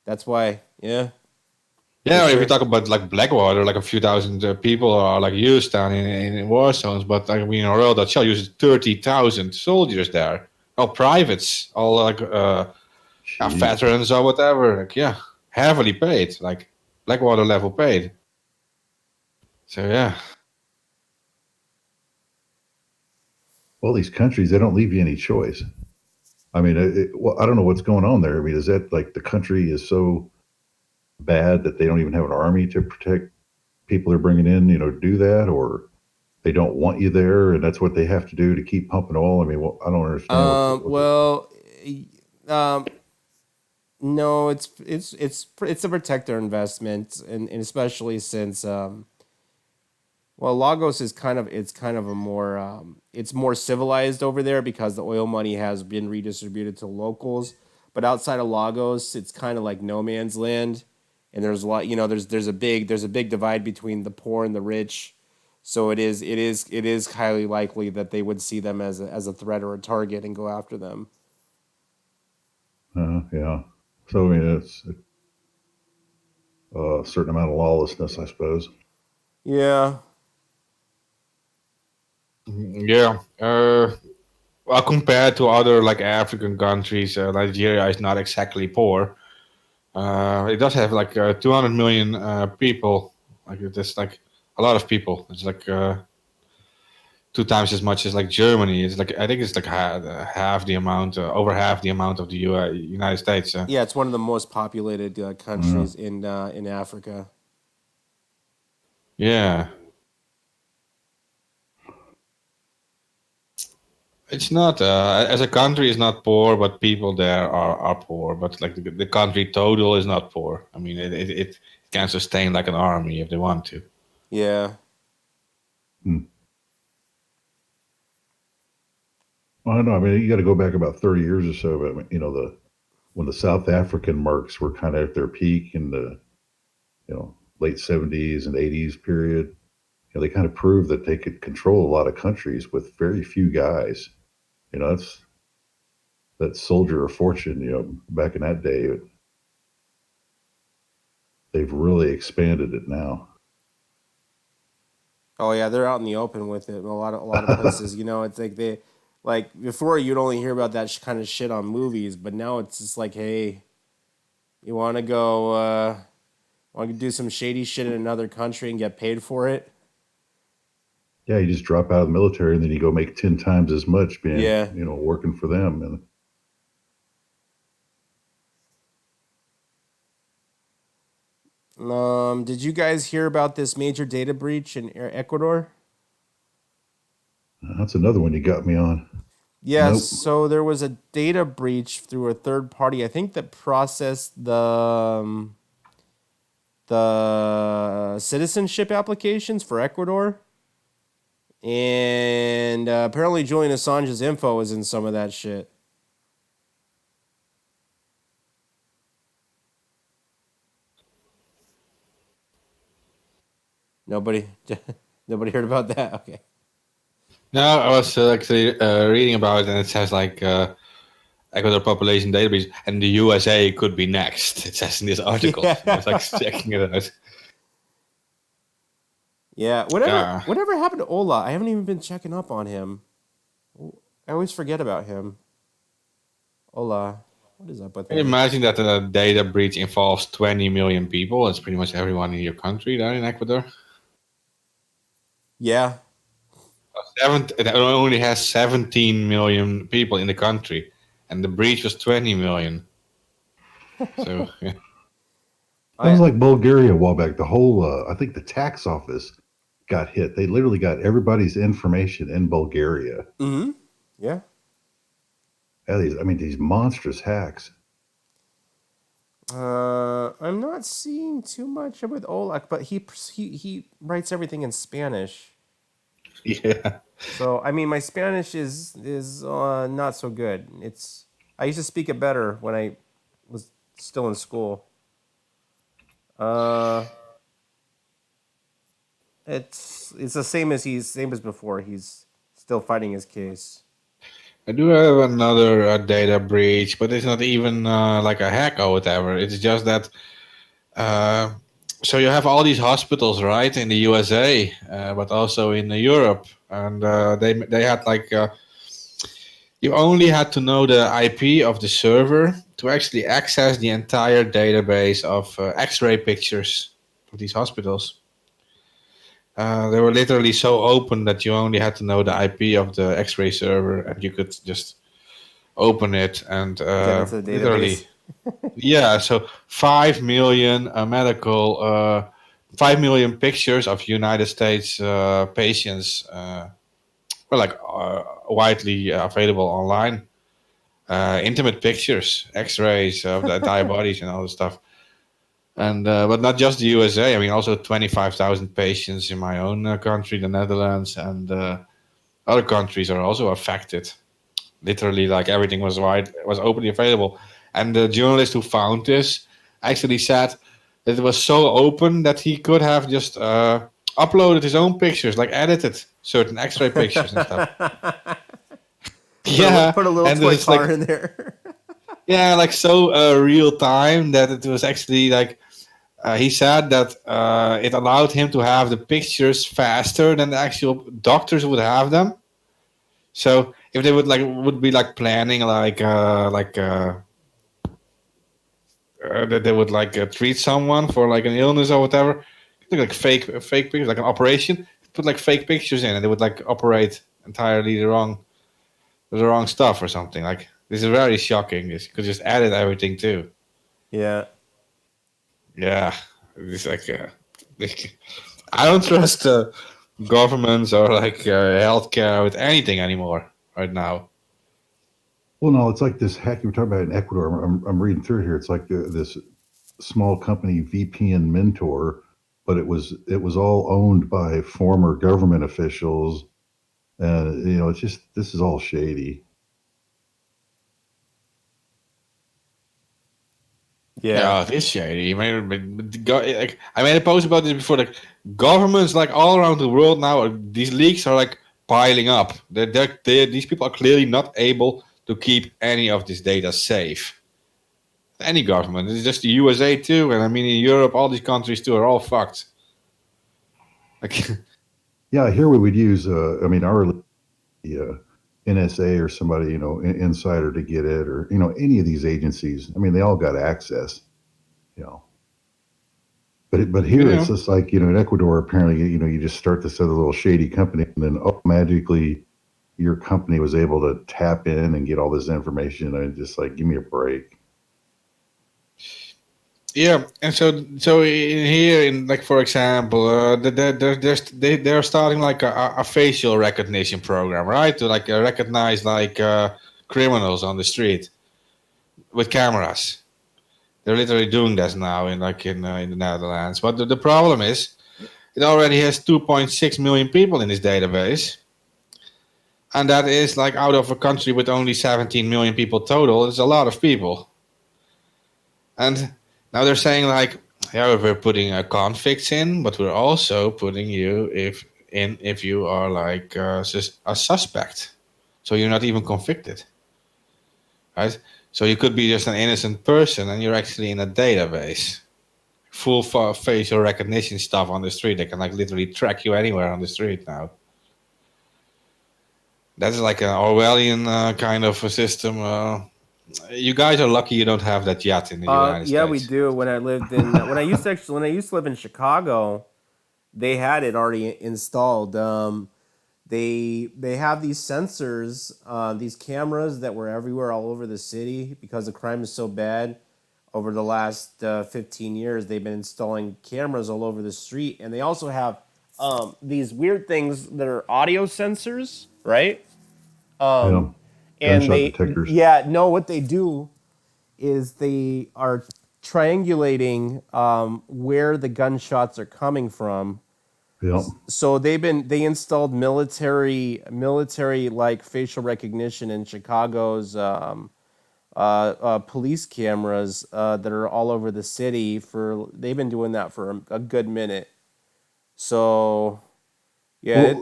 That's why. Yeah, for Yeah, if you sure. talk about Blackwater, a few thousand people are used down in war zones, but I mean, Royal Dutch Shell uses 30,000 soldiers there, all privates, all Jeez. veterans or whatever. Yeah, heavily paid, Blackwater level paid. So yeah. Well, these countries, they don't leave you any choice. I mean, well, I don't know what's going on there. I mean, is that like the country is so bad that they don't even have an army to protect people they're bringing in, do that, or they don't want you there, and that's what they have to do to keep pumping oil. I mean, well, I don't understand Well, um, no, it's to protect their investment, and especially since well, Lagos is kind of a more it's more civilized over there because the oil money has been redistributed to locals. But outside of Lagos, it's kind of like no man's land, and there's a lot. There's a big divide between the poor and the rich. So it is highly likely that they would see them as a threat or a target and go after them. yeah. So I mean, it's a certain amount of lawlessness, I suppose. Yeah. Yeah. Well, compared to other like African countries, Nigeria is not exactly poor. It does have like 200 million people. Like it's like a lot of people. It's like 2 times as much as like Germany. It's like I think it's like half the amount, over half the amount of the United States. Yeah, it's one of the most populated countries in Africa. Yeah. It's not as a country is not poor, but people there are poor. But like the country total is not poor. I mean, it can sustain like an army if they want to. Yeah. I don't know. I mean, you got to go back about 30 years or so. But when the South African mercs were kind of at their peak in the late 70s and 80s period, they kind of proved that they could control a lot of countries with very few guys. That's that soldier of fortune. Back in that day, they've really expanded it now. Oh yeah, they're out in the open with it. A lot of places. It's like before you'd only hear about that kind of shit on movies, but now it's just like, hey, you want to go, want to do some shady shit in another country and get paid for it? Yeah, you just drop out of the military and then you go make 10 times as much being, Yeah. working for them. And Did you guys hear about this major data breach in Ecuador? that's another one you got me on. Yes. Nope. So there was a data breach through a third party, I think, that processed the citizenship applications for Ecuador. And apparently Julian Assange's info was in some of that shit. Nobody heard about that? Okay. No, I was actually reading about it, and it says like Ecuador population database, and the USA could be next. It says in this article. Yeah. So I was like checking it out. Yeah. Whatever happened to Ola? I haven't even been checking up on him. I always forget about him. Ola. What is up with Can you him? imagine that a data breach involves 20 million people? It's pretty much everyone in your country there in Ecuador. Yeah. It only has 17 million people in the country, and the breach was 20 million. So, yeah. That was like Bulgaria a while back. The whole, I think the tax office got hit. They literally got everybody's information in Bulgaria. Mm-hmm. Yeah. Yeah, these monstrous hacks. I'm not seeing too much with Olak, but he writes everything in Spanish. Yeah. So I mean, my Spanish is not so good. I used to speak it better when I was still in school. It's the same as before. He's still fighting his case. I do have another data breach, but it's not even like a hack or whatever. It's just that. So you have all these hospitals, right, in the USA, but also in Europe, and they had like you only had to know the IP of the server to actually access the entire database of X-ray pictures of these hospitals. They were literally so open that you only had to know the IP of the X-ray server, and you could just open it and Get into the literally. database. Yeah, so 5 million 5 million pictures of United States patients were like widely available online. Intimate pictures, X-rays of the entire bodies and all this stuff. And but not just the USA. I mean, also 25,000 patients in my own country, the Netherlands, and other countries are also affected. Literally, like everything was openly available. And the journalist who found this actually said that it was so open that he could have just uploaded his own pictures, like edited certain X-ray pictures and stuff. Yeah, Put a little and toy it's car like, in there. yeah, like so real time that it was actually like he said that it allowed him to have the pictures faster than the actual doctors would have them. So if they would be like planning that they would treat someone for like an illness or whatever, like fake pictures, like an operation, put like fake pictures in, and they would like operate entirely the wrong stuff or something. Like this is very shocking. This you could just edit everything too. Yeah. Yeah, it's like I don't trust governments or healthcare with anything anymore right now. Well, no, it's like this hack you were talking about in Ecuador. I'm reading through here. It's like this small company VPN Mentor, but it was all owned by former government officials, and it's just this is all shady. Yeah. It is shady. I made a post about this before. Like governments, like all around the world now, these leaks are like piling up. These people are clearly not able to keep any of this data safe. Any government, it's just the USA too, and I mean in Europe, all these countries too are all fucked. Like, Yeah, here we would use. Our NSA or somebody, insider to get it, or any of these agencies. I mean, they all got access. But here it's just like in Ecuador. Apparently, you just start this other little shady company, and then magically, your company was able to tap in and get all this information. And just like, give me a break. yeah, and so in here, in like for example, they're starting like a facial recognition program, right? To like recognize criminals on the street with cameras. They're literally doing this now in the Netherlands. But the problem is, it already has 2.6 million people in this database, and that is like out of a country with only 17 million people total. It's a lot of people, and now they're saying we're putting convicts in, but we're also putting you if you are like a suspect, so you're not even convicted, right? So you could be just an innocent person, and you're actually in a database. Full facial recognition stuff on the street. They can like literally track you anywhere on the street now. That's like an Orwellian kind of a system. You guys are lucky you don't have that yet in the United States. Yeah, we do. When I lived in when I used to live in Chicago, they had it already installed. They have these sensors, these cameras that were everywhere all over the city because the crime is so bad. Over the last 15 years, they've been installing cameras all over the street, and they also have these weird things that are audio sensors, right? Gunshot detectors. What they do is they are triangulating where the gunshots are coming from. Yep. So they installed military like facial recognition in Chicago's police cameras that are all over the city. They've been doing that for a good minute. So yeah,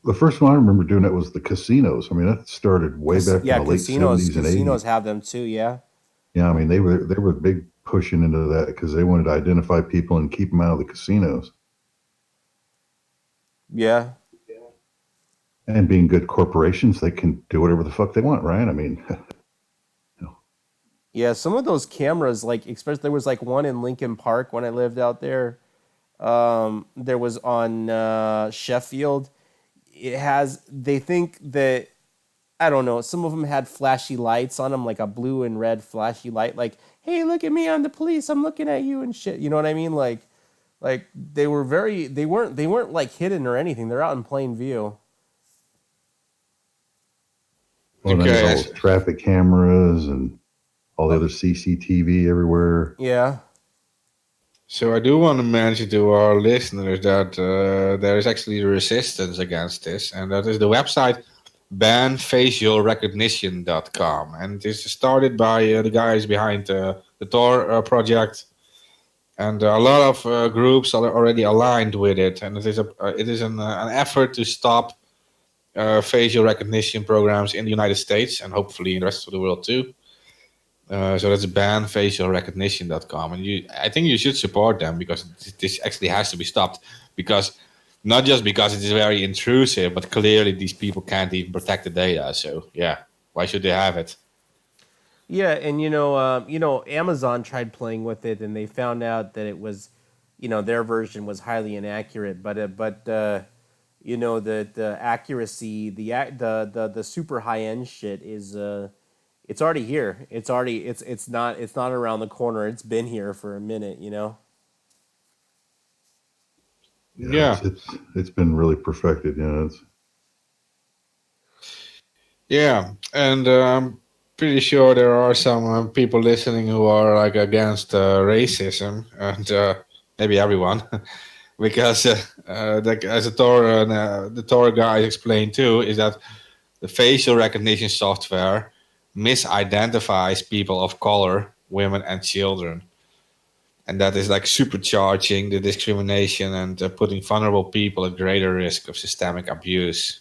the first one I remember doing that was the casinos. I mean, that started way back in the late 70s and 80s. Casinos have them too. Yeah. Yeah, I mean they were big pushing into that because they wanted to identify people and keep them out of the casinos. Yeah. And being good corporations, they can do whatever the fuck they want, right? I mean, Yeah, some of those cameras, like especially there was like one in Lincoln Park when I lived out there. There was on Sheffield. They think that, I don't know, some of them had flashy lights on them, like a blue and red flashy light, like, hey, look at me, I'm the police, I'm looking at you and shit. You know what I mean? Like they weren't like hidden or anything. They're out in plain view. well, then there's all those traffic cameras and all the other CCTV everywhere. Yeah. So I do want to mention to our listeners that there is actually resistance against this, and that is the website banfacialrecognition.com. And this is started by the guys behind the Tor project, and a lot of groups are already aligned with it. And it is an effort to stop facial recognition programs in the United States and hopefully in the rest of the world too. So that's banfacialrecognition.com, and I think you should support them because this actually has to be stopped, because Not just because it is very intrusive, but clearly these people can't even protect the data. So yeah, why should they have it? Yeah, and Amazon tried playing with it, and they found out that it was, their version was highly inaccurate. The accuracy, the super high end shit is it's already here. It's not around the corner. It's been here for a minute. Yeah, Yeah, it's been really perfected. It's yeah, and I'm pretty sure there are some people listening who are like against racism, and maybe everyone, because as the Tor guys explained too, is that the facial recognition software misidentifies people of color, women, and children. And that is like supercharging the discrimination and putting vulnerable people at greater risk of systemic abuse.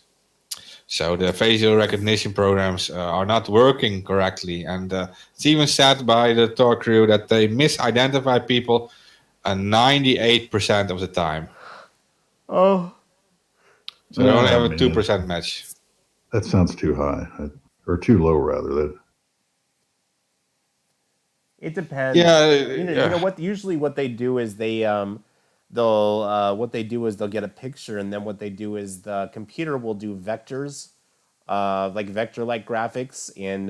So the facial recognition programs are not working correctly. And it's even said by the Tor crew that they misidentify people 98% of the time. Oh, So they only have a man, 2% match. that sounds too high, or too low rather. That it depends. Yeah, You know what? Usually, what they do is they'll get a picture, and then what they do is the computer will do vectors, like vector-like graphics, and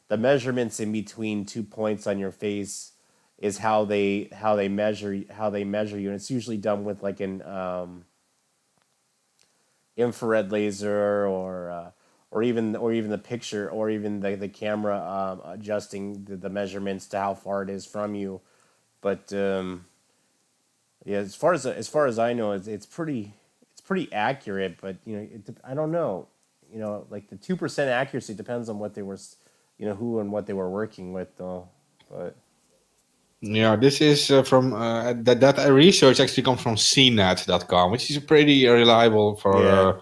the measurements in between 2 points on your face is how they measure you, and it's usually done with like an infrared laser or even the picture or even the camera adjusting the measurements to how far it is from you. But yeah, as far as I know, it's pretty accurate. But I don't know. Like the 2% accuracy depends on what they were, who and what they were working with, though. But Yeah, this is from that research actually comes from CNET.com, which is pretty reliable yeah,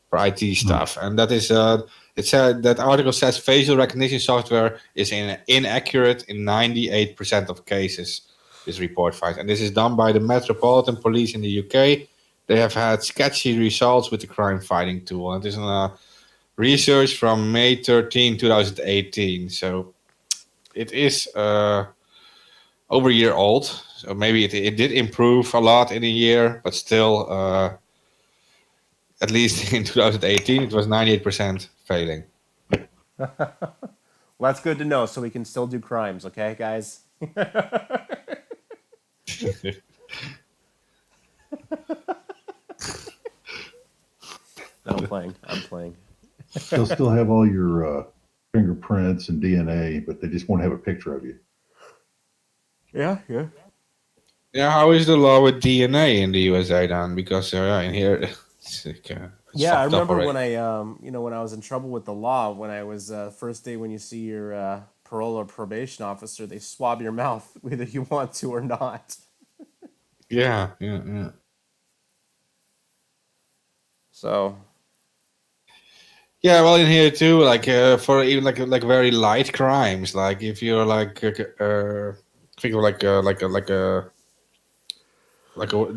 for IT stuff. And that is it said that article says facial recognition software is inaccurate in 98% of cases. This report finds, and this is done by the Metropolitan Police in the UK. They have had sketchy results with the crime fighting tool, and it is research from May 13, 2018. So it is. Over a year old, so maybe it did improve a lot in a year, but still, at least in 2018, it was 98% failing. well, that's good to know. So we can still do crimes, okay, guys? No, I'm playing. they'll still have all your fingerprints and DNA, but they just won't have a picture of you. Yeah. Yeah, how is the law with DNA in the USA then? Because in here, it's like, it's Yeah, I fucked up remember already. when I was in trouble with the law, when I was first day when you see your parole or probation officer, they swab your mouth whether you want to or not. Yeah. So Yeah, well, in here too, like for even like very light crimes, like if you're think of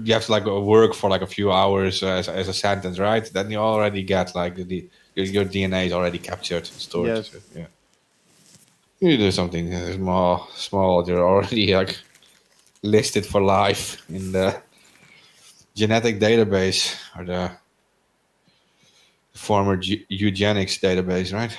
you have to like work for like a few hours as a sentence, right? Then you already get like your DNA is already captured and stored. yes, So, yeah, you do something small, you're already like listed for life in the genetic database or the former eugenics database, right?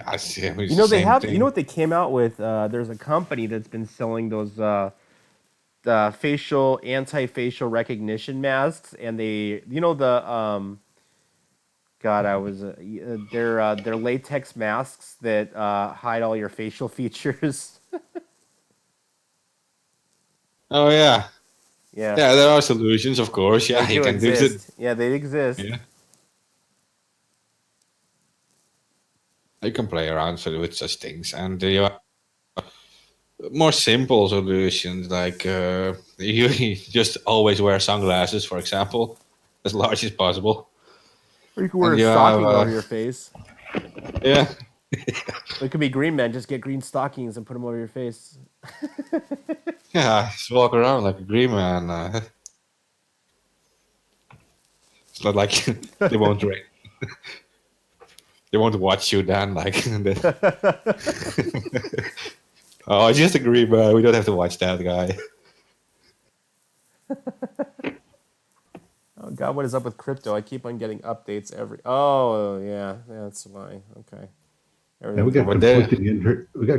I see. It's the they same have. You know thing. what they came out with? There's a company that's been selling those the anti-facial recognition masks, and they, the God, I was they're latex masks that hide all your facial features. Oh yeah, Yeah, yeah. There are solutions, of course. they Yeah, you do can do it. exist. Yeah, they exist. Yeah, you can play around with such things, and you have more simple solutions like you just always wear sunglasses, for example, as large as possible, Or you can wear and a you have stocking over your face. yeah. It could be green men. Just get green stockings and put them over your face. Yeah, just walk around like a green man. It's not like they won't they won't watch you then. Like, oh, just a green man. We don't have to watch that guy. Oh God, what is up with crypto? I keep on getting updates every. Oh yeah, that's why. Okay. And we got But they,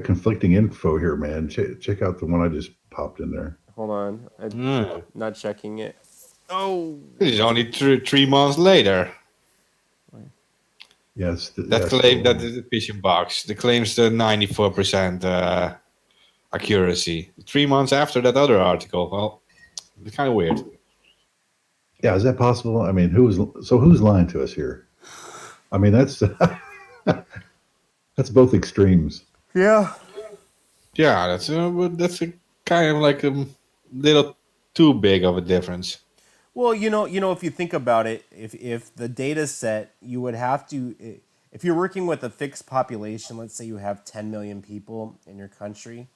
conflicting info here, man. Check out the one I just popped in there. Hold on, I'm not checking it. Oh. this is only 3 months later. Yes, That claim that is the phishing box. The claims the 94% accuracy. 3 months after that other article. Well, it's kind of weird. Yeah, is that possible? I mean, who's lying to us here? I mean, that's that's both extremes. Yeah. Yeah, that's a kind of like a little too big of a difference. Well, if you think about it, if the data set, you would have to, if you're working with a fixed population, let's say you have 10 million people in your country,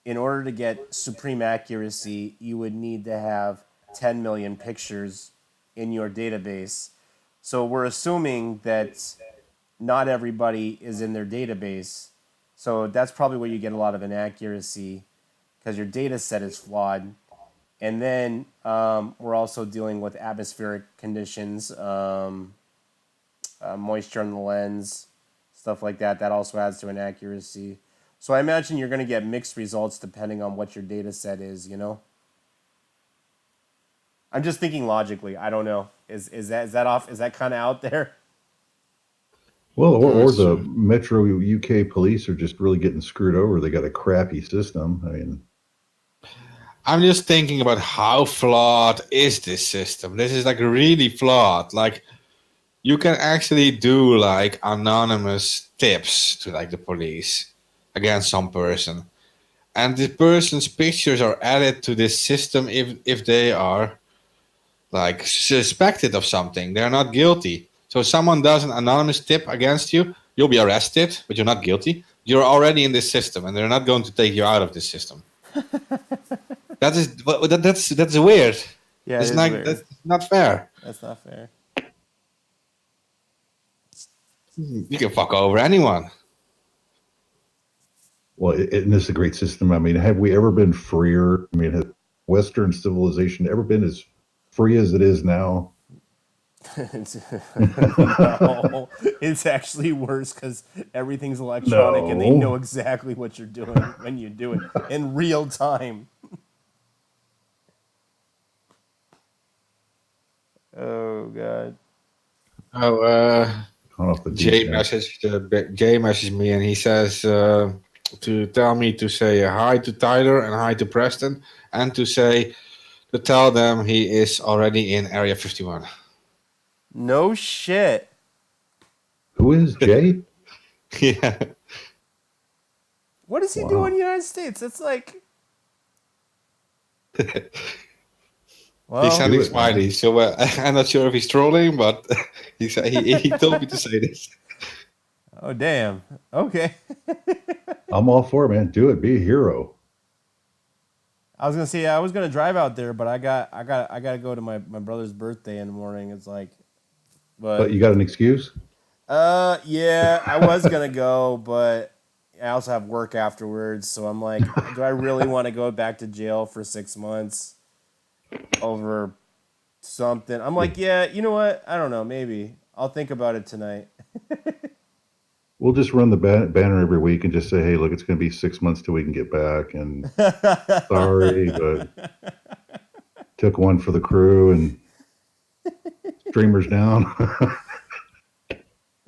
in order to get supreme accuracy, you would need to have 10 million pictures in your database. So we're assuming that not everybody is in their database. So that's probably where you get a lot of inaccuracy because your data set is flawed. And then we're also dealing with atmospheric conditions, moisture in the lens, stuff like that. That also adds to inaccuracy. So I imagine you're going to get mixed results depending on what your data set is, I'm just thinking logically. I don't know. Is that off? Is that kind of out there? Well, or the Metro UK police are just really getting screwed over. They got a crappy system. I mean, I'm just thinking about how flawed is this system. This is like really flawed. Like, you can actually do like anonymous tips to like the police against some person, and the person's pictures are added to this system if they are like suspected of something. They're not guilty. So someone does an anonymous tip against you, you'll be arrested, but you're not guilty. You're already in this system, and they're not going to take you out of this system. That's weird. Yeah, it's like weird. That's not fair. That's not fair. You can fuck over anyone. Well, and this is a great system. I mean, have we ever been freer? I mean, has Western civilization ever been as free as it is now? No, it's actually worse because everything's electronic and they know exactly what you're doing when you do it in real time. Oh God. Jay messaged me and he says to tell me to say hi to Tyler and hi to Preston, and to tell them he is already in Area 51. No shit. Who is Jay? Yeah. What does he do in the United States? It's like. Well, he's sending smileys, so I'm not sure if he's trolling, but he told me to say this. Oh damn! Okay. I'm all for it, man. Do it. Be a hero. I was gonna say I was gonna drive out there, but I gotta go to my brother's birthday in the morning. It's like, but you got an excuse? Yeah, I was gonna go, but I also have work afterwards. So I'm like, do I really want to go back to jail for 6 months over something? I'm like, yeah, you know what? I don't know. Maybe I'll think about it tonight. We'll just run the banner every week and just say, hey, look, it's going to be 6 months till we can get back. And sorry, but took one for the crew and streamers down.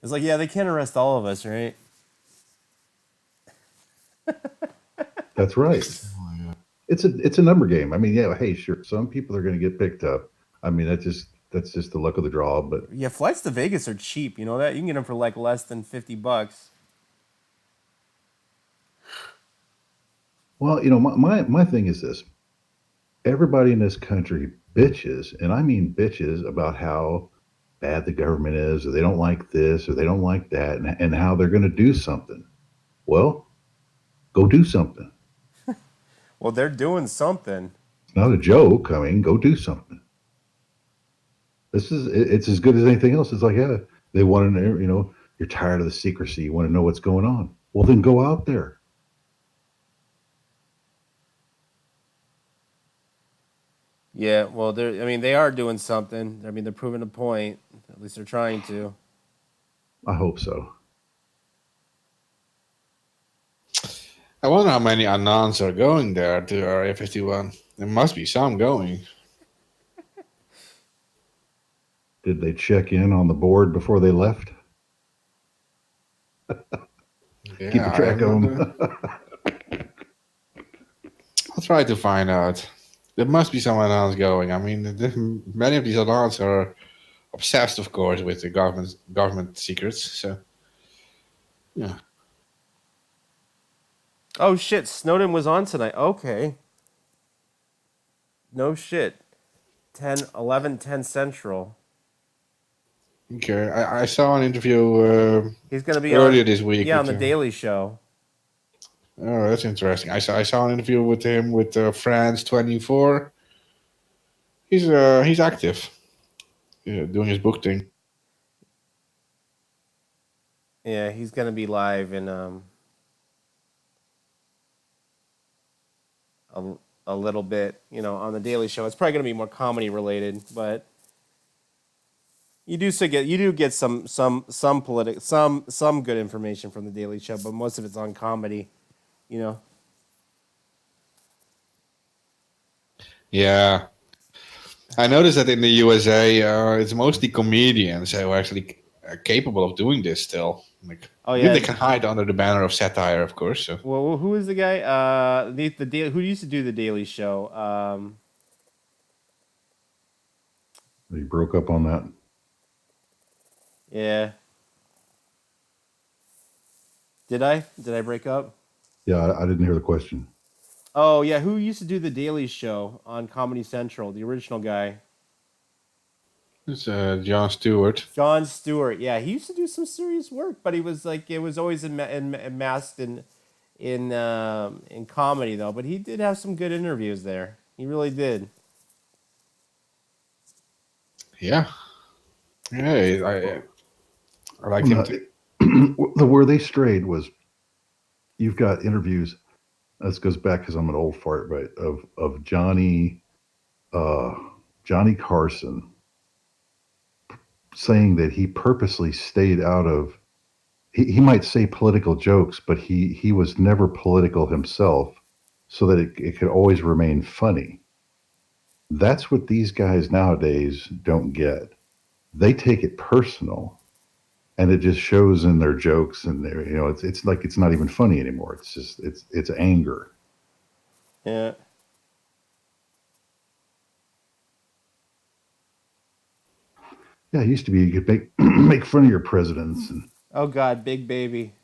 It's like, yeah, they can't arrest all of us, right? That's right. It's a number game. I mean, yeah, hey, sure, some people are going to get picked up. I mean, that's just the luck of the draw. But yeah, flights to Vegas are cheap. You know that? You can get them for like less than $50. Well, you know, my thing is this. Everybody in this country bitches, and I mean bitches, about how bad the government is, or they don't like this, or they don't like that, and how they're going to do something. Well, go do something. Well, they're doing something. It's not a joke. I mean, go do something. It's as good as anything else. It's like, yeah, they want to know, you're tired of the secrecy. You want to know what's going on. Well, then go out there. Yeah, well, they are doing something. I mean, they're proving a point. At least they're trying to. I hope so. I wonder how many Anons are going there to Area 51. There must be some going. Did they check in on the board before they left? Yeah, Keep a track of them. I'll try to find out. There must be someone else going. I mean, many of these Anons are obsessed, of course, with the government secrets. So, yeah. Oh shit! Snowden was on tonight. Okay. No shit. 10 Central. Okay, I saw an interview He's gonna be earlier on, this week. Yeah, on with, the Daily Show. Oh, that's interesting. I saw an interview with him with France 24. He's active, doing his book thing. Yeah, he's gonna be live in a little bit, on the Daily Show. It's probably gonna be more comedy related, but you do get some good information from the Daily Show, but most of it's on comedy, Yeah, I noticed that in the USA, it's mostly comedians who are actually capable of doing this still. Like, Oh yeah, they can hide under the banner of satire, of course. So. Well, who is the guy? Who used to do the Daily Show? They broke up on that. Yeah. Did I break up? Yeah, I didn't hear the question. Oh yeah, who used to do the Daily Show on Comedy Central? The original guy. It's Jon Stewart. Jon Stewart. Yeah, he used to do some serious work, but he was it was always masked in comedy though. But he did have some good interviews there. He really did. Yeah. Yeah, I like him too. Where they strayed was, you've got interviews. This goes back because I'm an old fart, right? Of Johnny Carson saying that he purposely stayed out of. He might say political jokes, but he was never political himself, so that it could always remain funny. That's what these guys nowadays don't get. They take it personal, and it just shows in their jokes, and their, it's like it's not even funny anymore. It's just it's anger. Yeah. Yeah, it used to be you could make fun of your presidents. And Oh God, Big Baby.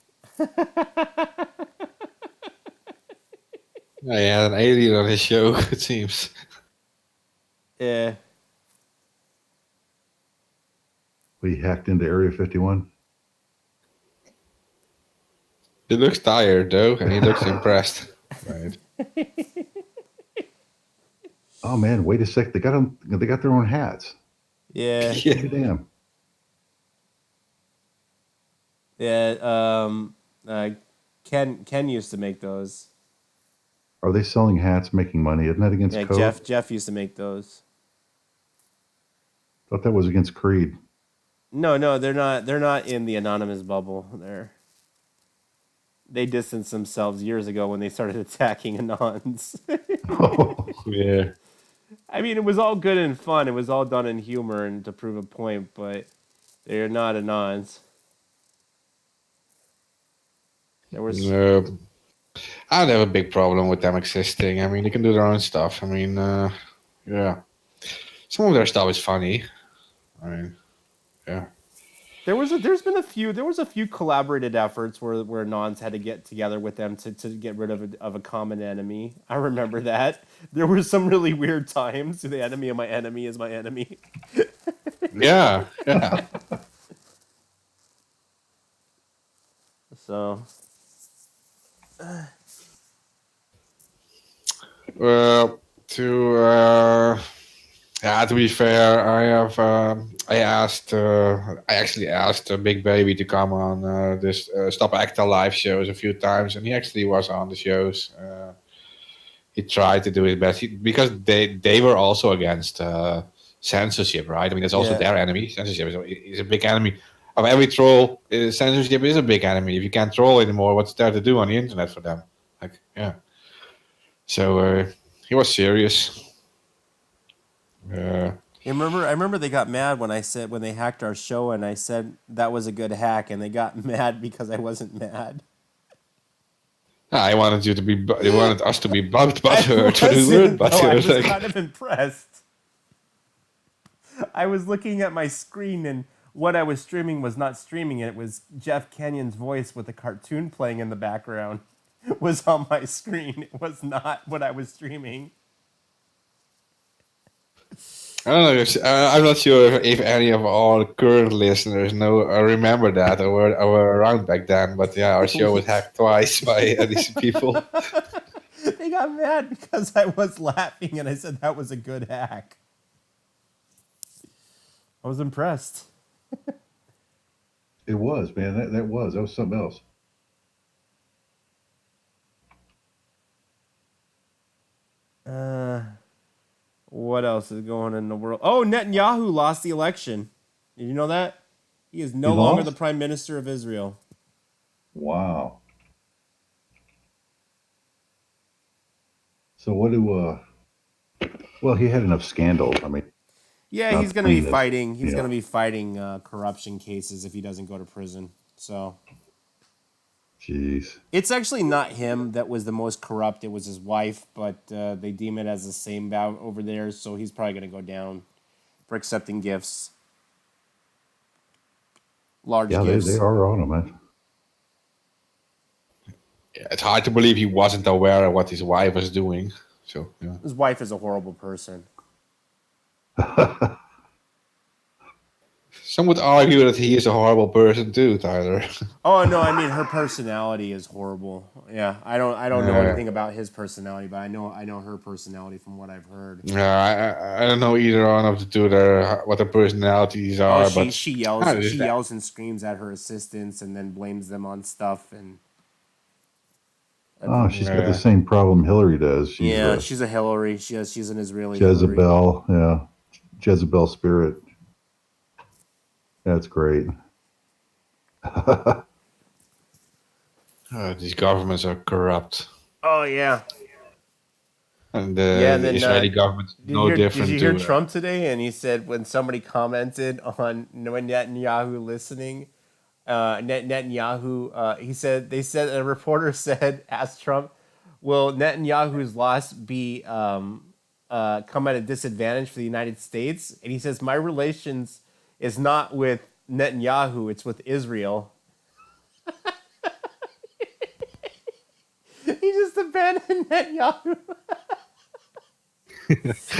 Yeah, an alien on his show, it seems. Yeah. we hacked into Area 51. He looks tired though, and he looks impressed. Right. Oh man, wait a sec. They got their own hats. Yeah. Yeah. Damn. Yeah. Ken used to make those. Are they selling hats, making money? Isn't that against code? Jeff used to make those. Thought that was against Creed. No, they're not. They're not in the anonymous bubble. They distanced themselves years ago when they started attacking anons. Yeah. I mean, it was all good and fun. It was all done in humor and to prove a point, but they're not anons. There was. I don't have a big problem with them existing. I mean, they can do their own stuff. I mean, yeah. Some of their stuff is funny. I mean, yeah. There was a few collaborated efforts where Nons had to get together with them to get rid of a common enemy. I remember that. There were some really weird times. The enemy of my enemy is my enemy. Yeah. So Well, to be fair, I actually asked Big Baby to come on this Stop Acta live shows a few times, and he actually was on the shows. He tried to do his best because they were also against censorship, right? I mean, that's also Yeah. their enemy. Censorship is a big enemy of every troll. Censorship is a big enemy. If you can't troll anymore, what's there to do on the internet for them? Like, yeah. So he was serious. I remember they got mad when I said when they hacked our show and I said that was a good hack and they got mad because I wasn't mad. I wanted you to be. They wanted us to be butthurt for the wasn't, word though. I was butthurt. kind of impressed. I was looking at my screen and what I was streaming was not streaming. It was Jeff Kenyon's voice with a cartoon playing in the background was on my screen. It was not what I was streaming. I don't know. I'm not sure if any of our current listeners remember that or were around back then. But yeah, our show was hacked twice by these people. They got mad because I was laughing and I said that was a good hack. I was impressed. It was, man. That was something else. What else is going on in the world? Oh, Netanyahu lost the election. Did you know that? He is no longer the prime minister of Israel. Wow. So what do well, he had enough scandals. I mean, yeah, he's going to be fighting. He's yeah. going to be fighting corruption cases if he doesn't go to prison. So, jeez, it's actually not him that was the most corrupt. It was his wife, but they deem it as the same bout over there. So he's probably going to go down for accepting gifts, large gifts. Yeah, they are on him, man. Yeah, it's hard to believe he wasn't aware of what his wife was doing. So yeah. His wife is a horrible person. Some would argue that he is a horrible person too, Tyler. Oh no, I mean her personality is horrible. Yeah, I don't know anything about his personality, but I know her personality from what I've heard. Yeah, I don't know either one of the two what their personalities are. Oh, but she yells and screams at her assistants and then blames them on stuff and. Oh, she's got the same problem Hillary does. She's a Hillary. She's an Israeli Jezebel. Hillary. Yeah, Jezebel spirit. That's great. These governments are corrupt. Oh yeah. And the Israeli government is no different. Did you hear Trump today? And he said when somebody commented on Netanyahu listening. Netanyahu, a reporter asked Trump, will Netanyahu's loss be come at a disadvantage for the United States? And he says, my relations is not with Netanyahu, it's with Israel. He just abandoned Netanyahu.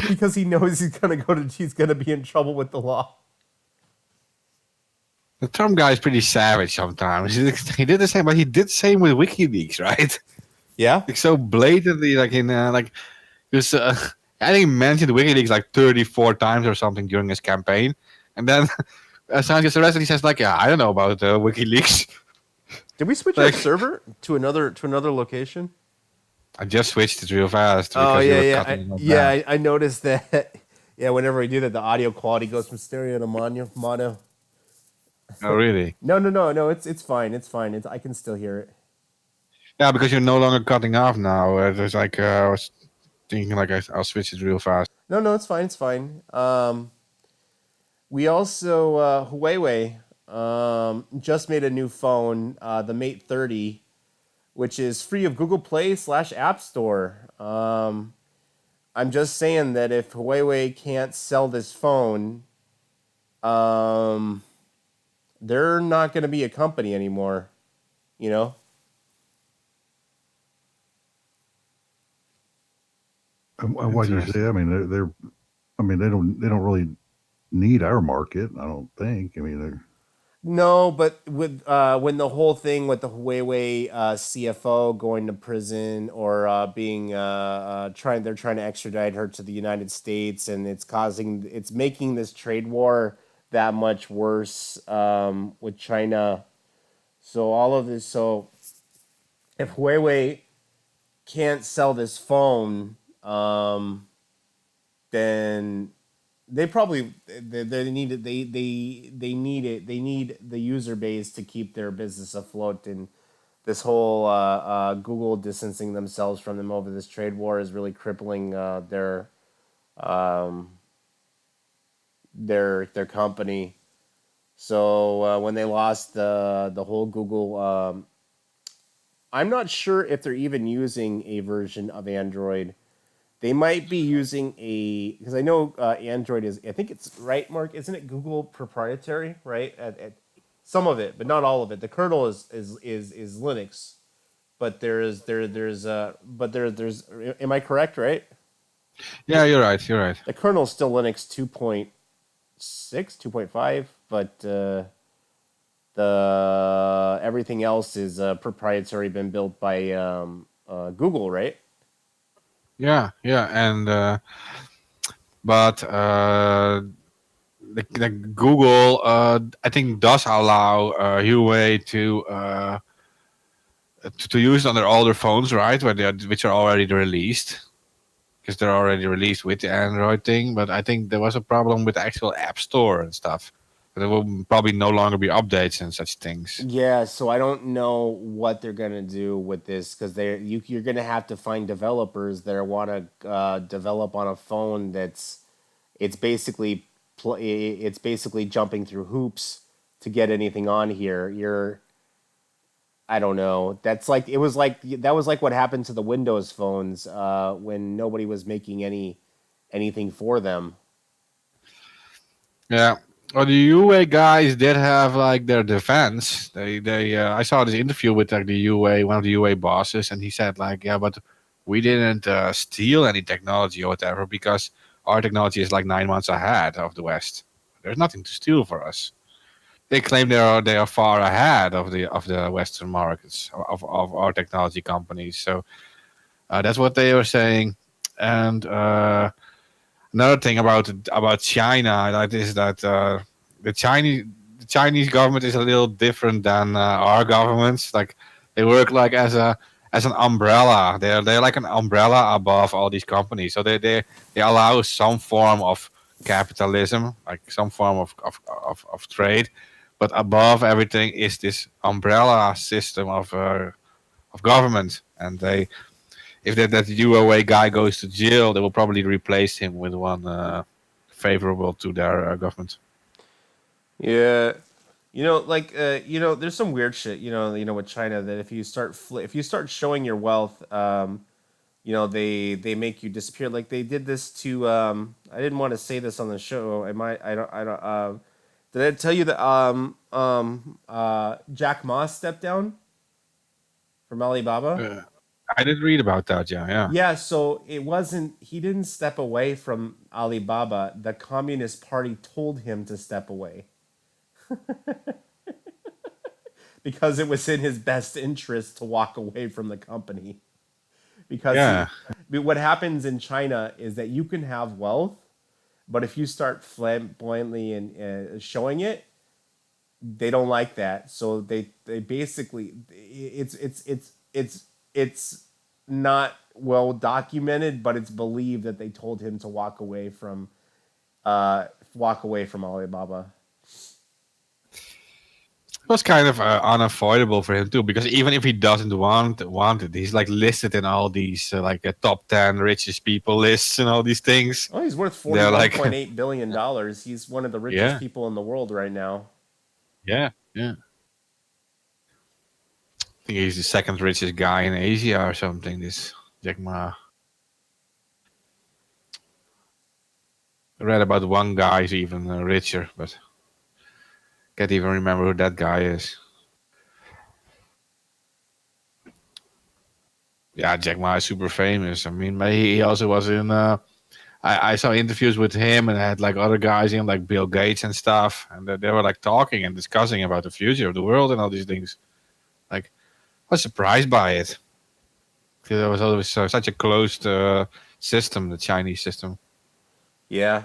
Because he knows he's gonna be in trouble with the law. The Trump guy is pretty savage sometimes. He did the same, but he did the same with WikiLeaks, right? Yeah, like so blatantly, like in because I think he mentioned WikiLeaks like 34 times or something during his campaign, and then Assange gets arrested. He says like, "Yeah, I don't know about WikiLeaks." Did we switch our server to another location? I just switched it real fast. Oh yeah. I noticed that. Yeah, whenever we do that, the audio quality goes from stereo to mono. Oh really? No. It's fine. I can still hear it. Yeah, because you're no longer cutting off now. There's like I was thinking like I'll switch it real fast. No, it's fine. It's fine. We also Huawei just made a new phone, the Mate 30, which is free of Google Play / App Store. I'm just saying that if Huawei can't sell this phone, they're not going to be a company anymore, you know? Why do you say? I mean, they don't really need our market. I don't think. I mean, No, but with when the whole thing with the Huawei CFO going to prison or being they're trying to extradite her to the United States, and it's making this trade war that much worse with China. So all of this, so if Huawei can't sell this phone, then they need it. They need it. They need the user base to keep their business afloat. And this whole Google distancing themselves from them over this trade war is really crippling um, their company. So when they lost the whole Google, I'm not sure if they're even using a version of Android. They might be using because I know Android is. I think it's right, Mark. Isn't it Google proprietary? Right, at some of it, but not all of it. The kernel is Linux, but there's. Am I correct? Right. Yeah, you're right. You're right. The kernel is still Linux 2.6, 2.5, but the everything else is proprietary, been built by Google, right? Yeah, yeah, and but the Google, I think, does allow Huawei to use it on their older phones, right? Which are already released, because they're already released with the Android thing. But I think there was a problem with the actual App Store and stuff. There will probably no longer be updates and such things. Yeah, so I don't know what they're gonna do with this because you're gonna have to find developers that want to develop on a phone it's basically it's basically jumping through hoops to get anything on here. I don't know. That was like what happened to the Windows phones when nobody was making anything for them. Yeah. Well, the UA guys did have like their defense. They I saw this interview with like the UA, one of the UA bosses, and he said like, yeah, but we didn't steal any technology or whatever because our technology is like 9 months ahead of the West. There's nothing to steal for us. They claim they are far ahead of the Western markets of our technology companies. So that's what they were saying. And another thing about China that is that the Chinese government is a little different than our governments. Like they work like as an umbrella. They're like an umbrella above all these companies. So they allow some form of capitalism, like some form of trade, but above everything is this umbrella system of government. And if that UOA guy goes to jail, they will probably replace him with one favorable to their government. Yeah, there's some weird shit, with China that if you start showing your wealth, they make you disappear. Like they did this to I didn't want to say this on the show. I don't did I tell you that Jack Ma stepped down from Alibaba? I did read about that. Yeah. Yeah, so he didn't step away from Alibaba. The Communist Party told him to step away. Because it was in his best interest to walk away from the company. Because what happens in China is that you can have wealth, but if you start flamboyantly and showing it, they don't like that. So they basically it's not well documented, but it's believed that they told him to walk away from Alibaba. It was kind of unavoidable for him too, because even if he doesn't want it, he's like listed in all these top 10 richest people lists and all these things. Oh, he's worth $41.8 billion. He's one of the richest people in the world right now. Yeah. I think he's the second richest guy in Asia or something. This Jack Ma. I read about one guy who's even richer, but can't even remember who that guy is. Yeah, Jack Ma is super famous. I mean, he also was in I saw interviews with him and had like other guys in like Bill Gates and stuff, and they were like talking and discussing about the future of the world and all these things. Like, I was surprised by it. Because it was always such a closed system, the Chinese system. Yeah.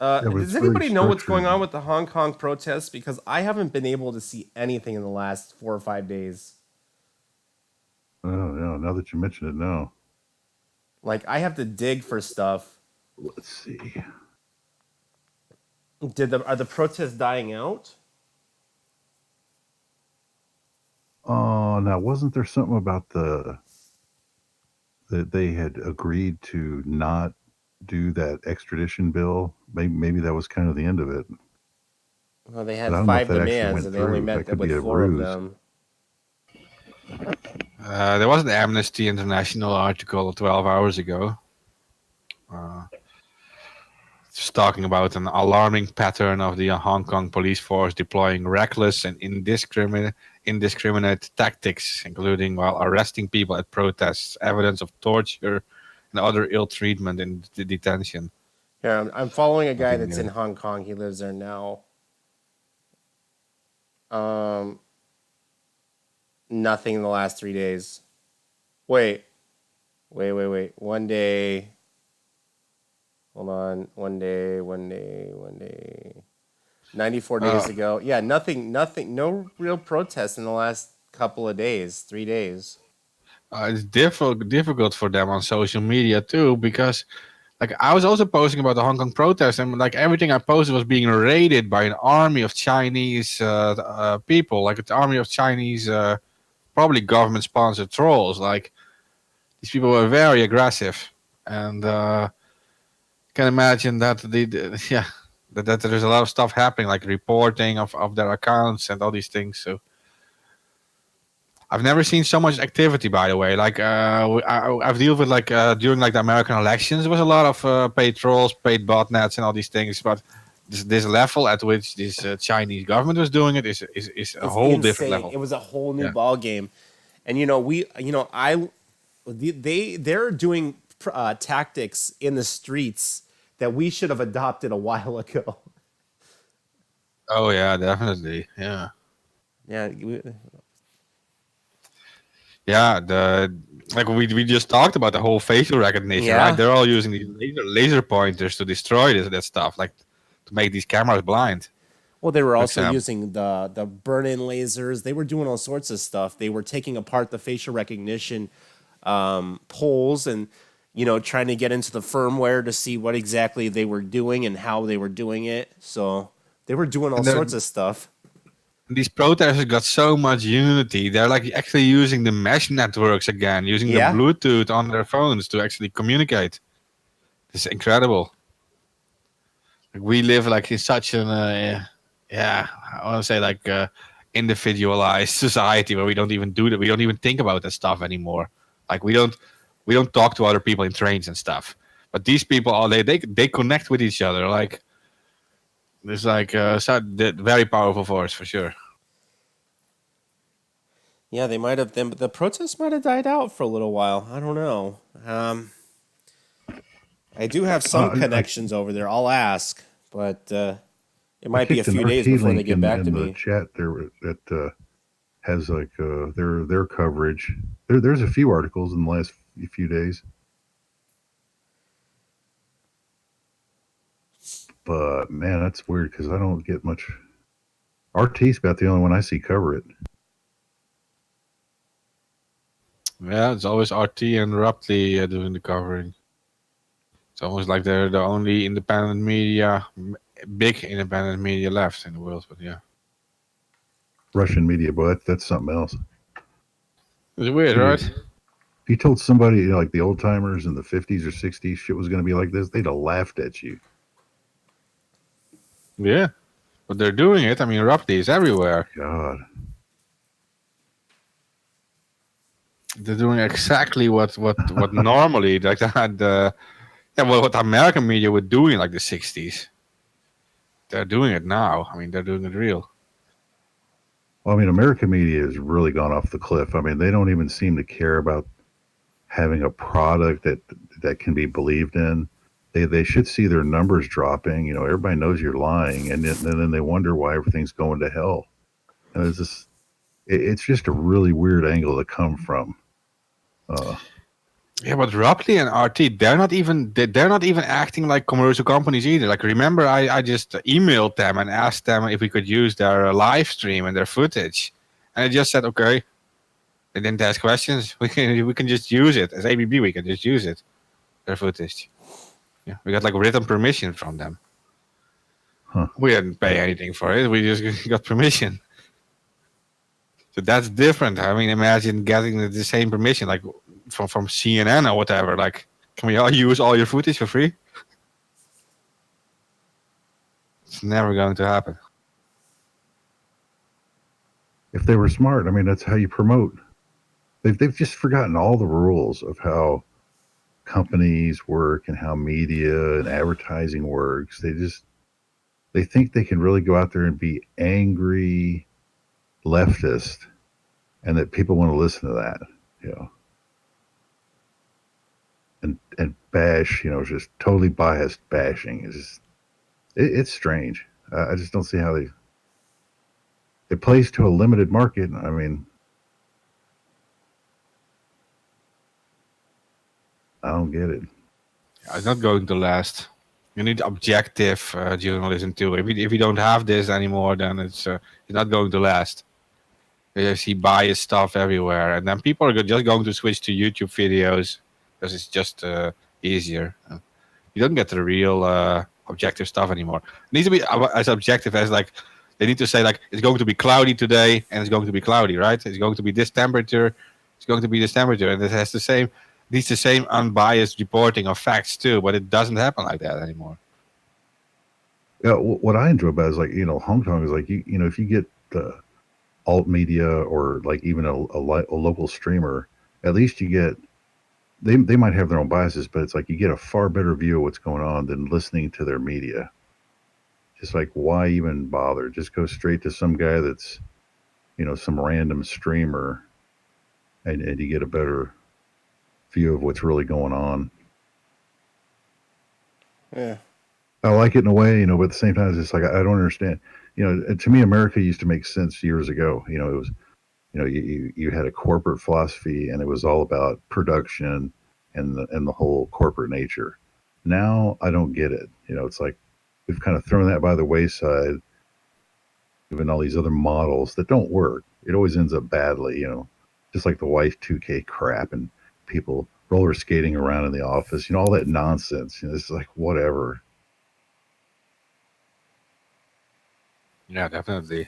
Yeah, but Does it's very anybody know what's going structured. on with the Hong Kong protests? Because I haven't been able to see anything in the last 4 or 5 days. Oh, yeah. Now that you mention it, no. Like, I have to dig for stuff. Let's see. Are the protests dying out? Oh, now wasn't there something about that they had agreed to not do that extradition bill? Maybe that was kind of the end of it. Well, they But had I don't know if 5 that actually demands, went and they only through. met That could with be a 4 of ruse. them. There was an Amnesty International article 12 hours ago. Just talking about an alarming pattern of the Hong Kong police force deploying reckless and indiscriminate tactics, including while arresting people at protests, evidence of torture and other ill treatment in the detention. Here, I'm following a guy Nothing that's new. in Hong Kong. He lives there now. Nothing in the last 3 days. Wait. 1 day. Hold on. 1 day. 94 days ago. Yeah, nothing. No real protests in the last couple of days. 3 days. It's difficult for them on social media too, because like I was also posting about the Hong Kong protests, and like everything I posted was being raided by an army of Chinese people, like an army of Chinese, probably government-sponsored trolls. Like these people were very aggressive, and can imagine that that there's a lot of stuff happening, like reporting of their accounts and all these things. So I've never seen so much activity, by the way. Like I've dealt with like during like the American elections, there was a lot of paid trolls, paid botnets, and all these things. But this level at which this Chinese government was doing it is a It's whole different insane. level. It was a whole new Yeah. ball game, and they're doing tactics in the streets that we should have adopted a while ago. Oh yeah, definitely. Yeah. Yeah, Yeah, like we just talked about the whole facial recognition, right? Yeah. They're all using these laser pointers to destroy that stuff, like to make these cameras blind. Well, they were For also example. using the burn-in lasers. They were doing all sorts of stuff. They were taking apart the facial recognition polls and trying to get into the firmware to see what exactly they were doing and how they were doing it. So they were doing all And then- sorts of stuff. These protesters got so much unity. They're like actually using the mesh networks again, using Yeah. the Bluetooth on their phones to actually communicate. It's incredible. Like we live like in such an I want to say like individualized society where we don't even do that. We don't even think about that stuff anymore. Like we don't talk to other people in trains and stuff. But these people, they connect with each other. Like there's like very powerful force for sure. Yeah, they might have. The protests might have died out for a little while. I don't know. I do have some connections over there. I'll ask, but it might be a few days before they get back to the me. chat there that has like their coverage. There's a few articles in the last few days, but man, that's weird because I don't get much. RT's about the only one I see cover it. Yeah, it's always RT and Raptly doing the covering. It's almost like they're the only independent media, big independent media left in the world. But yeah, Russian media, but that's something else. it's weird, Yeah. right? If you told somebody like the old timers in the 50s or 60s shit was going to be like this, they'd have laughed at you. Yeah, but they're doing it. I mean, Raptly is everywhere. God. They're doing exactly what normally like what American media would do in like the 60s. They're doing it now. I mean, they're doing it real. Well, I mean, American media has really gone off the cliff. I mean, they don't even seem to care about having a product that can be believed in. They should see their numbers dropping. Everybody knows you're lying, and then they wonder why everything's going to hell. And it's just a really weird angle to come from. Yeah, but Roughly and RT, they're not even acting like commercial companies either. Like, remember, I just emailed them and asked them if we could use their live stream and their footage, and they just said okay. They didn't ask questions. We can just use it as ABB. We can just use it, their footage. Yeah, we got like written permission from them. Huh. We didn't pay anything for it. We just got permission. So that's different. I mean, imagine getting the same permission, like from CNN or whatever. Like, can we all use all your footage for free? It's never going to happen. If they were smart, I mean, that's how you promote. They've just forgotten all the rules of how companies work and how media and advertising works. They think they can really go out there and be angry leftist, and that people want to listen to that, and bash, just totally biased bashing. It's strange. I just don't see how it plays to a limited market. I mean, I don't get it. It's not going to last. You need objective journalism too. If you don't have this anymore, then it's not going to last. You see biased stuff everywhere, and then people are just going to switch to YouTube videos because it's just easier. You don't get the real objective stuff anymore. It needs to be as objective as like they need to say like it's going to be cloudy today and it's going to be cloudy, right? It's going to be this temperature. It's going to be this temperature, and it has needs the same unbiased reporting of facts too. But it doesn't happen like that anymore. Yeah, what I enjoy about it is like Hong Kong is like if you get the alt media or like even a local streamer, at least you get they might have their own biases, but it's like you get a far better view of what's going on than listening to their media. Just like, why even bother? Just go straight to some guy that's some random streamer, and you get a better view of what's really going on. Yeah. I like it in a way, but at the same time, it's just like I don't understand. To me, America used to make sense years ago. It was, you had a corporate philosophy, and it was all about production and the whole corporate nature. Now I don't get it. It's like we've kind of thrown that by the wayside. Even all these other models that don't work, it always ends up badly. Just like the wife 2K crap and people roller skating around in the office. All that nonsense. It's like whatever. Yeah, definitely.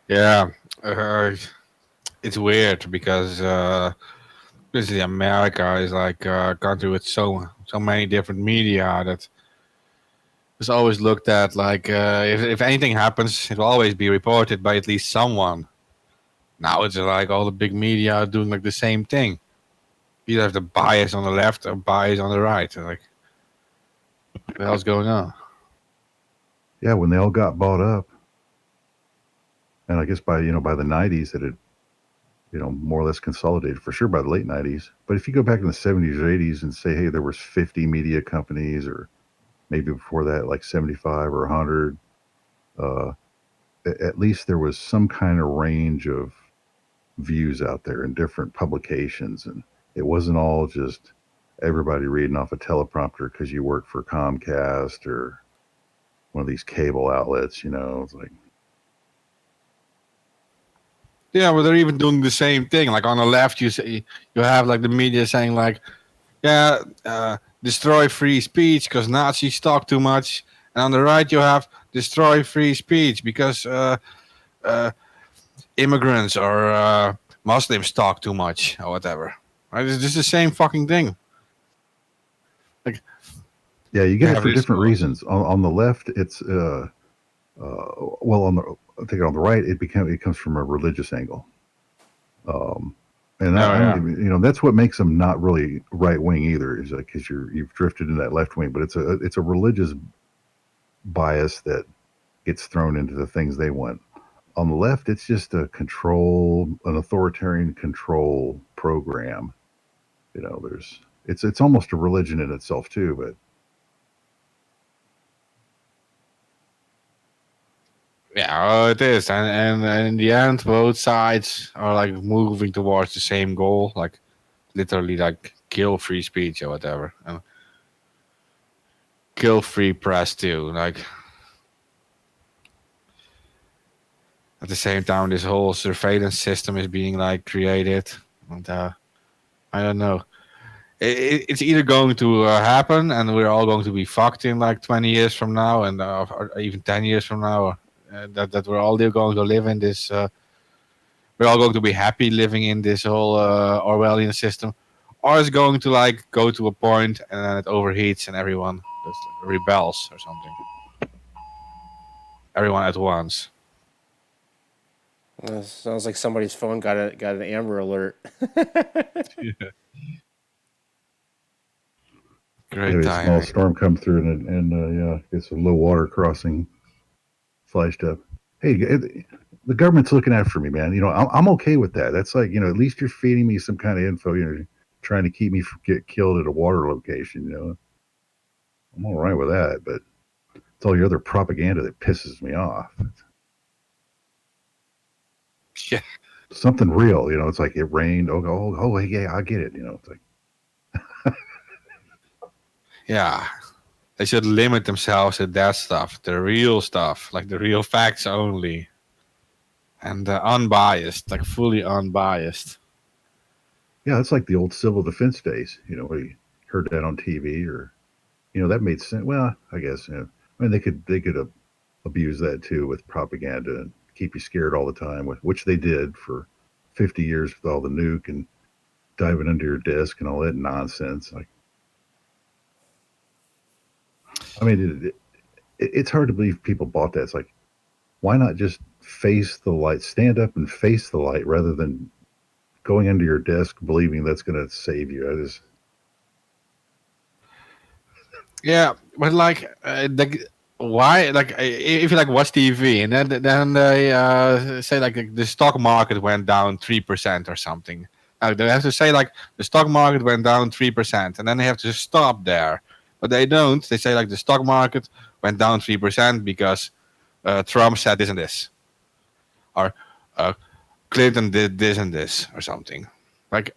Yeah, it's weird because basically America is like a country with so many different media that it's always looked at like if anything happens, it will always be reported by at least someone. Now it's like all the big media are doing like the same thing. You have the bias on the left or bias on the right. Like, what the hell's going on? Yeah, when they all got bought up, and I guess by the 90s it had more or less consolidated for sure by the late 90s. But if you go back in the 70s or 80s and say, hey, there was 50 media companies, or maybe before that like 75 or 100, at least there was some kind of range of views out there in different publications, and it wasn't all just everybody reading off a teleprompter because you work for Comcast or one of these cable outlets. It's like, yeah, but they're even doing the same thing. Like on the left, you have like the media saying like, yeah, destroy free speech because Nazis talk too much, and on the right you have destroy free speech because immigrants or Muslims talk too much or whatever. Right? It's just the same fucking thing. Like, yeah, you get it for different reasons. On the left, it's well, I think on the right, it comes from a religious angle. And I don't even, that's what makes them not really right wing either, is like because you've drifted in that left wing, but it's a religious bias that gets thrown into the things they want. On the left, it's just an authoritarian control program. It's almost a religion in itself too. But Yeah, it is, and in the end, both sides are like moving towards the same goal, like literally like kill free speech or whatever, and kill free press too. Like at the same time, this whole surveillance system is being like created, and I don't know. It's either going to happen, and we're all going to be fucked in like 20 years from now, and or even 10 years from now. That we're all going to live in this. We're all going to be happy living in this whole Orwellian system, or it's going to like go to a point and then it overheats and everyone just rebels or something. Everyone at once. Sounds like somebody's phone got an Amber Alert. Yeah. Great maybe a small timing. storm comes through and gets a low water crossing flashed up. Hey, the government's looking after me, man. I'm okay with that. That's like, at least you're feeding me some kind of info. Trying to keep me from get killed at a water location. I'm all right with that, but it's all your other propaganda that pisses me off. Yeah. Something real, it's like it rained. Oh, yeah, I get it. It's like, Yeah. They should limit themselves to that stuff, the real stuff, like the real facts only, and unbiased, like fully unbiased. yeah, it's like the old civil defense days. Where you heard that on TV, or that made sense. Well, I guess. I mean, they could abuse that too with propaganda and keep you scared all the time, which they did for 50 years with all the nuke and diving under your desk and all that nonsense. Like, I mean, it's hard to believe people bought that. It's like, why not just face the light, stand up and face the light rather than going under your desk believing that's going to save you? Yeah, but like, why? Like, if you like watch TV and then they say like the stock market went down 3% or something. They have to say like the stock market went down 3%, and then they have to stop there. But they don't. They say like the stock market went down 3% because Trump said this and this, or Clinton did this and this, or something. Like,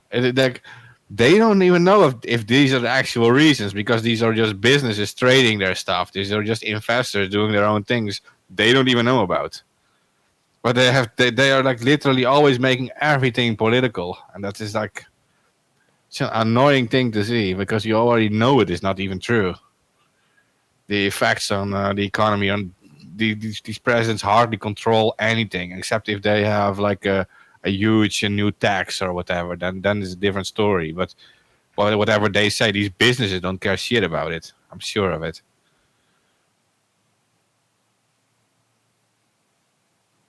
they don't even know if these are the actual reasons, because these are just businesses trading their stuff. These are just investors doing their own things they don't even know about. But they are like literally always making everything political, and that is like it's an annoying thing to see, because you already know it is not even true. The effects on the economy, on these presidents hardly control anything except if they have like a huge new tax or whatever. Then it's a different story. But whatever they say, these businesses don't care shit about it. I'm sure of it.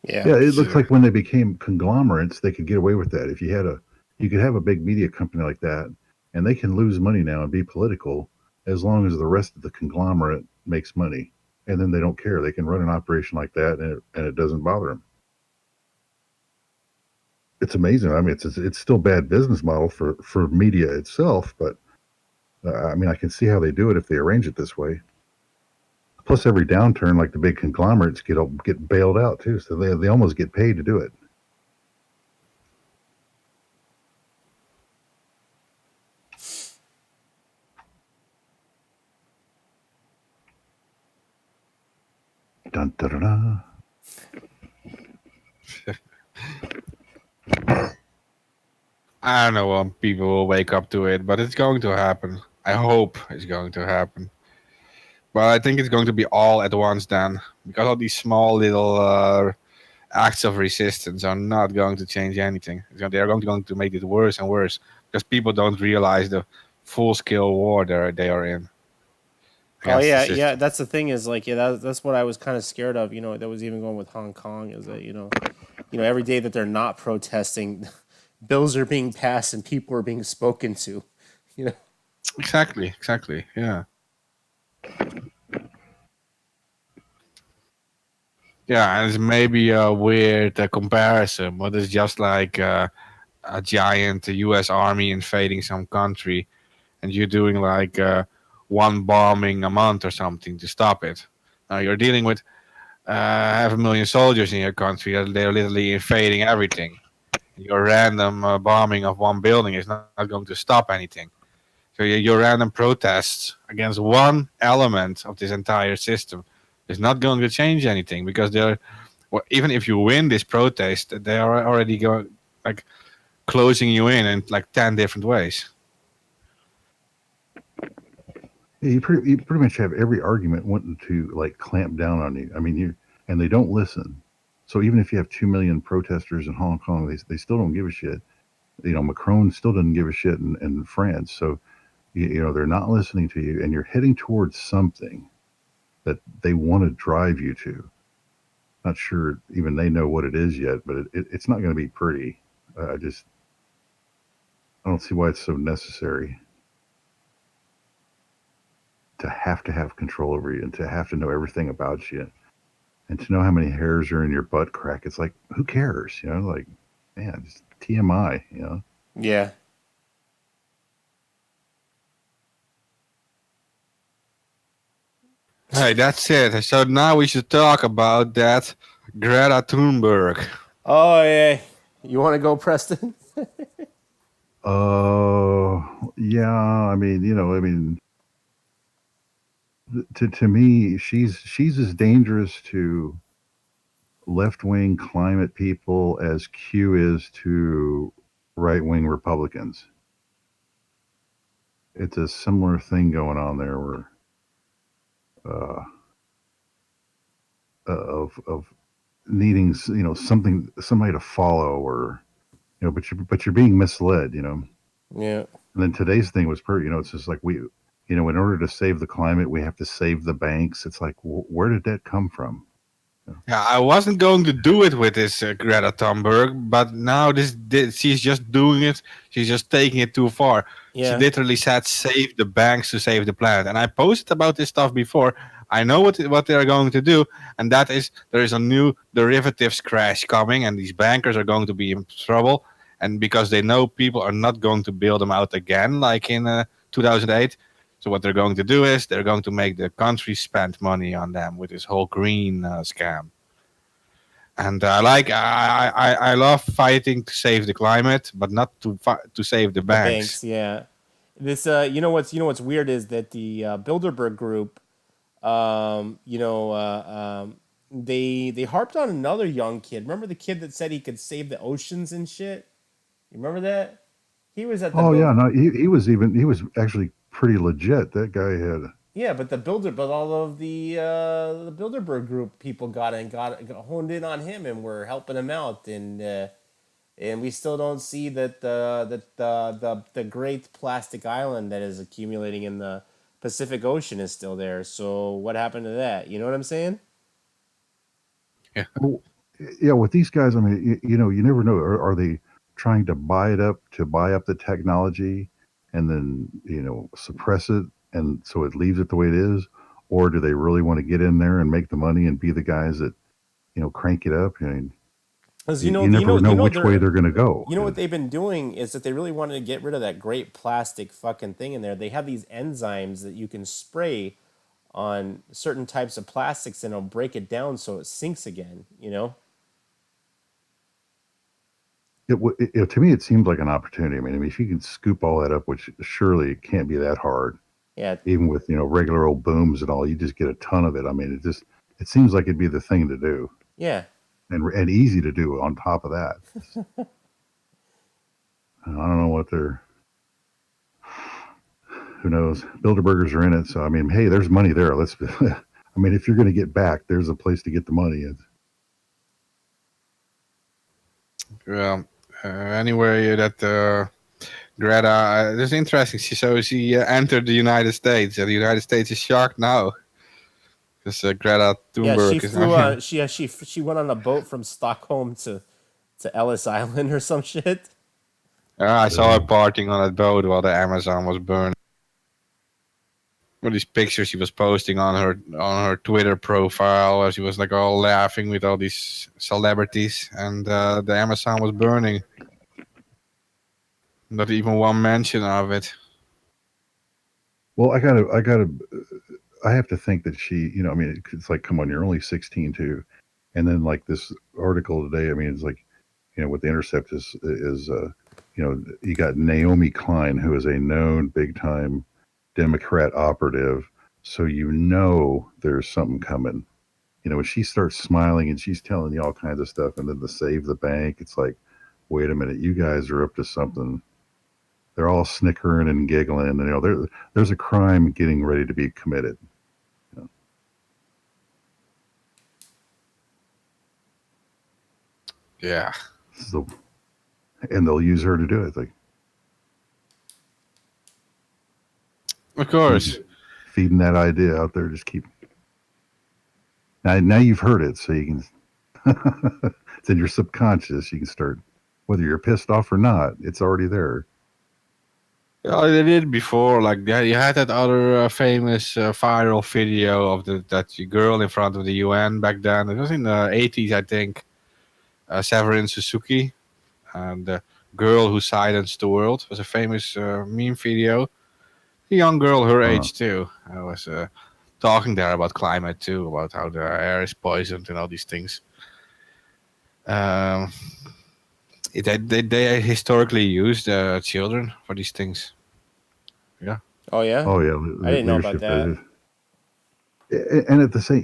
Yeah, it looks like when they became conglomerates, they could get away with that. If you could have a big media company like that, and they can lose money now and be political as long as the rest of the conglomerate makes money, and then they don't care. They can run an operation like that, and it doesn't bother them. It's amazing. I mean, it's still bad business model for media itself, but I mean, I can see how they do it if they arrange it this way. Plus, every downturn, like the big conglomerates get bailed out too, so they almost get paid to do it. Dun, dun, dun, dun. I don't know when people will wake up to it, but it's going to happen. I hope it's going to happen. But I think it's going to be all at once then, because all these small little acts of resistance are not going to change anything. They're going to make it worse and worse, because people don't realize the full-scale war they are in. Oh yeah. That's the thing is like that's what I was kind of scared of. That was even going with Hong Kong is that every day that they're not protesting, bills are being passed and people are being spoken to. Exactly. Yeah. Yeah, and it's maybe a weird comparison, but it's just like a giant US army invading some country, and you're doing like one bombing a month or something to stop it. Now you're dealing with 500,000 soldiers in your country. They're literally invading everything. Your random bombing of one building is not going to stop anything. So your random protests against one element of this entire system is not going to change anything because they're well, even if you win this protest, they are already going like closing you in like 10 different ways. Yeah, you pretty much have every argument wanting to like clamp down on you. I mean, and they don't listen. So even if you have 2 million protesters in Hong Kong, they still don't give a shit. Macron still doesn't give a shit in France. So they're not listening to you, and you're heading towards something that they want to drive you to. Not sure even they know what it is yet, but it's not going to be pretty. I don't see why it's so necessary to have control over you and to have to know everything about you and to know how many hairs are in your butt crack. It's like, who cares? Like, man, just TMI. Yeah. Hey, that's it. So now we should talk about that Greta Thunberg. Oh yeah. You want to go, Preston? Yeah. To me, she's as dangerous to left wing climate people as Q is to right wing Republicans. It's a similar thing going on there where uh, of needing somebody to follow, or but you're being misled. Yeah. And then today's thing was it's just like in order to save the climate, we have to save the banks. It's like, where did that come from? Yeah, I wasn't going to do it with this Greta Thunberg, but now she's just doing it. She's just taking it too far. She Yeah. literally said, "Save the banks to save the planet." And I posted about this stuff before. I know what they are going to do, and that is there is a new derivatives crash coming, and these bankers are going to be in trouble. And because they know people are not going to bail them out again, like in 2008. So what they're going to do is they're going to make the country spend money on them with this whole green scam. And I love fighting to save the climate, but not to save the The banks. banks, yeah. This, what's weird is that the Bilderberg group, they harped on another young kid. Remember the kid that said he could save the oceans and shit? You remember that? He was at the Oh yeah, no, he was actually pretty legit. That guy had. Yeah, but all of the Bilderberg group people got honed in on him and were helping him out, and we still don't see that the great plastic island that is accumulating in the Pacific Ocean is still there. So what happened to that? You know what I'm saying? Yeah. Well, yeah, with these guys, I mean, you never know. Are they trying to buy up the technology and then suppress it, and so it leaves it the way it is, or do they really want to get in there and make the money and be the guys that crank it up? I mean, Because you never know which way they're going to go. You know what they've been doing is that they really wanted to get rid of that great plastic fucking thing in there. They have these enzymes that you can spray on certain types of plastics and it'll break it down so it sinks again, To me, it seems like an opportunity. I mean, if you can scoop all that up, which surely it can't be that hard. Yeah. Even with regular old booms and all, you just get a ton of it. I mean, it seems like it'd be the thing to do. Yeah. And easy to do on top of that. I don't know what they're. Who knows? Bilderbergers are in it, so I mean, hey, there's money there. I mean, if you're going to get back, there's a place to get the money. Well, anyway, that Greta, this is interesting. She entered the United States, and the United States is shocked now because Greta Thunberg she went on a boat from Stockholm to Ellis Island or some shit. I saw her partying on that boat while the Amazon was burning. All these pictures she was posting on her Twitter profile, where she was like all laughing with all these celebrities, and the Amazon was burning. Not even one mention of it. Well, I have to think that she, I mean, it's like, come on, you're only 16 too. And then like this article today, I mean, it's like, what the Intercept is you got Naomi Klein, who is a known big time Democrat operative. So there's something coming. When she starts smiling and she's telling you all kinds of stuff, and then to save the bank, it's like, wait a minute, you guys are up to something. They're all snickering and giggling, and there's a crime getting ready to be committed. Yeah. So, and they'll use her to do it. Like, of course, feeding that idea out there. Just keep. Now you've heard it, so you can. It's in your subconscious. You can start, whether you're pissed off or not. It's already there. Yeah, they did before. Like you had that other famous viral video of that girl in front of the UN back then. It was in the 80s, I think. Severin Suzuki, and the girl who silenced the world, was a famous meme video. A young girl her age too. I was talking there about climate too, about how the air is poisoned and all these things. They historically used children for these things. Yeah. Oh yeah. Oh yeah. I didn't know about that. And at the same,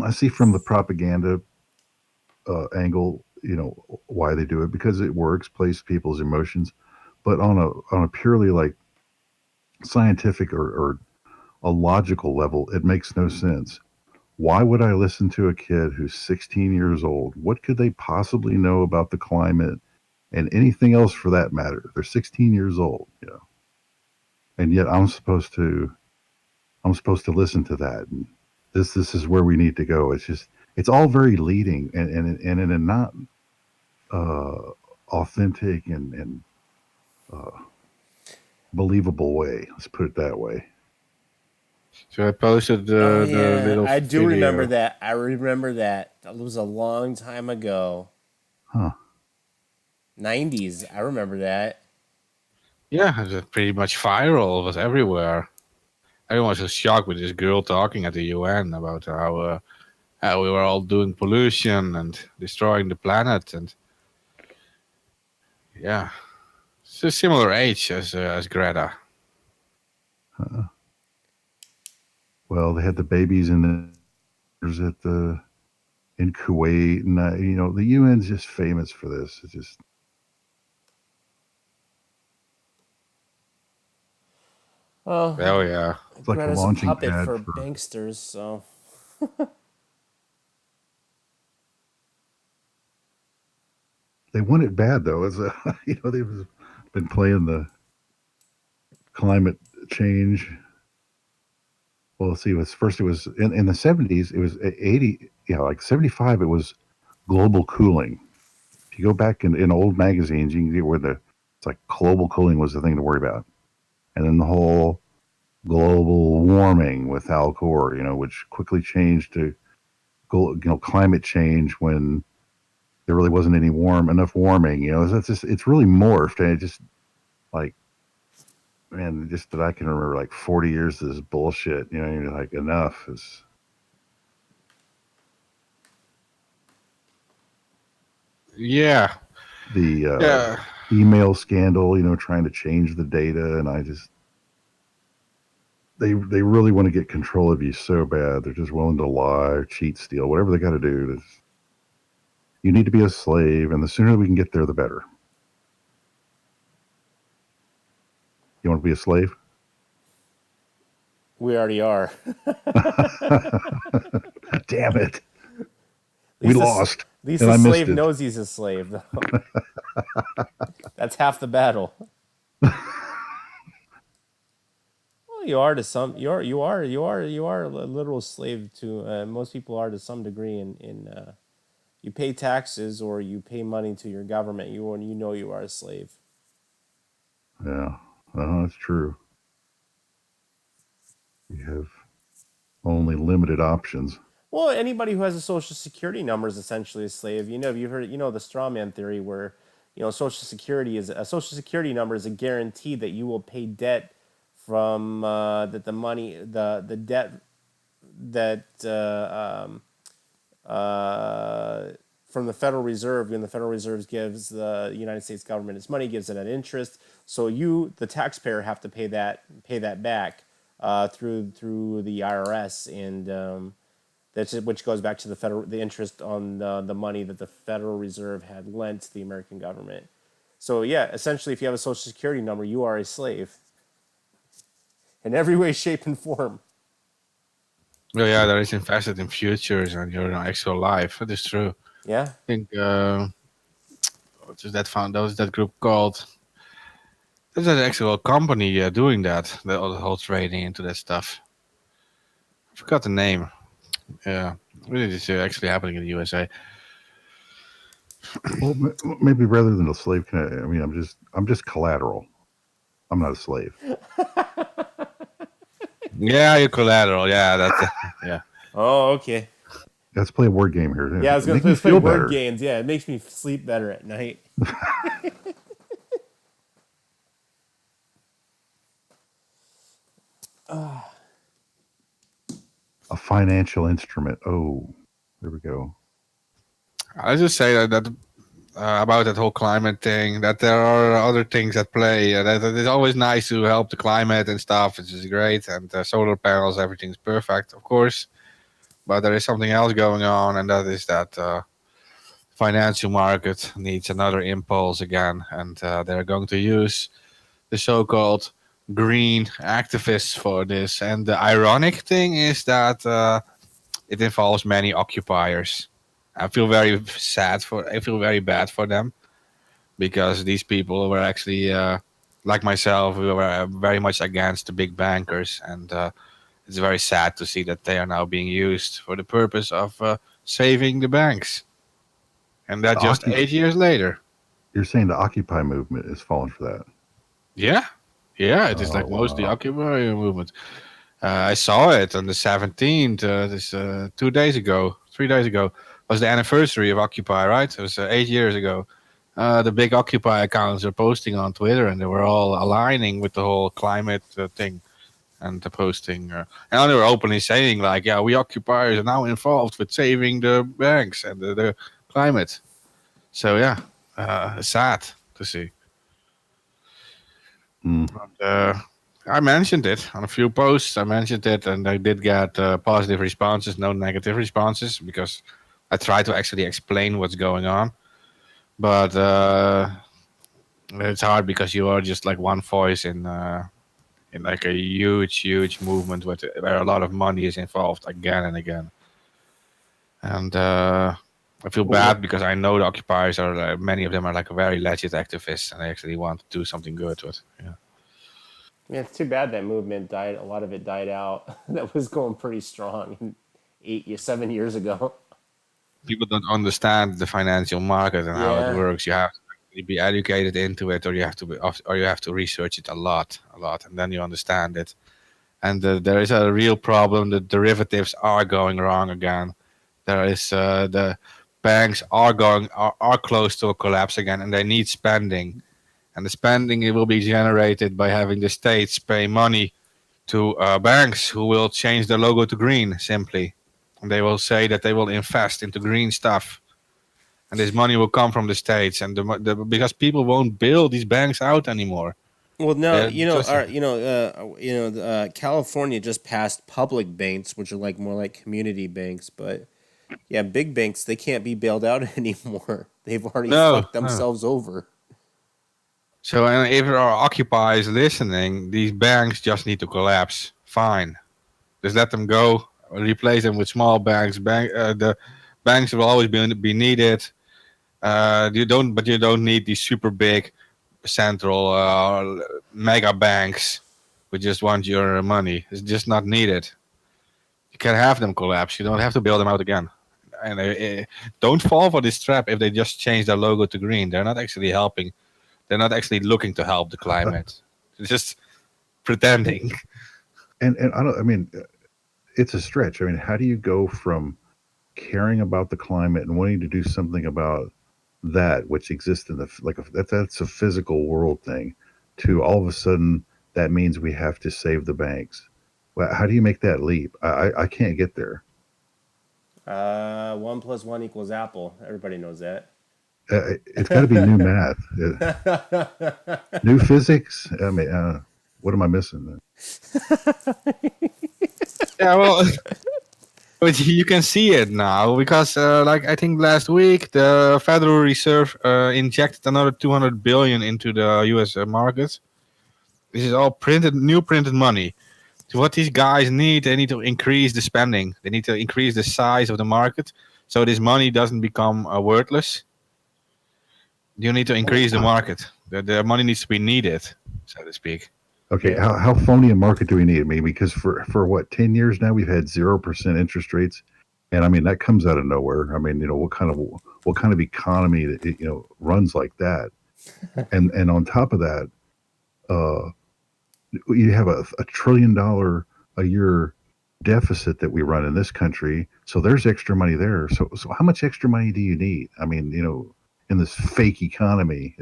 I see from the propaganda angle, why they do it, because it works, plays people's emotions. But on a purely like scientific or a logical level, it makes no sense. Why would I listen to a kid who's 16 years old? What could they possibly know about the climate and anything else for that matter? They're 16 years old, and yet I'm supposed to listen to that. And this is where we need to go. It's all very leading and in a not authentic and believable way. Let's put it that way. So I posted the little I do video. remember that. I remember that. That was a long time ago. Huh. 90s. I remember that. Yeah, it was pretty much viral. It was everywhere. Everyone was just shocked with this girl talking at the UN about how we were all doing pollution and destroying the planet, and yeah, it's a similar age as Greta. Well, they had the babies in Kuwait, and the UN's just famous for this. It's just. Oh yeah. It's like Greta's a launching puppet pad for for banksters, so. They want it bad though. As they've been playing the climate change. Well, let's see. It was in the 70s. It was 80. Like 75. It was global cooling. If you go back in old magazines, you can get where it's like global cooling was the thing to worry about, and then the whole global warming with Al Gore, which quickly changed to climate change when there really wasn't any enough warming. It's really morphed, and it just like, man, just that I can remember like 40 years of this bullshit. You're like, enough is. Yeah. The email scandal, trying to change the data, and they really want to get control of you so bad. They're just willing to lie, cheat, steal, whatever they got to do. You need to be a slave, and the sooner we can get there, the better. You want to be a slave? We already are. Damn it. We lost. At least the slave knows he's a slave, though. That's half the battle. Well, you are to some. You are a literal slave to. Most people are to some degree. In you pay taxes or you pay money to your government. You know you are a slave. Yeah, that's true. You have only limited options. Well, anybody who has a social security number is essentially a slave. You've heard, the straw man theory where, social security is a social security number is a guarantee that you will pay debt from that the money the debt that from the Federal Reserve, when the Federal Reserve gives the United States government its money, gives it at interest. So you, the taxpayer, have to pay that back through the IRS, and which goes back to the interest on the money that the Federal Reserve had lent to the American government. So yeah, essentially, if you have a Social Security number, you are a slave in every way, shape, and form. Well, yeah, there is invested in futures and your actual life. That is true. Yeah. I think what is that found? That was that group called. There's an actual company doing that. The whole trading into that stuff. I forgot the name. Yeah, really, this is actually happening in the USA. Well, maybe rather than a slave, I'm just collateral. I'm not a slave. Yeah, your collateral. Yeah, that's yeah. Oh, okay. Let's play a word game here. Yeah, I was going to play word games. Yeah, it makes me sleep better at night. A financial instrument. Oh, there we go. I just say that about that whole climate thing, that there are other things at play. That it's always nice to help the climate and stuff, which is great. And solar panels, everything's perfect, of course. But there is something else going on, and that is that financial market needs another impulse again. And they're going to use the so-called green activists for this. And the ironic thing is that it involves many occupiers. I feel very bad for them, because these people were actually like myself, we were very much against the big bankers, and it's very sad to see that they are now being used for the purpose of saving the banks, and that just 8 years later. You're saying the Occupy movement is falling for that? Yeah, it is like mostly Occupy movement. I saw it on the 17th, this 3 days ago, was the anniversary of Occupy, right? It was 8 years ago. The big Occupy accounts are posting on Twitter, and they were all aligning with the whole climate thing, and the posting. And they were openly saying, like, yeah, we occupiers are now involved with saving the banks and the climate. So, yeah, sad to see. But, I mentioned it on a few posts. I mentioned it, and I did get positive responses, no negative responses, because I tried to actually explain what's going on. But it's hard because you are just like one voice in like a huge movement where a lot of money is involved again and again. And I feel bad because I know the occupiers are many of them are like very legit activists, and they actually want to do something good with. Yeah, it's too bad that movement died. A lot of it died out. That was going pretty strong 7 years ago. People don't understand the financial market and how it works. You have to be educated into it, or you have to research it a lot, and then you understand it. And there is a real problem. The derivatives are going wrong again. There is the banks are close to a collapse again, and they need spending. And the spending, it will be generated by having the states pay money to banks who will change their logo to green, simply. And they will say that they will invest into green stuff. And this money will come from the states, and because people won't bail these banks out anymore. Well, no, California just passed public banks, which are like more like community banks, but yeah, big banks, they can't be bailed out anymore. They've already fucked themselves over. So, and if there are occupiers listening, these banks just need to collapse. Fine, just let them go. Replace them with small banks. The banks will always be needed. You don't need these super big central mega banks who just want your money. It's just not needed. You can have them collapse. You don't have to bail them out again. And don't fall for this trap if they just change their logo to green. They're not actually helping. They're not actually looking to help the climate. They're just pretending. and I don't. I mean, it's a stretch. I mean, how do you go from caring about the climate and wanting to do something about that which exists in the that's a physical world thing, to all of a sudden that means we have to save the banks? Well, how do you make that leap? I can't get there. 1 + 1 = Apple. Everybody knows that. It's got to be new math, new physics. I mean, what am I missing? Yeah, well, but you can see it now because, like I think last week, the Federal Reserve injected another 200 billion into the U.S. Market. This is all new printed money. So what these guys need, they need to increase the spending. They need to increase the size of the market, so this money doesn't become worthless. You need to increase the market. The money needs to be needed, so to speak. Okay, Yeah. how phony a market do we need? I mean, because for what, 10 years now we've had 0% interest rates, and I mean that comes out of nowhere. I mean, what kind of economy that runs like that? And on top of that, uh, you have a $1 trillion a year deficit that we run in this country. So there's extra money there. So how much extra money do you need? I mean, in this fake economy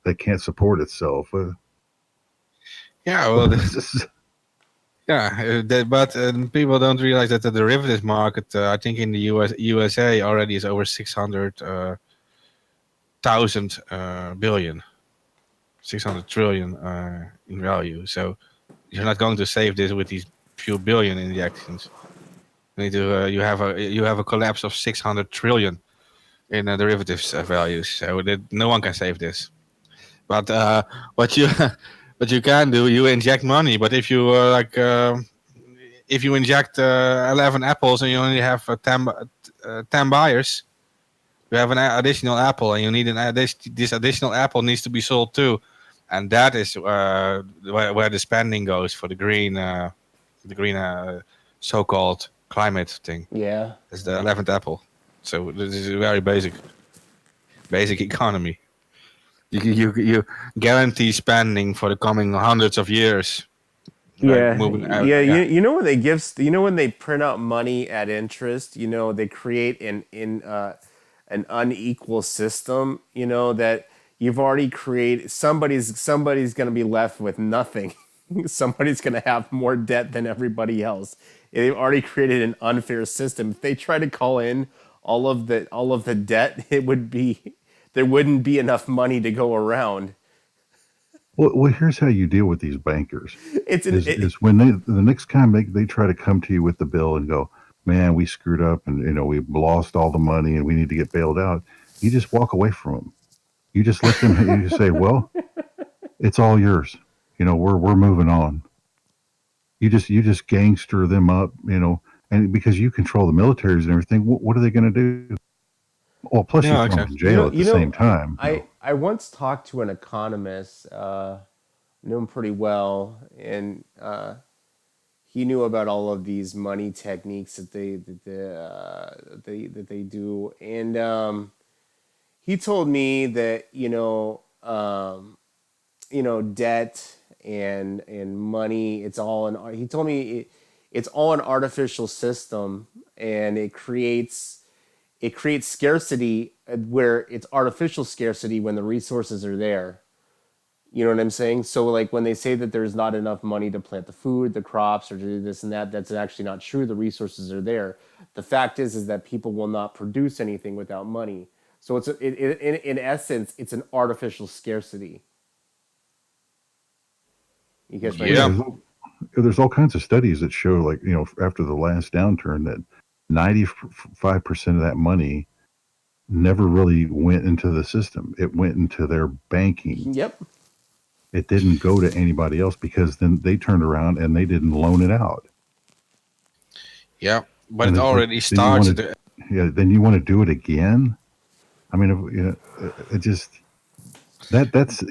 that can't support itself. Yeah, well, but people don't realize that the derivatives market, I think in the USA already is over 600,000 billion, 600 trillion in value. So you're not going to save this with these few billion injections. You need to you have a collapse of 600 trillion in derivatives values. So that no one can save this. But what you what you can do, you inject money. But if you if you inject 11 apples and you only have 10 buyers, you have an additional apple, and you need this additional apple needs to be sold too, and that is where the spending goes for the green so-called climate thing. Yeah. It's the 11th apple. So this is a very basic economy. You guarantee spending for the coming hundreds of years. Yeah, moving out, yeah. You know when they when they print out money at interest, they create an unequal system. That you've already created. Somebody's going to be left with nothing. Somebody's going to have more debt than everybody else. They've already created an unfair system. If they try to call in all of the debt, there wouldn't be enough money to go around. Well, here's how you deal with these bankers. It's is when the next time they try to come to you with the bill and go, man, we screwed up and we've lost all the money and we need to get bailed out. You just walk away from them. You just let them. You just say, well, it's all yours. We're moving on. You just gangster them up. And because you control the militaries and everything, what are they going to do? Well, plus you throw them in jail at the same time. I once talked to an economist, knew him pretty well, and he knew about all of these money techniques that they do, and he told me that debt and money, it's all he told me it's all an artificial system, and it creates scarcity where it's artificial scarcity when the resources are there. You know what I'm saying? So like when they say that there's not enough money to plant the food, the crops, or to do this and that, that's actually not true. The resources are there. The fact is that people will not produce anything without money. So in essence, it's an artificial scarcity. You catch my drift? There's all kinds of studies that show, like, after the last downturn, that 95% of that money never really went into the system. It went into their banking. Yep. It didn't go to anybody else because then they turned around and they didn't loan it out. Yeah, but it already started. Then you want to do it again? I mean, it just that's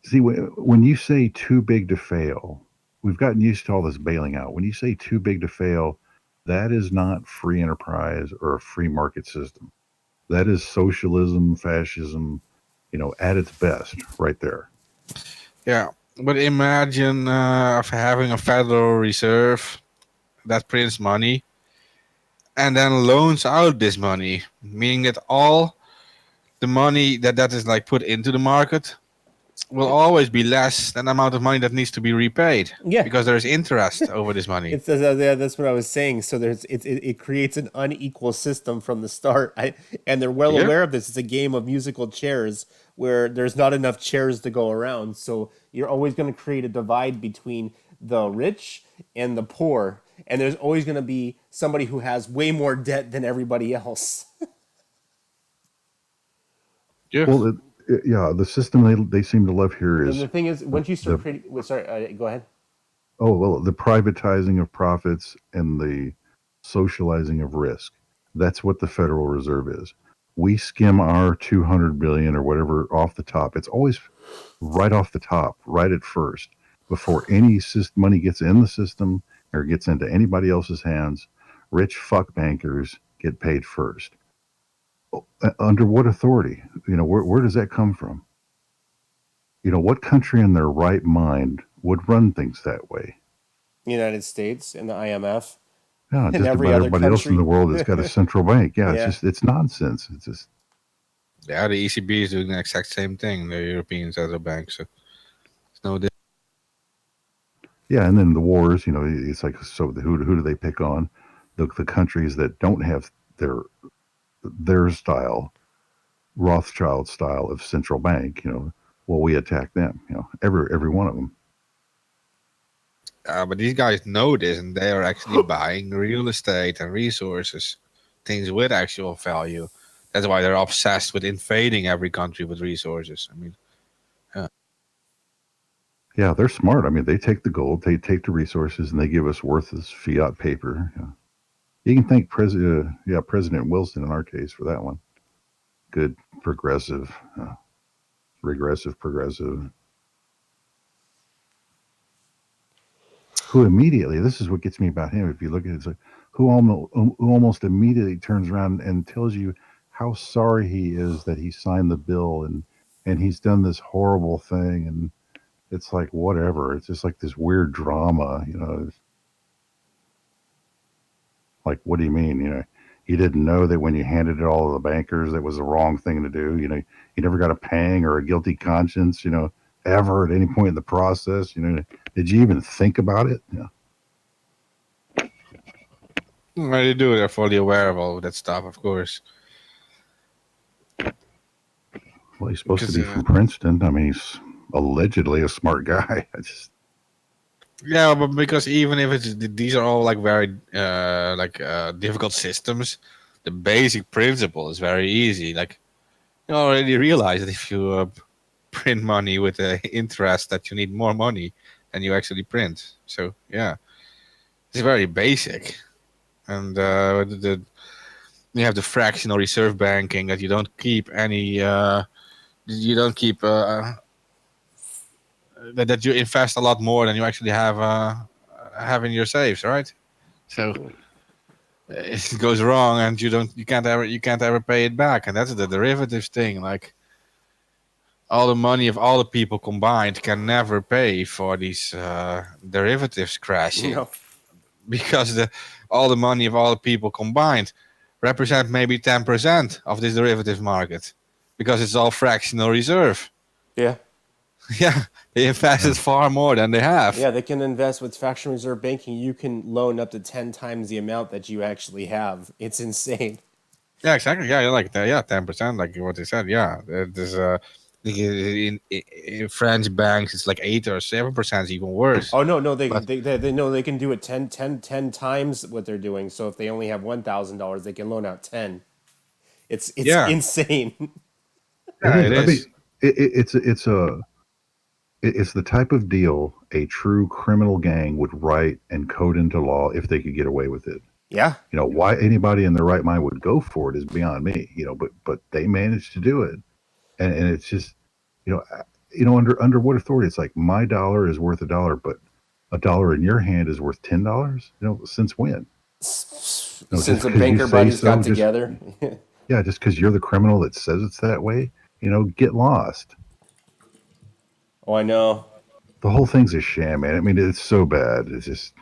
see, when you say too big to fail, we've gotten used to all this bailing out. When you say too big to fail, that is not free enterprise or a free market system. That is socialism, fascism, at its best, right there. Yeah, But imagine of having a Federal Reserve that prints money and then loans out this money, meaning that all the money that is like put into the market will always be less than the amount of money that needs to be repaid. Yeah. Because there is interest over this money. It's yeah, that's what I was saying. So it creates an unequal system from the start. And they're well Yeah. aware of this. It's a game of musical chairs where there's not enough chairs to go around. So you're always going to create a divide between the rich and the poor. And there's always going to be somebody who has way more debt than everybody else. Yeah. Well, yeah, the system they seem to love here And is the thing is, once you start creating, go ahead. the privatizing of profits and the socializing of risk. That's what the Federal Reserve is. We skim our 200 billion or whatever off the top. It's always right off the top, right at first, before any money gets in the system or gets into anybody else's hands. Rich fuck bankers get paid first. Under what authority? Where does that come from? What country in their right mind would run things that way? United States and the IMF. Yeah, And just every about other everybody else in the country. world that's got a central bank. Yeah, Yeah. it's nonsense. It's just Yeah, the ECB is doing the exact same thing, the European Central Bank. So it's no different. yeah, and then the wars. It's like, so who do they pick on? The countries that don't have their style, Rothschild style of central bank. Well, we attack them. Every one of them. But these guys know this, and they are actually buying real estate and resources, things with actual value. That's why they're obsessed with invading every country with resources. I mean, Yeah, they're smart. I mean, they take the gold, they take the resources, and they give us worthless fiat paper. You can thank President Wilson in our case for that one. Good progressive, progressive. Who immediately, this is what gets me about him. If you look at it, it's like who almost immediately turns around and tells you how sorry he is that he signed the bill and he's done this horrible thing, and it's like whatever. It's just like this weird drama. Like, what do you mean? You didn't know that when you handed it all to the bankers, that was the wrong thing to do. You never got a pang or a guilty conscience. Ever at any point in the process. Did you even think about it? they do. They're fully aware of all of that stuff, of course. Well, he's supposed Because, to be from Princeton. I mean, he's allegedly a smart guy. Yeah, but because even if these are all like very difficult systems, the basic principle is very easy. Like you already realize that if you print money with the interest that you need more money than you actually print. So yeah, it's very basic. And you have the fractional reserve banking that you don't keep any. You don't keep. That you invest a lot more than you actually have in your saves, right? So it goes wrong, and you can't ever pay it back, and that's the derivatives thing. Like all the money of all the people combined can never pay for these derivatives crashing, No. because all the money of all the people combined represent maybe 10% of this derivatives market, because it's all fractional reserve. Yeah. Yeah, they invested far more than they have. Yeah, they can invest with fractional reserve banking. You can loan up to 10 times the amount that you actually have. It's insane. Yeah, exactly. Yeah, like that. Yeah, 10%, like what they said. Yeah, there's in French banks, it's like 8 or 7%, even worse. Oh no, they But- they know they can do it 10 times what they're doing. So if they only have $1,000, they can loan out 10. It's Yeah. insane. Yeah, it I is. mean, it's the type of deal a true criminal gang would write and code into law if they could get away with it. Yeah. Why anybody in their right mind would go for it is beyond me. But they managed to do it, and it's just, under what authority? It's like my dollar is worth $1, but a dollar in your hand is worth $10. Since when? Since just the 'cause you banker say buddies so, got just- together. Yeah, just because you're the criminal that says it's that way, get lost. Oh, I know. the whole thing's a sham, man. I mean, it's so bad. It's just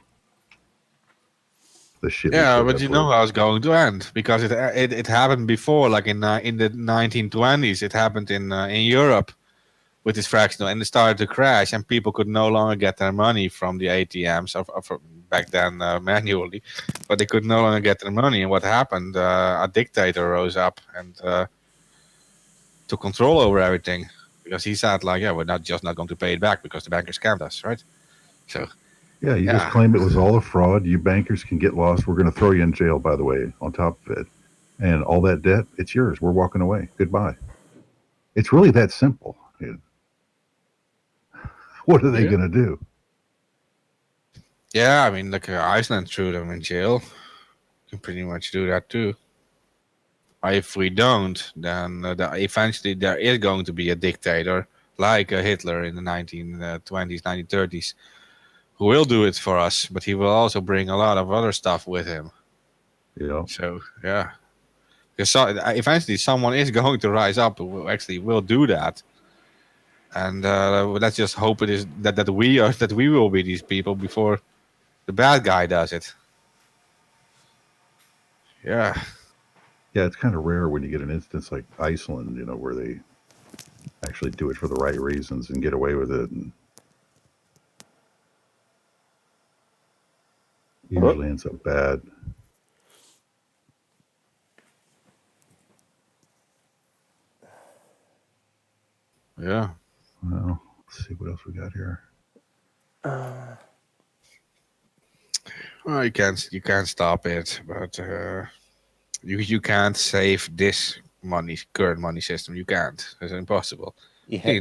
the shit we Yeah, put but up you know with. how it's going to end because it happened before, like in the 1920s. It happened in Europe with this fractional, and it started to crash, and people could no longer get their money from the ATMs of back then manually, but they could no longer get their money. And what happened? A dictator rose up and took control over everything because he said, like, yeah, we're not going to pay it back because the bankers scammed us, right? So Yeah, you just yeah, claim it was all a fraud. You bankers can get lost. We're going to throw you in jail, by the way, on top of it. And all that debt, it's yours. We're walking away. Goodbye. It's really that simple. What are they yeah, going to do? yeah. I mean, like Iceland threw them in jail. You can pretty much do that too. If we don't, then eventually there is going to be a dictator like Hitler in the 1920s, 1930s, who will do it for us, but he will also bring a lot of other stuff with him. Yeah. So, yeah. Because eventually someone is going to rise up who actually will do that. And let's just hope it is that we will be these people before the bad guy does it. Yeah. Yeah, it's kind of rare when you get an instance like Iceland, where they actually do it for the right reasons and get away with it. And usually ends up bad. Yeah. Well, let's see what else we got here. Well, you can't stop it, but you can't save this current money system. You can't. It's impossible. Yeah.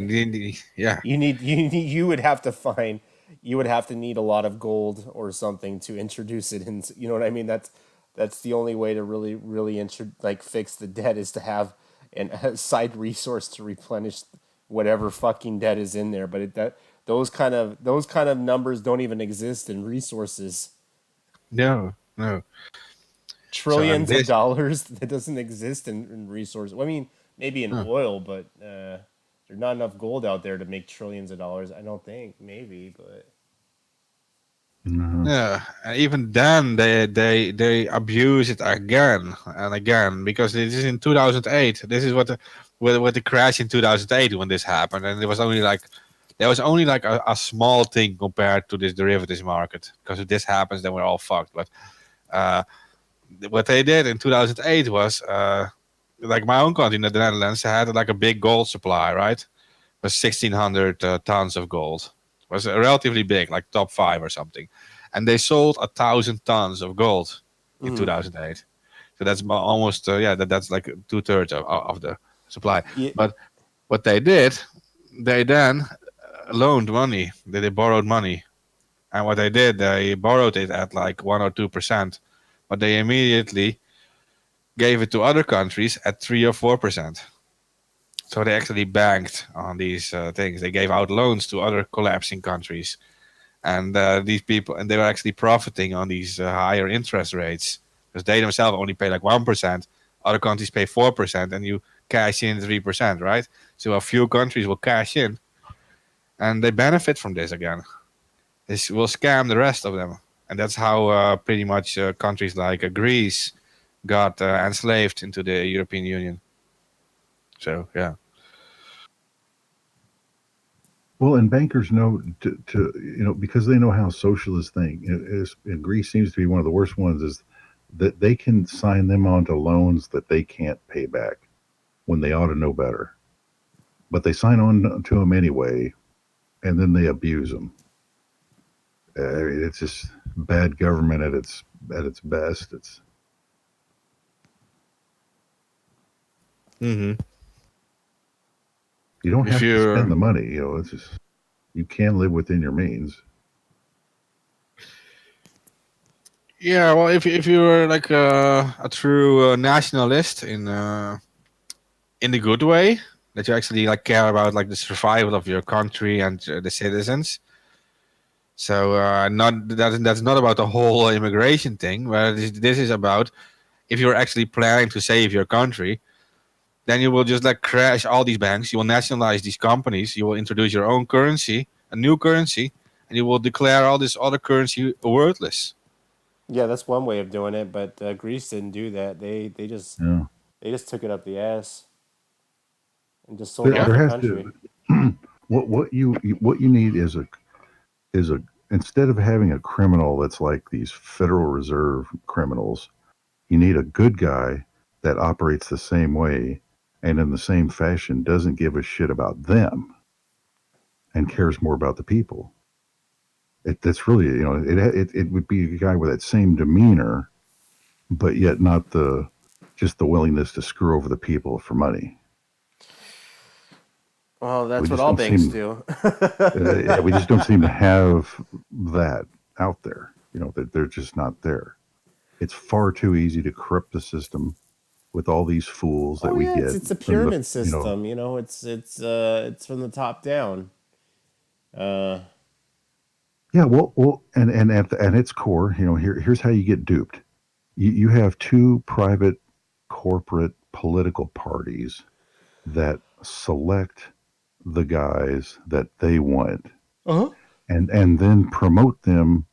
Yeah. You would have to find, you would have to need a lot of gold or something to introduce it into, you know what I mean? That's the only way to really fix the debt, is to have a side resource to replenish whatever fucking debt is in there. But those kind of numbers don't even exist in resources. No. Trillions of dollars, that doesn't exist in resources. Well, I mean, maybe in oil, but there's not enough gold out there to make trillions of dollars. I don't think. Maybe, but Yeah, and even then they abuse it again and again, because this is in 2008. This is what the crash in 2008 when this happened, and there was only like a small thing compared to this derivatives market. Because if this happens, then we're all fucked. But what they did in 2008 was like my own country, the Netherlands, had like a big gold supply, right? It was 1,600 tons of gold. It was relatively big, like top 5 or something. And they sold 1,000 tons of gold in 2008. So that's almost that's like 2/3 of the supply. yeah, But what they did, they then loaned money. They borrowed money, and what they did, they borrowed it at like 1 or 2%, but they immediately gave it to other countries at 3 or 4%. So they actually banked on these things. They gave out loans to other collapsing countries. And these people, and they were actually profiting on these higher interest rates, because they themselves only pay like 1%. Other countries pay 4%, and you cash in 3%, right? So a few countries will cash in, and they benefit from this again. This will scam the rest of them, and that's how pretty much countries like Greece got enslaved into the European Union. So yeah. Well, and bankers know because they know how socialist thing is. And Greece seems to be one of the worst ones. Is that they can sign them onto loans that they can't pay back when they ought to know better, but they sign on to them anyway, and then they abuse them. It's just bad government at its best. It's Mm-hmm. you don't have to spend the money. It's just you can live within your means. Yeah, well, if you're like a true nationalist in the good way, that you actually like care about like the survival of your country and the citizens. So that's not about the whole immigration thing. Where this is about, if you're actually planning to save your country, then you will just like crash all these banks. You will nationalize these companies. You will introduce your own currency, a new currency, and you will declare all this other currency worthless. Yeah, that's one way of doing it, but Greece didn't do that. They just took it up the ass and just sold off There the has country. to what you need is a instead of having a criminal that's like these Federal Reserve criminals, you need a good guy that operates the same way and in the same fashion doesn't give a shit about them and cares more about the people. That's really, it would be a guy with that same demeanor, but yet not just the willingness to screw over the people for money. Well, that's We what just all don't banks seem, do. yeah, we just don't seem to have that out there. That they're just not there. It's far too easy to corrupt the system with all these fools that Oh we yeah, get it's a from pyramid system. It's from the top down. Yeah, well, and at its core, here's how you get duped. You have two private corporate political parties that select the guys that they want Uh-huh. and then promote them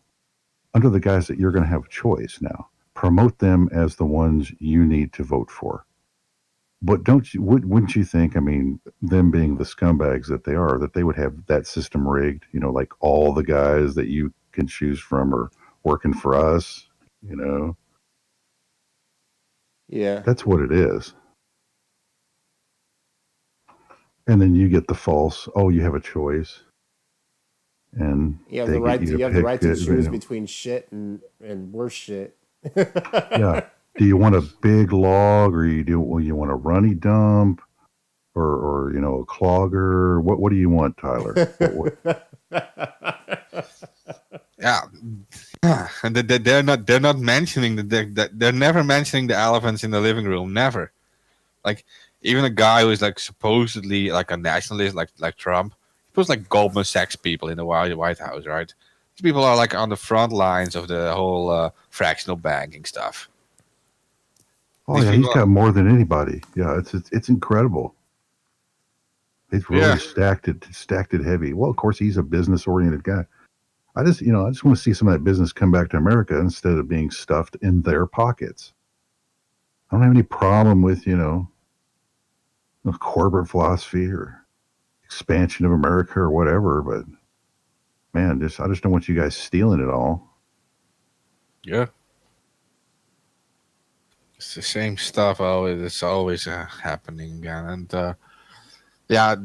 under the guys that you're going to have a choice now. Promote them as the ones you need to vote for. But wouldn't you think, I mean, them being the scumbags that they are, that they would have that system rigged, like all the guys that you can choose from are working for us, Yeah. That's what it is. And then you get the false, oh, you have a choice. And You have they the get right you to to you have the pick, right to choose between shit and worse shit. yeah. Do you want a big log or you want a runny dump or a clogger? What do you want, Tyler? Yeah, and they're not mentioning that they're never mentioning the elephants in the living room. Never. Like even a guy who is like supposedly like a nationalist, like Trump, he puts like Goldman Sachs people in the White House, right? These people are like on the front lines of the whole fractional banking stuff. Oh These yeah, he's people, got more than anybody. Yeah, it's incredible. He's really yeah, stacked it heavy. Well, of course, he's a business oriented guy. I just want to see some of that business come back to America instead of being stuffed in their pockets. I don't have any problem with corporate philosophy or expansion of America or whatever, but man, I just don't want you guys stealing it all. yeah. It's the same stuff always. It's always happening again, and yeah,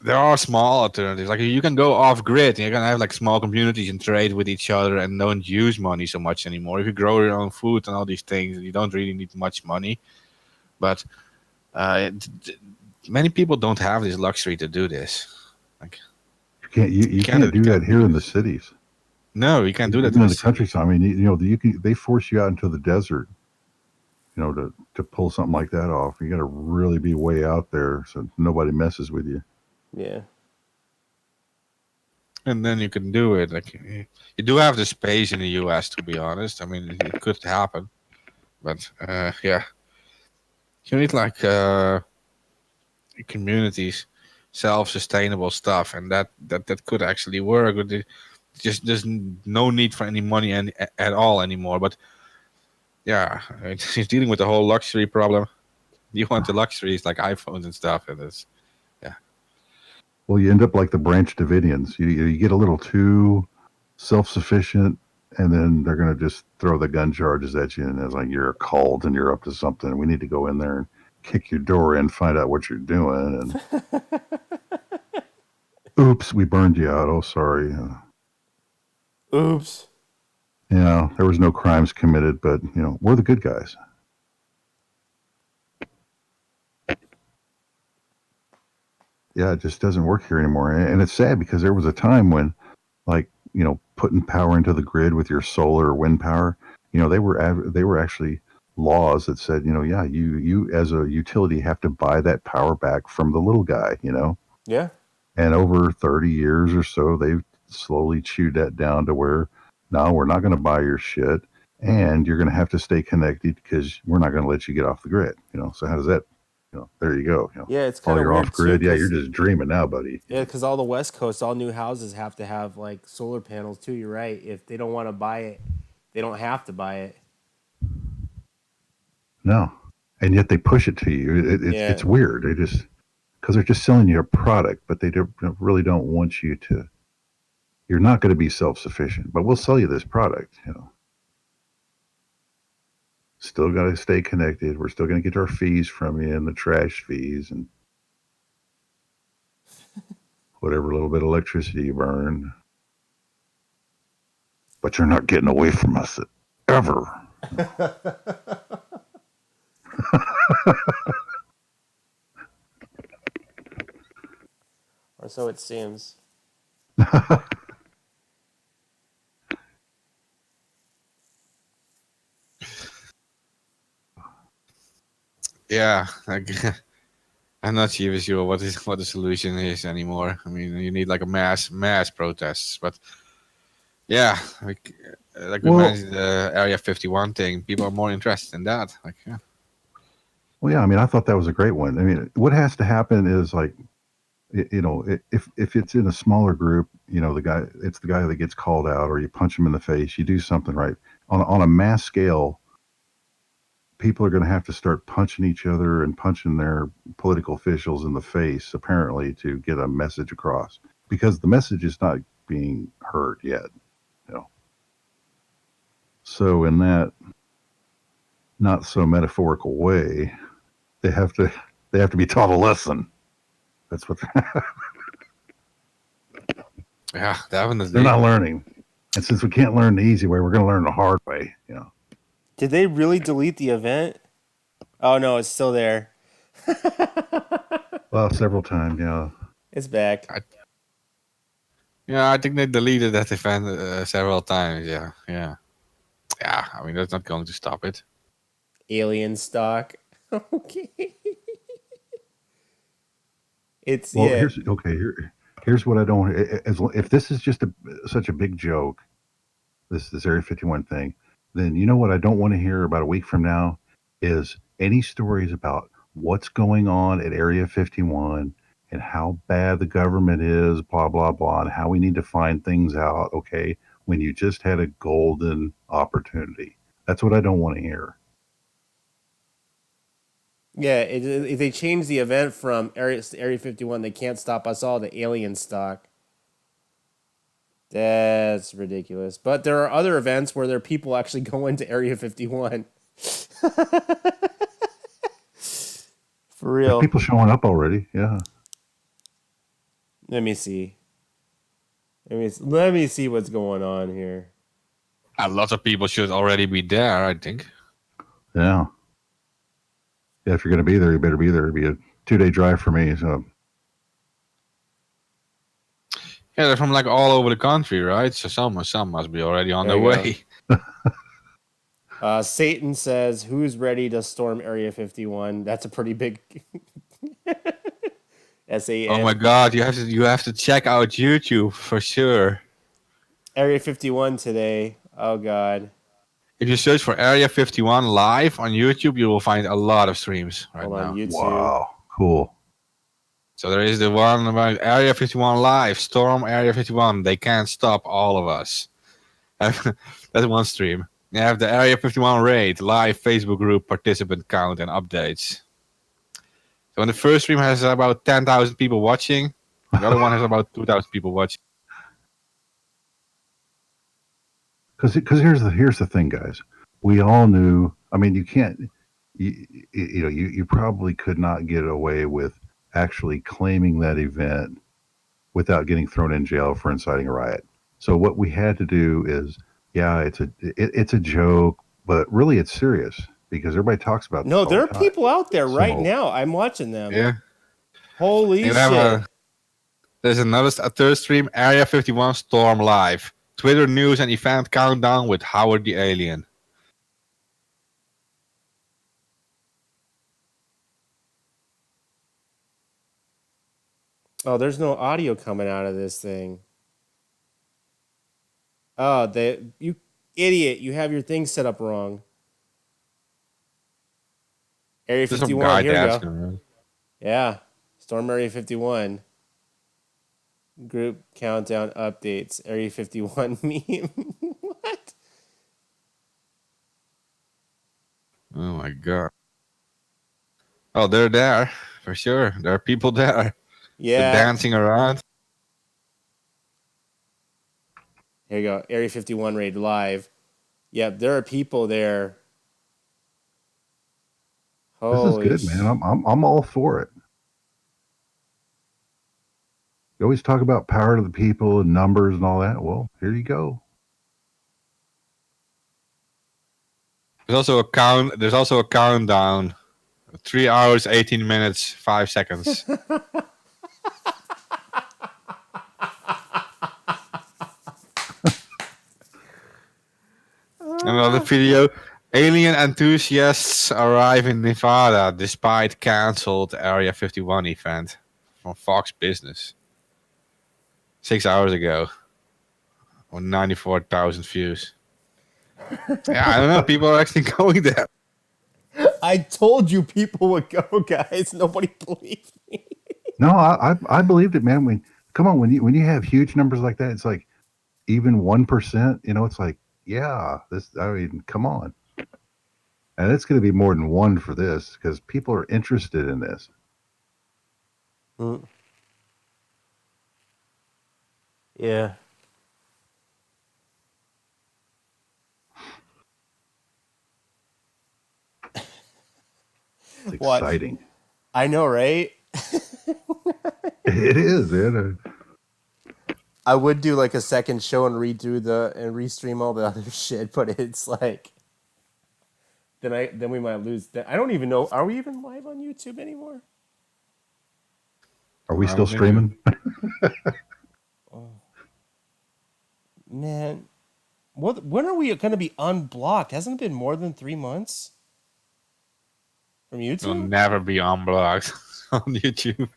there are small alternatives. Like you can go off grid, and you're gonna have like small communities and trade with each other, and don't use money so much anymore. If you grow your own food and all these things, you don't really need much money. But many people don't have this luxury to do this. Like You can't do that here in the cities. No, you can't do that Even in in the the city. countryside. I mean, they force you out into the desert, to pull something like that off. You got to really be way out there so nobody messes with you. Yeah. And then you can do it. Like you do have the space in the U.S. To be honest, I mean it could happen, but yeah, you need like communities, self-sustainable stuff, and that could actually work. But just there's no need for any money at all anymore. But yeah, it's dealing with the whole luxury problem. You want the luxuries like iPhones and stuff, and it's Well, you end up like the Branch Davidians. You get a little too self-sufficient, and then they're going to just throw the gun charges at you, and it's like you're a cult and you're up to something. We need to go in there and kick your door in, find out what you're doing, and oops, we burned you out. Oh, sorry. Oops. Yeah, there was no crimes committed, but we're the good guys. Yeah, it just doesn't work here anymore, and it's sad because there was a time when, like, putting power into the grid with your solar or wind power, they were actually laws that said, yeah, you as a utility have to buy that power back from the little guy, Yeah. And over 30 years or so, they've slowly chewed that down to where, no, we're not going to buy your shit, and you're going to have to stay connected because we're not going to let you get off the grid. So how does that there you go. Yeah, it's Oh, kind of you're weird off grid. too. Yeah, you're just dreaming now, buddy. Yeah, because all the West Coast, all new houses have to have like solar panels too. You're right. If they don't want to buy it, they don't have to buy it. No, and yet they push it to you. It's weird. They just because they're just selling you a product, but they really don't want you to. You're not going to be self-sufficient, but we'll sell you this product. Still got to stay connected. We're still going to get our fees from you and the trash fees and whatever little bit of electricity you burn. But you're not getting away from us ever. Or so it seems. Yeah, I'm not even sure what the solution is anymore. I mean, you need like a mass protests, but yeah, like we mentioned the Area 51 thing. People are more interested in that. Like, yeah. Well, yeah, I mean, I thought that was a great one. I mean, what has to happen is like, if it's in a smaller group, it's the guy that gets called out, or you punch him in the face, you do something right. On a mass scale, people are going to have to start punching each other and punching their political officials in the face, apparently, to get a message across, because the message is not being heard yet. So in that not so metaphorical way, they have to be taught a lesson. That's what. Yeah, definitely. They're not learning, and since we can't learn the easy way, we're going to learn the hard way. Did they really delete the event? Oh no, it's still there. Well, several times, yeah. It's back. I think they deleted that event several times. Yeah. I mean, that's not going to stop it. Alien stock. Okay. It's well. Here's what I don't. If this is just such a big joke, this Area 51 thing, then you know what I don't want to hear about a week from now is any stories about what's going on at Area 51 and how bad the government is, blah blah blah, and how we need to find things out. Okay, when you just had a golden opportunity. That's what I don't want to hear. Yeah, if they change the event from Area 51, they can't stop us all to alien stock. That's ridiculous. But there are other events where there are people actually going to Area 51. For real. There's people showing up already, yeah. Let me see. Let me see what's going on here. A lot of people should already be there, I think. Yeah. Yeah, if you're going to be there, you better be there. It'd be a 2-day drive for me, so. Yeah, they're from like all over the country, right? So some must be already on their way. Satan says, "Who's ready to storm Area 51?" That's a pretty big. SAN. Oh my God! You have to check out YouTube for sure. Area 51 today. Oh God. If you search for Area 51 live on YouTube, you will find a lot of streams right now. On YouTube. Wow, cool. So there is the one about Area 51 live, storm Area 51. They can't stop all of us. That's one stream. You have the Area 51 raid, live Facebook group participant count and updates. So when the first stream has about 10,000 people watching, the other one has about 2,000 people watching. Because here's the thing, guys. We all knew. I mean, you can't. You probably could not get away with actually claiming that event without getting thrown in jail for inciting a riot. So what we had to do is, it's a joke, but really it's serious because everybody talks about. No, there are people out there right now. I'm watching them. Yeah. Holy shit! There's a third stream, Area 51 Storm Live. Twitter news and event countdown with Howard the Alien. Oh, there's no audio coming out of this thing. Oh, you idiot. You have your thing set up wrong. Area There's some 51. guy Here we dancing go. around. Yeah. Storm Area 51. Group countdown updates. Area 51 meme. What? Oh my god. Oh, they're there for sure. There are people there. They're Yeah. dancing around. Here you go. Area 51 raid live. Yep, there are people there. This is Holy good, man. I'm all for it. You always talk about power to the people and numbers and all that. Well, here you go. There's also a countdown. 3 hours, 18 minutes, 5 seconds. Another video. Alien enthusiasts arrive in Nevada despite cancelled Area 51 event from Fox Business. 6 hours ago. On 94,000 views. Yeah, I don't know. People are actually going there. I told you people would go, guys. Nobody believed me. No, I believed it, man. Come on, when you have huge numbers like that, it's like even 1%. It's like, yeah, come on. And it's going to be more than one for this because people are interested in this. Yeah. It's exciting. I know, right? It is, man. I would do like a second show and restream all the other shit, but it's like then we might lose. I don't even know. Are we even live on YouTube anymore? Are we still streaming? Oh. Man, when are we going to be unblocked? Hasn't it been more than 3 months from YouTube? You'll never be unblocked on YouTube.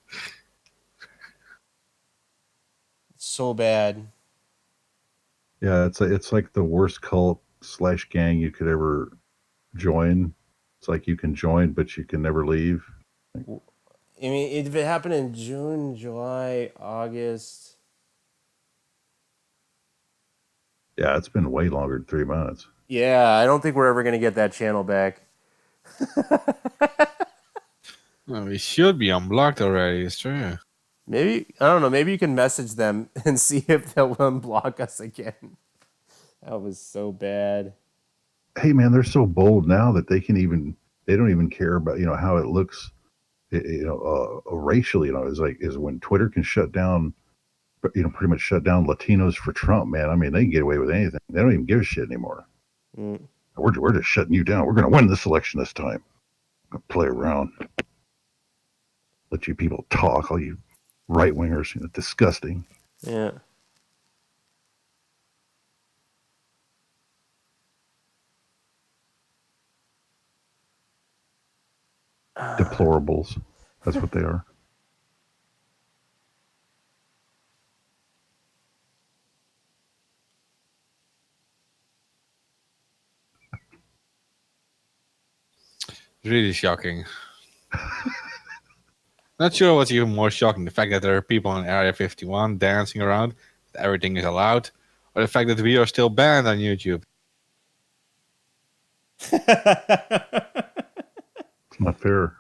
So bad. Yeah, it's like the worst cult / gang you could ever join. It's like you can join, but you can never leave. I mean, if it happened in June, July, August. Yeah, it's been way longer than 3 months. Yeah, I don't think we're ever going to get that channel back. Well, we should be unblocked already. It's true. Maybe, I don't know, maybe you can message them and see if they'll unblock us again. That was so bad. Hey, man, they're so bold now that they don't even care about, how it looks, racially, is when Twitter can shut down, pretty much shut down Latinos for Trump, man. I mean, they can get away with anything. They don't even give a shit anymore. We're just shutting you down. We're going to win this election this time. I'm going to play around. Let you people talk, all you right-wingers, disgusting. Yeah. Deplorables. That's what they are. Really shocking. Not sure what's even more shocking, the fact that there are people in Area 51 dancing around, that everything is allowed, or the fact that we are still banned on YouTube. It's not fair.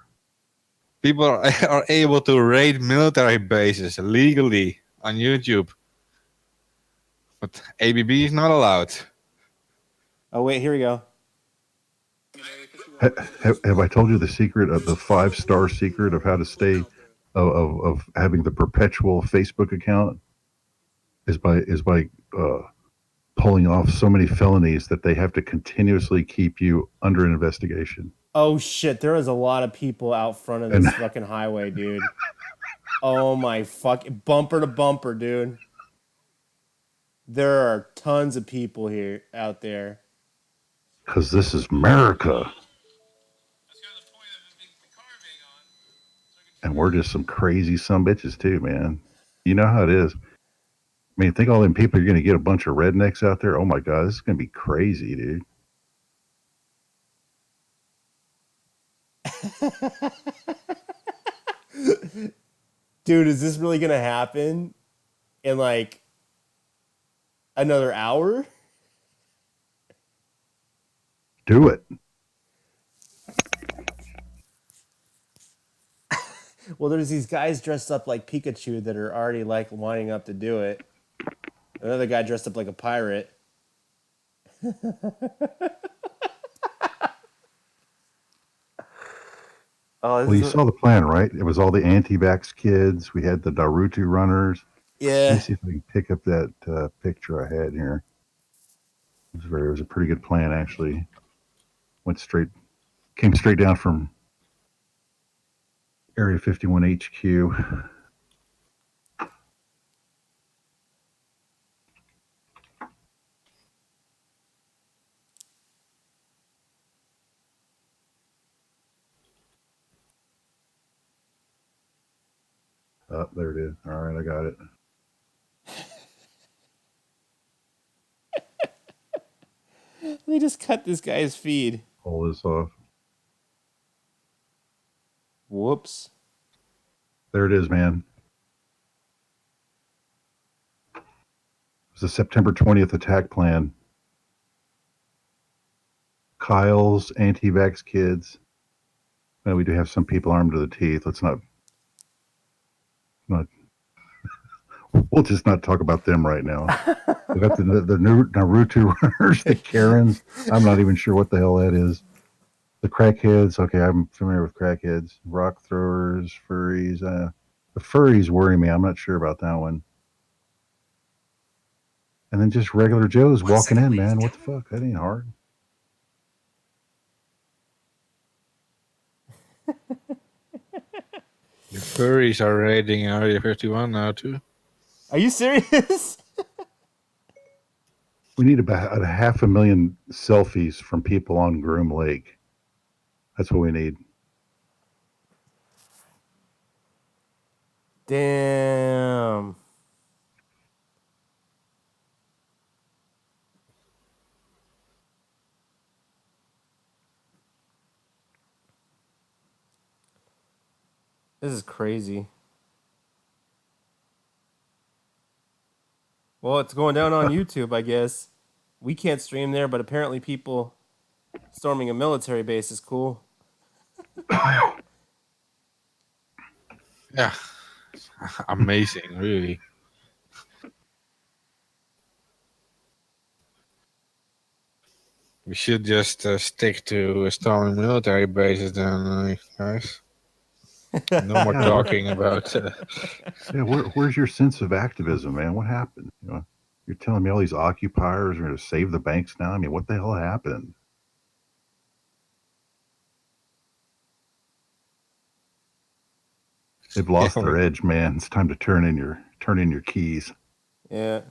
People are able to raid military bases legally on YouTube, but ABB is not allowed. Oh, wait, here we go. Have I told you the secret of the 5-star secret of how to stay of having the perpetual Facebook account is by pulling off so many felonies that they have to continuously keep you under an investigation. Oh shit, there is a lot of people out front of this fucking highway, dude. Oh my fuck, bumper to bumper, dude. There are tons of people here out there. Because this is America. And we're just some crazy sumbitches too, man. You know how it is. I mean, think all them people, you're going to get a bunch of rednecks out there. Oh my God, this is going to be crazy, dude. Dude, is this really gonna happen in like another hour? Do it. Well, there's these guys dressed up like Pikachu that are already like lining up to do it. Another guy dressed up like a pirate. Well, you saw the plan, right? It was all the anti-vax kids. We had the Naruto runners. Let me see if I can pick up that picture I had here. It was a pretty good plan, actually. Came straight down from Area 51 HQ. Oh, there it is. All right, I got it. Let me just cut this guy's feed. Pull this off. Whoops. There it is, man. It was the September 20th attack plan. Kyle's anti-vax kids. Well, we do have some people armed to the teeth. Let's not. We'll just not talk about them right now. We got the new Naruto runners, the Karens. I'm not even sure what the hell that is. The crackheads. Okay, I'm familiar with crackheads. Rock throwers, furries. The furries worry me. I'm not sure about that one. And then just regular Joes walking in, man. What the fuck? That ain't hard. The furries are raiding Area 51 now too. Are you serious? We need about 500,000 selfies from people on Groom Lake. That's what we need. Damn. This is crazy. Well, it's going down on YouTube, I guess. We can't stream there, but apparently people storming a military base is cool. Yeah. Amazing, really. We should just stick to storming military bases then, guys. No more talking about... Yeah, where's your sense of activism, man? What happened? You know, you're telling me all these occupiers are going to save the banks now? I mean, what the hell happened? They've lost their edge, man. It's time to turn in your keys. Yeah.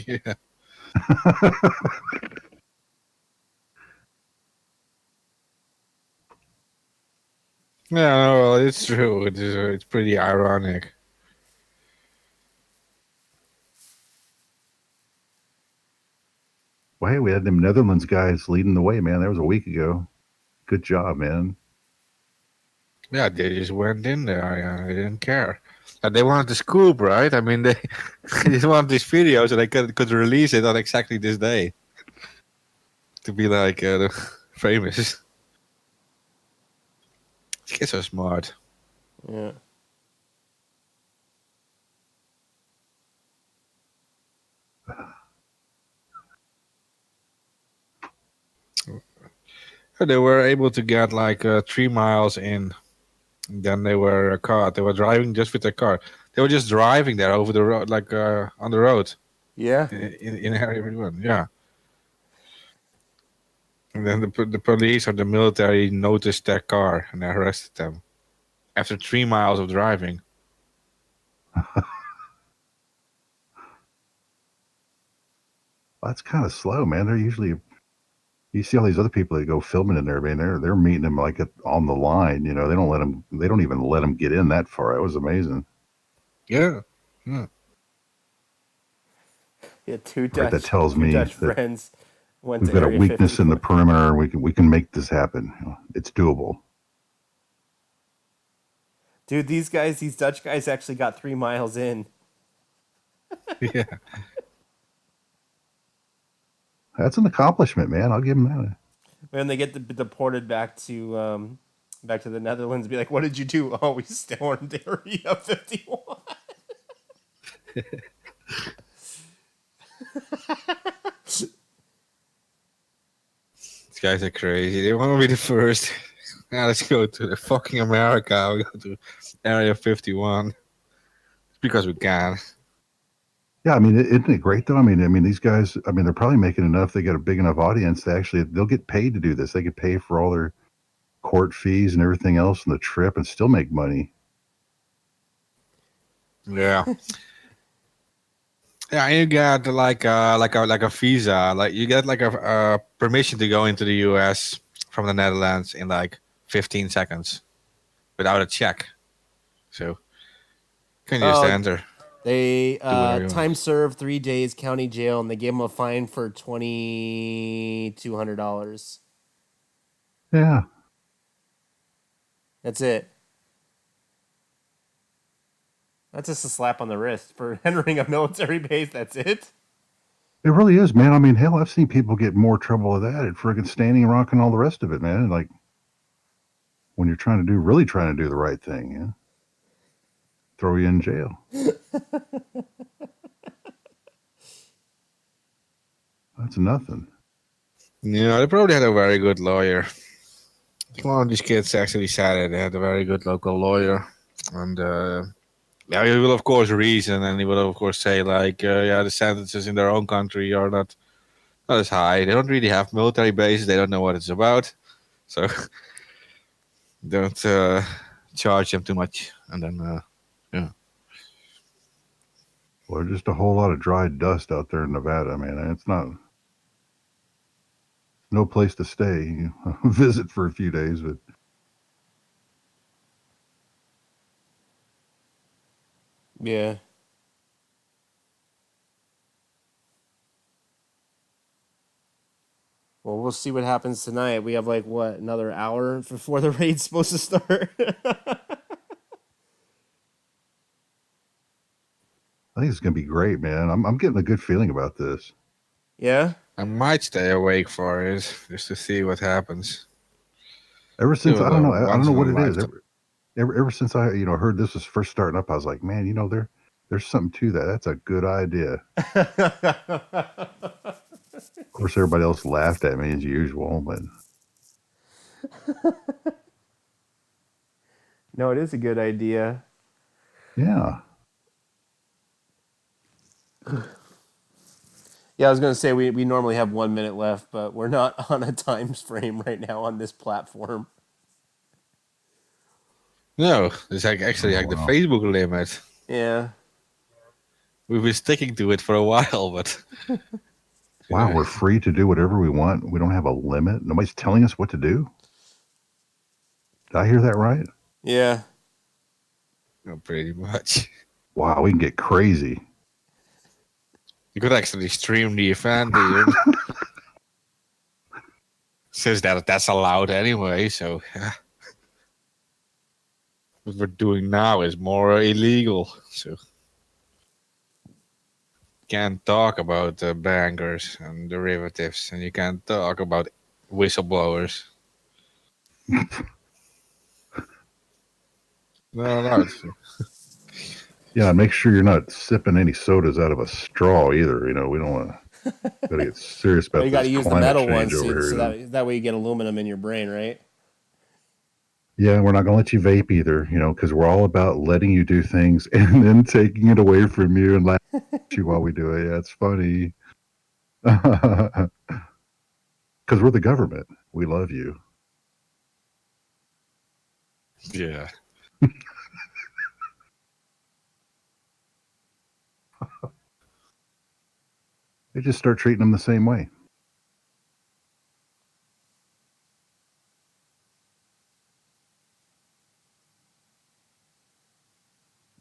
Yeah. Yeah, no, well, it's true. It's pretty ironic. Well, hey, we had them Netherlands guys leading the way, man. That was a week ago. Good job, man. Yeah, they just went in there. Yeah, they didn't care. And they wanted the scoop, right? I mean, they just wanted this video so they could release it on exactly this day to be like famous. These kids are smart. Yeah. They were able to get like 3 miles in. And then they were caught. They were driving just with their car. They were just driving there over the road, like on the road. Yeah. In Area 51, yeah. And then the police or the military noticed their car and they arrested them after 3 miles of driving. That's kind of slow, man. They're usually, you see all these other people that go filming in there, man. They're meeting them like on the line. You know, they don't even let them get in that far. That was amazing. Yeah. Yeah. Yeah, two Right, that tells me Dutch that friends went we've to got a Area weakness 51. in the perimeter. We can make this happen. You know, it's doable. Dude, these Dutch guys actually got 3 miles in. Yeah. That's an accomplishment, man. I'll give them that. When they get deported back to the Netherlands, be like, "What did you do?" "Oh, we stormed Area 51." These guys are crazy. They want to be the first. Now let's go to the fucking America. We go to Area 51. It's because we can. Yeah, I mean, isn't it great though? I mean, these guys. I mean, they're probably making enough. They got a big enough audience. They'll get paid to do this. They could pay for all their court fees and everything else and the trip, and still make money. Yeah. Yeah, you get like a visa, like you get like a permission to go into the US from the Netherlands in like 15 seconds without a check. So can you just enter? They whatever you time want. served 3 days county jail, and they gave him a fine for $2,200. Yeah, That's it. That's just a slap on the wrist for entering a military base. That's it. it really is, man. I mean, hell, I've seen people get more trouble with that at friggin' Standing Rock and all the rest of it, man. Like when you're really trying to do the right thing, yeah, throw you in jail. That's nothing. Yeah, they probably had a very good lawyer. One of these kids actually said it. They had a very good local lawyer, and yeah, he will of course reason, and he will of course say like, yeah, the sentences in their own country are not as high. They don't really have military bases. They don't know what it's about, so don't charge them too much. And then, yeah. Well, there's just a whole lot of dry dust out there in Nevada, man. It's no place to stay. You visit for a few days, but Yeah. Well, we'll see what happens tonight. We have like what, another hour before the raid's supposed to start. I think it's gonna be great, man. I'm getting a good feeling about this. Yeah. I might stay awake for it just to see what happens. Ever since I don't know what it is. Lifetime. Ever since I heard this was first starting up, I was like, man, there's something to that. That's a good idea. Of course, everybody else laughed at me as usual, but No, it is a good idea. yeah. Yeah, I was going to say we normally have 1 minute left, but we're not on a time frame right now on this platform. No, it's like actually like the Facebook limit. Yeah. We've been sticking to it for a while, but Wow, we're free to do whatever we want. We don't have a limit. Nobody's telling us what to do. Did I hear that right? Yeah. Pretty much. Wow, we can get crazy. You could actually stream the event, dude. Says that's allowed anyway, so yeah. What we're doing now is more illegal, so can't talk about bankers and derivatives, and you can't talk about whistleblowers. No. Yeah, make sure you're not sipping any sodas out of a straw either. We don't want to. Got to get serious about You got to this use the climate metal change ones over here. so that way you get aluminum in your brain, right? Yeah, we're not going to let you vape either, because we're all about letting you do things and then taking it away from you and laughing at you while we do it. Yeah, it's funny. Because we're the government. We love you. Yeah. They just start treating them the same way.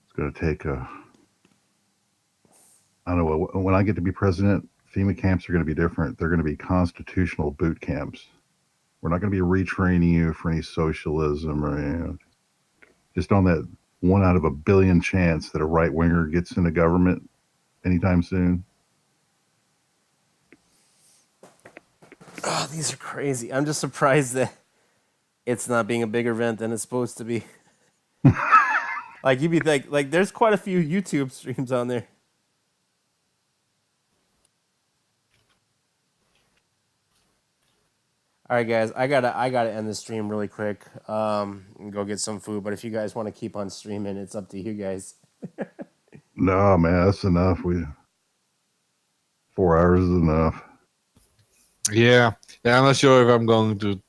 It's going to take I don't know, when I get to be president, FEMA camps are going to be different. They're going to be constitutional boot camps. We're not going to be retraining you for any socialism or just on that 1 out of a billion chance that a right winger gets into government anytime soon. Oh, these are crazy. I'm just surprised that it's not being a bigger event than it's supposed to be. Like you'd be like there's quite a few YouTube streams on there. All right, guys, I gotta end the stream really quick. And go get some food. But if you guys want to keep on streaming, it's up to you guys. No, man, that's enough. 4 hours is enough. Yeah, I'm not sure if I'm going to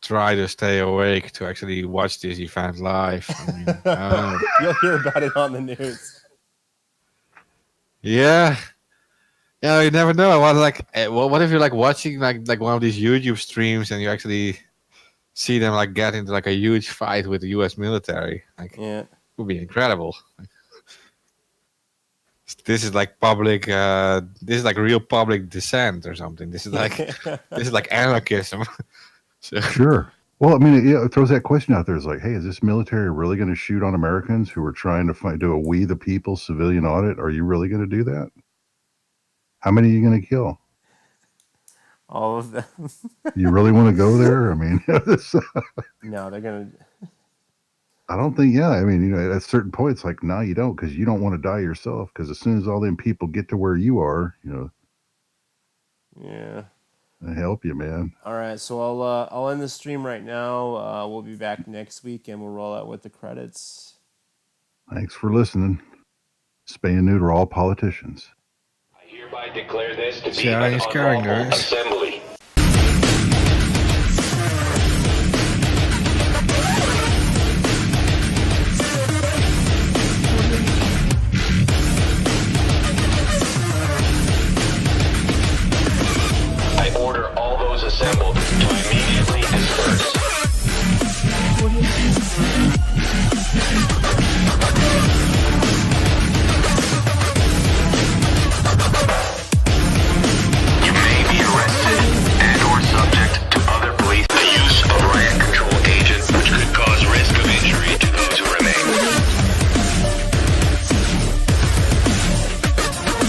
try to stay awake to actually watch this event live. I mean, I don't know. You'll hear about it on the news. Yeah, you never know. What if you're like watching like one of these YouTube streams and you actually see them like get into like a huge fight with the U.S. military? Like, Yeah, it would be incredible. This is like public. This is like real public dissent or something. This is like anarchism. So, Sure. Well, I mean, it throws that question out there. It's like, hey, is this military really going to shoot on Americans who are trying to do a we the people civilian audit? Are you really going to do that? How many are you going to kill? all of them. You really want to go there? I mean, No, they're gonna. I don't think, yeah. I mean, at a certain point, it's like, no, you don't, because you don't want to die yourself. Because as soon as all them people get to where you are, Yeah. they help you, man. All right, so I'll end the stream right now. We'll be back next week, and we'll roll out with the credits. Thanks for listening. Spay and neuter all politicians. I hereby declare this to be sharing an is caring, unlawful guys. assembly